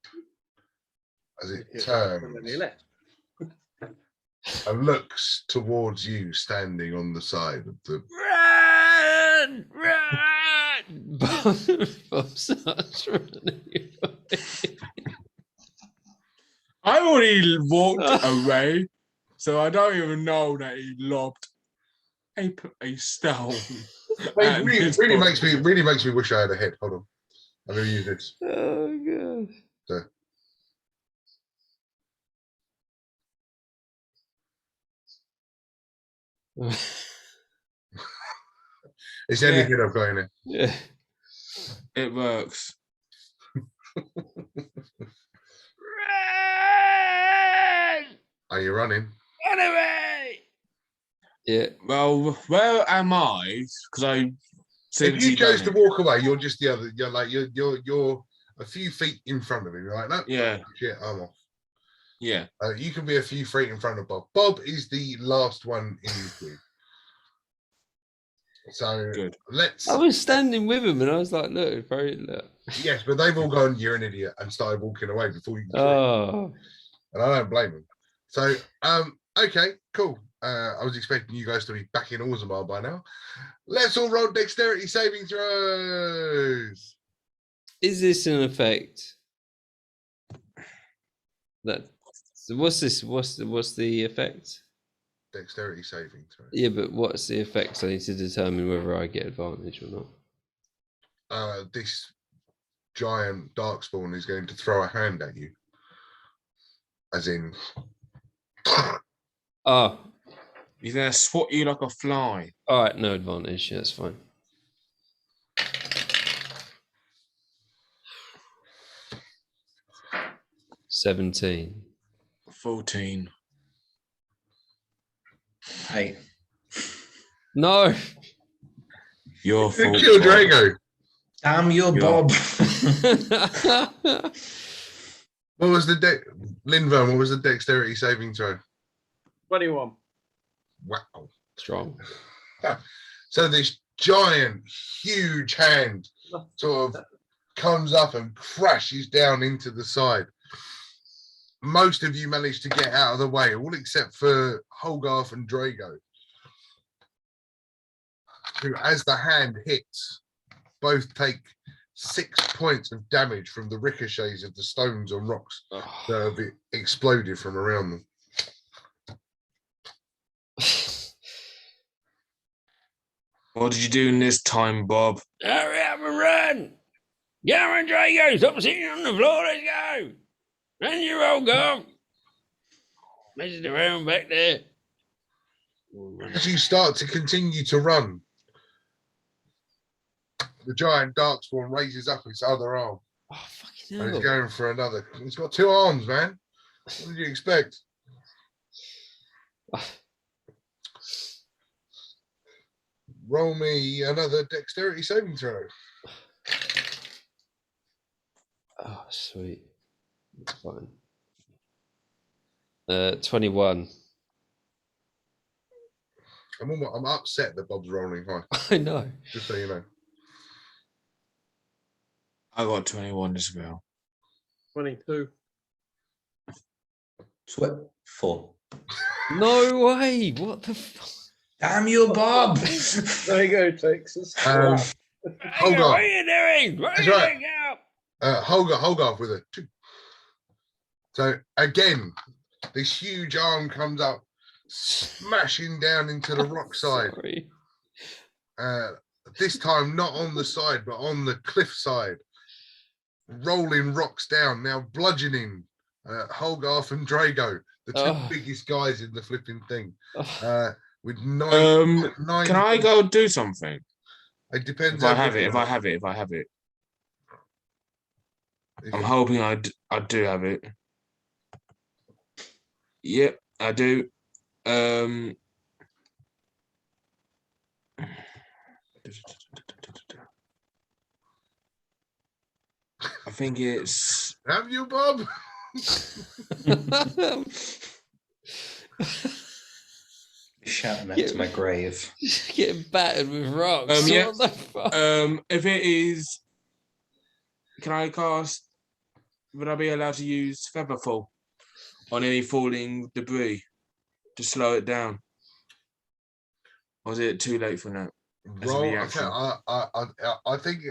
as it turns and looks towards you standing on the side of the... Run! Run! Bob starts running away. I already walked away, so I don't even know that he lobbed a stone. It really makes me wish I had a head. Hold on. I'm going to use this. Oh, God. So. It's anything I've got in it. Yeah. It works. Run! Are you running? Run away! Yeah. Well, where am I? Because I. If you chose to walk away, you're just the other. You're like you're a few feet in front of him. You're like, no, yeah, shit, I'm off. Yeah. You can be a few feet in front of Bob. Bob is the last one in the queue. So good. I was standing with him and I was like, look. Yes, but they've all gone, you're an idiot, and started walking away before you. Oh. And I don't blame them. So, okay, cool. I was expecting you guys to be back in Orzammar by now. Let's all roll dexterity saving throws. Is this an effect? So what's this? What's the effect? Dexterity saving throw. Yeah, but what's the effect? So I need to determine whether I get advantage or not. This giant darkspawn is going to throw a hand at you. As in... Oh. He's going to swat you like a fly. All right, no advantage. Yeah, that's fine. $17. 14. 8. No. Your fault. Kill Drago. Damn you, Bob. What was the Lindvern, what was the dexterity saving throw? 21. Wow. Strong. So this giant, huge hand sort of comes up and crashes down into the side. Most of you manage to get out of the way, all except for Holgarth and Drago, who, as the hand hits, both take 6 points of damage from the ricochets of the stones and rocks that have exploded from around them. What did you do in this time, Bob? Hurry up and run! Garen Drago, stop sitting on the floor, let's go! And you all go! Messing around back there. As you start to continue to run, the giant darkspawn raises up its other arm. Oh, fucking hell. And it's going for another. It's got 2 arms, man. What did you expect? Roll me another dexterity saving throw. Oh, sweet. That's fine. 21. I'm upset that Bob's rolling high. I know. Just so you know. I got 21 as well. 22. 4. No way! What the fuck? Damn you, Bob! There you go, Texas. Hold What on. are you doing? What are That's you right. doing now? Hogarth with a 2. So again, this huge arm comes up, smashing down into the rock side. Sorry. This time not on the side, but on the cliff side, rolling rocks down, now bludgeoning Hogarth and Drago, the two biggest guys in the flipping thing. With nine. Can I go do something? It depends. If I have it. I'm hoping I do have it. Yep, I do. I think it's. Have you, Bob? Shouting that to my grave. Getting battered with rocks. Yeah. What the fuck? If it is, can I cast? Would I be allowed to use Featherfall on any falling debris to slow it down? Or is it too late for that? I think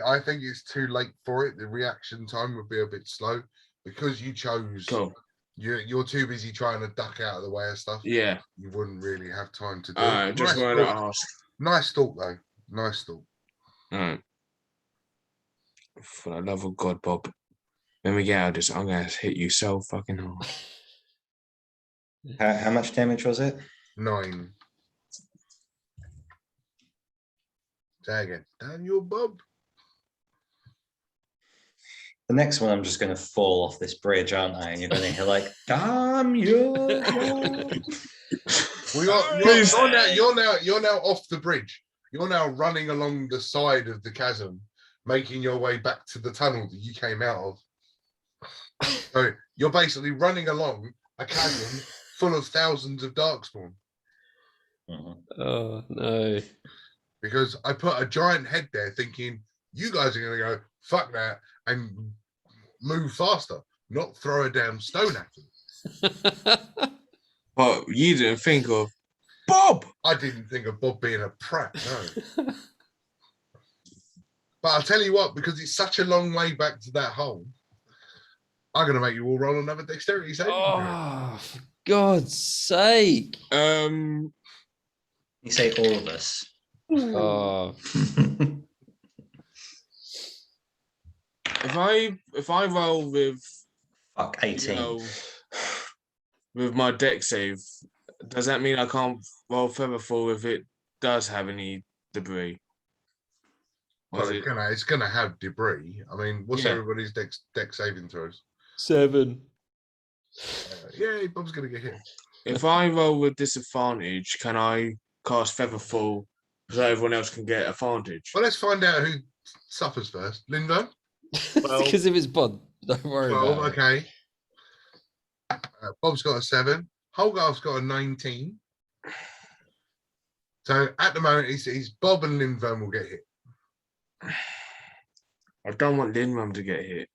it's too late for it. The reaction time would be a bit slow because you chose. Cool. You're too busy trying to duck out of the way of stuff. Yeah. You wouldn't really have time to do it. Just wanted to ask. Nice thought, though. Nice thought. All right. For the love of God, Bob. When we get out of this, I'm going to hit you so fucking hard. How much damage was it? 9. Say again. Damn you, Bob. The next one, I'm just going to fall off this bridge, aren't I? And you're going to hear like, damn you. You're now off the bridge. You're now running along the side of the chasm, making your way back to the tunnel that you came out of. So you're basically running along a chasm full of thousands of darkspawn. Oh no. Because I put a giant head there thinking you guys are going to go, fuck that, and move faster, not throw a damn stone at them. But you didn't think of Bob. I didn't think of Bob being a prat, no. But I'll tell you what, because it's such a long way back to that hole, I'm going to make you all roll another dexterity saving. Oh, for God's sake. You say all of us. Oh. If I roll with 18. With my deck save, does that mean I can't roll Featherfall if it does have any debris? Well, it's gonna have debris. I mean, what's everybody's deck saving throws? 7. Yeah, Bob's gonna get hit. If I roll with disadvantage, can I cast Featherfall so everyone else can get advantage? Well, let's find out who suffers first. Linda? Because if it's Bob, don't worry about it. Okay. Bob's got a 7. Hogarth's got a 19. So at the moment, he's Bob and Lindvern will get hit. I don't want Lindrum to get hit.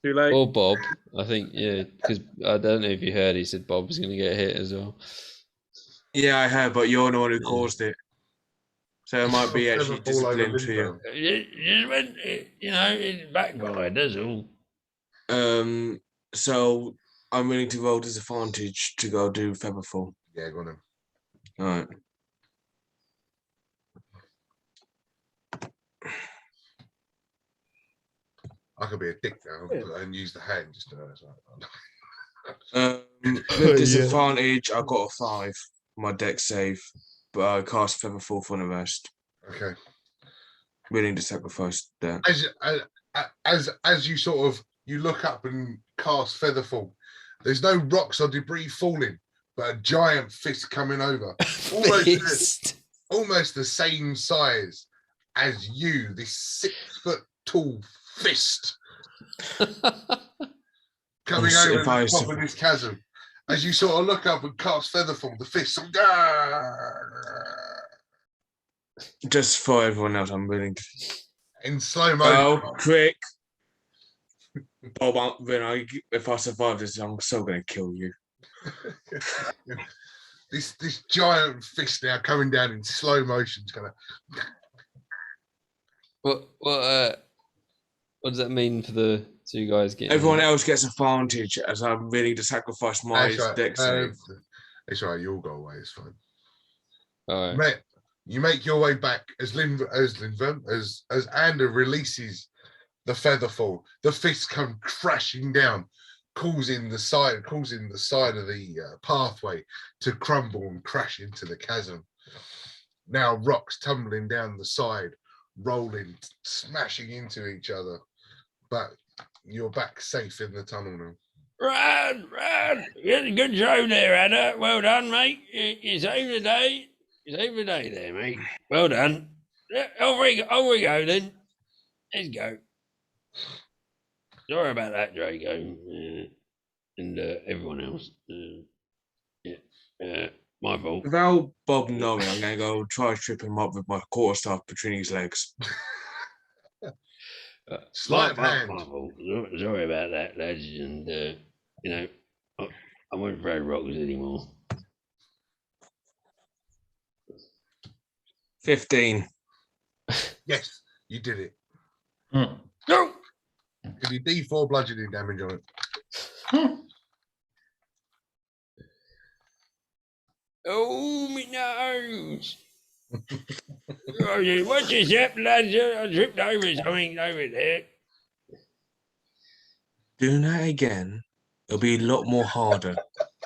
Too late. Or Bob, I think, yeah, because I don't know if you heard, he said Bob was going to get hit as well. Yeah, I heard, but you're the one who caused it. So it might be actually disciplined to you. You know, it's backfired, that's all. So I'm willing to roll disadvantage to go do Featherfall. Yeah, go on then. All right. I could be a dick now and use the hand just to know it's with disadvantage, I got a 5 for my deck save, but I cast Featherfall for the rest. Okay. Willing to sacrifice that. As you sort of you look up and cast Featherfall, there's no rocks or debris falling, but a giant fist coming over, almost the same size as you. This 6 foot tall fist coming over the top of this chasm. As you sort of look up and cast Featherfall, the fist just for everyone else, I'm willing to. In slow motion. Oh, quick! Bob, if I survive this, I'm so gonna kill you. This giant fist now coming down in slow motion, kind of. What does that mean for the two guys getting? Everyone else gets advantage as I'm willing to sacrifice my deck save. It's all right. You all go away. It's fine. All right. You make your way back as Ander releases the feather fall. The fists come crashing down, causing the side of the pathway to crumble and crash into the chasm. Now rocks tumbling down the side, rolling, smashing into each other. But you're back safe in the tunnel now. Run! Good show there, Anna. Well done, mate. You saved the day. You saved the day there, mate. Well done. Over we go then. Let's go. Sorry about that, Draco. And everyone else. My fault. Without Bob knowing, I'm going to go try to trip him up with my quarterstaff between his legs. Sleight of hand. Sorry about that, lads. And, I won't throw rocks anymore. 15. Yes, you did it. No! Give you D4 bludgeoning damage on it. Oh, my nose. What's this up, lads? I tripped over something over there. Doing that again, it'll be a lot more harder.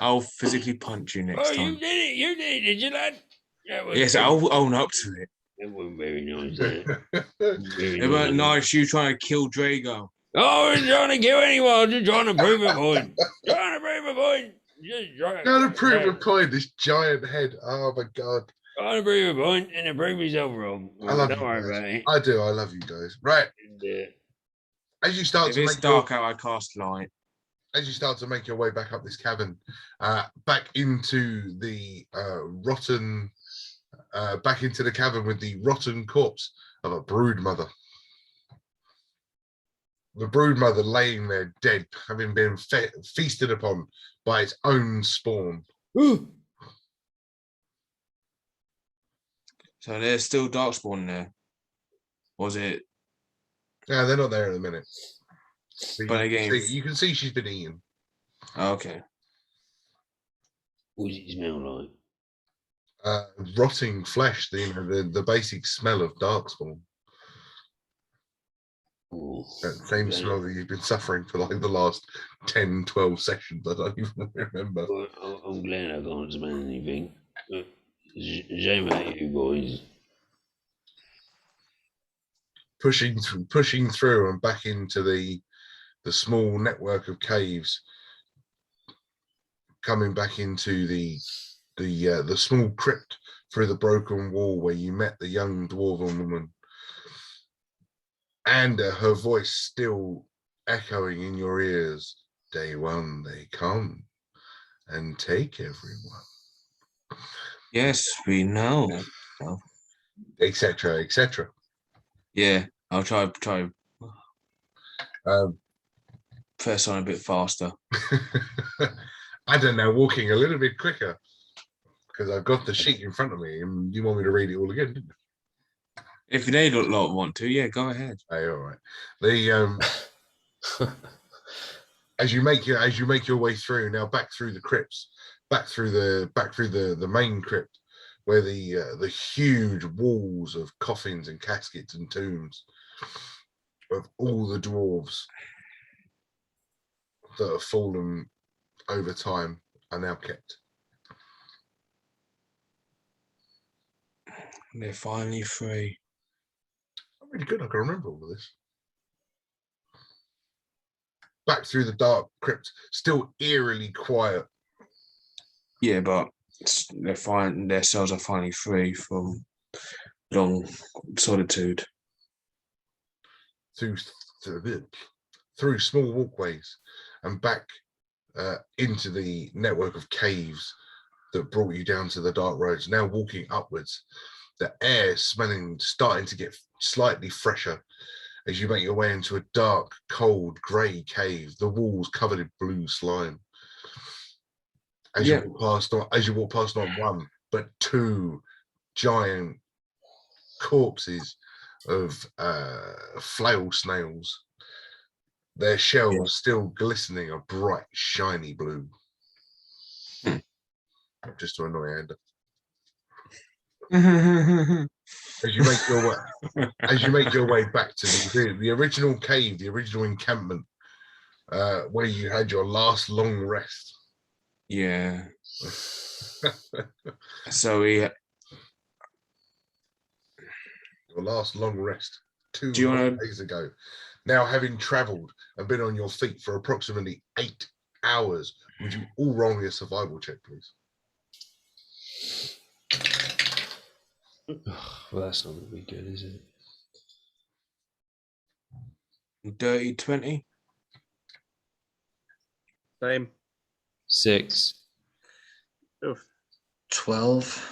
I'll physically punch you next time. You did it, did you, lad? Yes, I'll own up to it. That wasn't very nice. It wasn't nice you trying to kill Drago. Oh, I wasn't trying to kill anyone. I was just trying to prove a point. Trying to prove a point, this giant head. Oh, my God. Trying to prove a point and to prove myself wrong. I love you Don't worry guys. about it. I do. I love you guys. Right. And, as you start if to it's make dark out, I cast light. As you start to make your way back up this cavern, back into the rotten, back into the cavern with the rotten corpse of a brood mother. The brood mother laying there dead, having been feasted upon by its own spawn. Ooh. So there's still darkspawn there. Was it? Yeah, they're not there in a minute. But again, you can see she's been eaten. Okay. What does it smell like? Rotting flesh, the basic smell of darkspawn. That same smell that you've been suffering for like the last 10, 12 sessions. I don't even remember. Well, I'm glad I can't smell anything. Shame about you boys. Pushing through and back into the small network of caves, coming back into the small crypt through the broken wall where you met the young dwarven woman, and her voice still echoing in your ears. Day one, they come and take everyone. Yes, we know. Etc. Etc. Yeah, I'll try. Press on a bit faster. I don't know, walking a little bit quicker because I've got the sheet in front of me, and you want me to read it all again, didn't you? If they don't want to, yeah, go ahead. Hey, all right. The as you make your way through now, back through the crypts, back through the main crypt, where the huge walls of coffins and caskets and tombs of all the dwarves that have fallen over time are now kept. They're finally free. I'm really good. I can remember all of this. Back through the dark crypt, still eerily quiet. Yeah, but they're fine. Their cells are finally free from long solitude. Through small walkways and back into the network of caves that brought you down to the dark roads. Now walking upwards, the air starting to get slightly fresher as you make your way into a dark, cold, grey cave, the walls covered in blue slime. As you walk past not one, but two giant corpses of flail snails. Their shells still glistening a bright, shiny blue. Just to annoy Ander. As you make your way back to the original cave, the original encampment, where you had your last long rest. Yeah. So your last long rest 2 days ago. Now, having travelled and been on your feet for approximately 8 hours, would you all roll me a survival check, please? Well, that's not going to be good, is it? dirty 20. Same. 6. Oof. 12.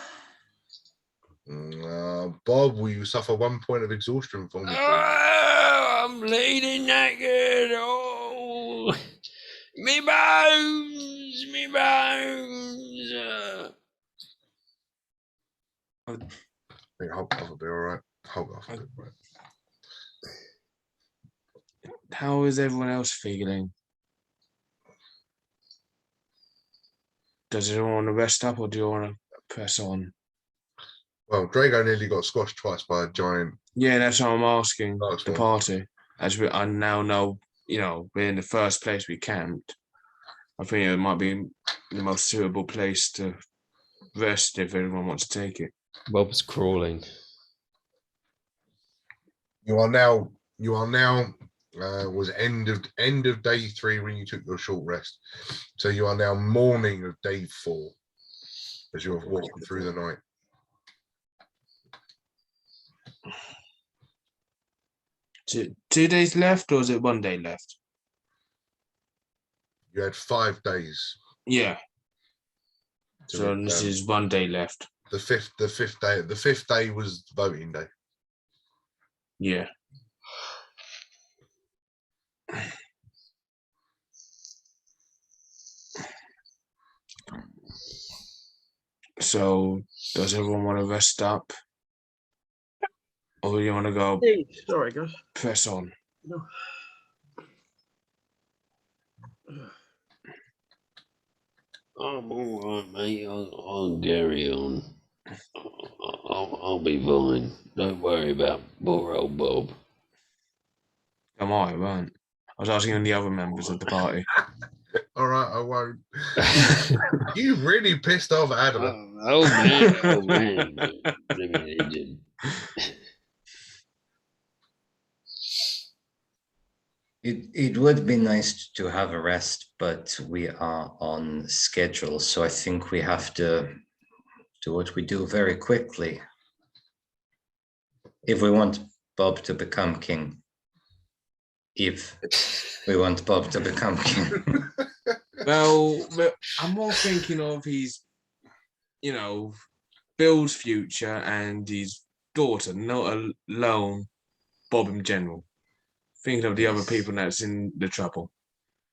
Bob, will you suffer 1 point of exhaustion from me? Oh, I'm bleeding naked. Oh, me bones, me bones. I think Hoggoth will be all right. Hoggoth will be all right. How is everyone else feeling? Does anyone want to rest up, or do you want to press on? Well, Drago nearly got squashed twice by a giant. Yeah, that's what I'm asking the party. As I now know, we're in the first place we camped. I think it might be the most suitable place to rest if everyone wants to take it. Bob's crawling. You are now was end of day 3 when you took your short rest. So you are now morning of day 4 as you're walking through the night. Two days left, or is it 1 day left? You had 5 days. Yeah. So this is 1 day left. The fifth day was voting day. Yeah. So does everyone want to rest up? Or do you want to go? Hey, sorry, guys. Press on. No. I'm all right, mate. I'll carry on. I'll be fine. Don't worry about poor old Bob. Am I right? I was asking the other members of the party. All right, I won't. You really pissed off Adam. Oh man. It would be nice to have a rest, but we are on schedule, so I think we have to do what we do very quickly if we want Bob to become king. If we want Bob to become king. Well, I'm more thinking of his, Bill's future and his daughter, not alone Bob in general. Thinking of the other people that's in the trouble.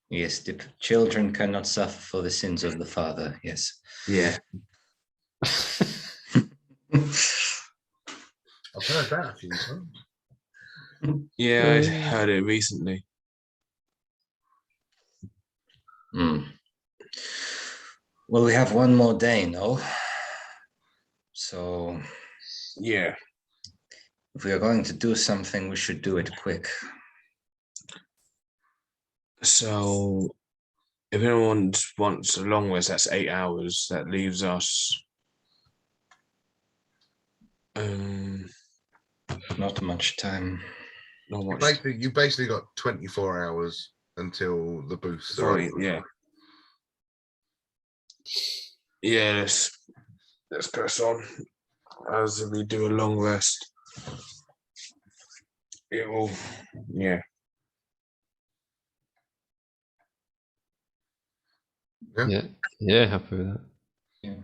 Yes, the children cannot suffer for the sins of the father. Yes. Yeah. I've heard that a few times. Yeah, I heard it recently. Well, we have 1 more day, no? So, yeah. If we are going to do something, we should do it quick. So, if anyone wants a long rest, that's 8 hours. That leaves us. Not much time. Not much. You basically got 24 hours until the boosts are over. Yeah. Yeah, let's press on as we do a long rest. It will, yeah. Yeah, happy with that. Yeah.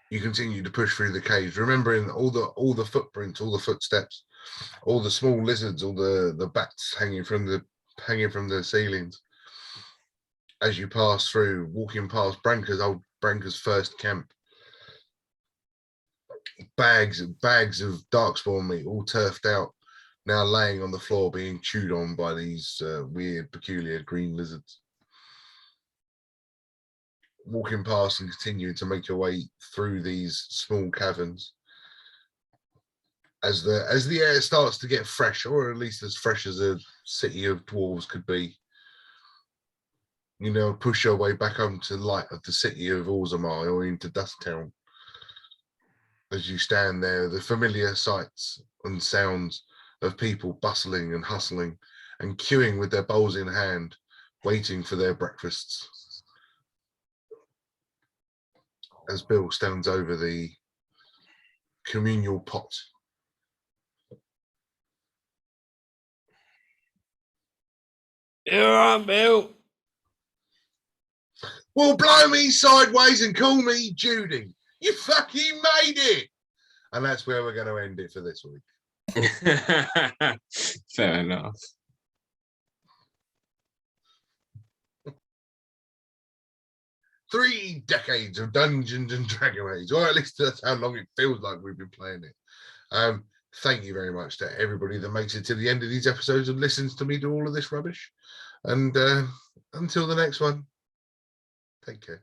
You continue to push through the caves, remembering all the footprints, all the footsteps, all the small lizards, all the bats hanging from the ceilings. as you pass through, walking past Branka's first camp. Bags of darkspawn meat, all turfed out, now laying on the floor, being chewed on by these weird, peculiar green lizards. Walking past and continuing to make your way through these small caverns. As the air starts to get fresh, or at least as fresh as a city of dwarves could be, you know, push your way back onto the light of the city of Orzammar or into Dusktown. As you stand there, the familiar sights and sounds of people bustling and hustling and queuing with their bowls in hand, waiting for their breakfasts. As Bill stands over the communal pot. You're on, Bill. Well, blow me sideways and call me Judy. You fucking made it. And that's where we're going to end it for this week. Fair enough. Three decades of Dungeons and Dragons, or at least that's how long it feels like we've been playing it. Thank you very much to everybody that makes it to the end of these episodes and listens to me do all of this rubbish. And until the next one, take care.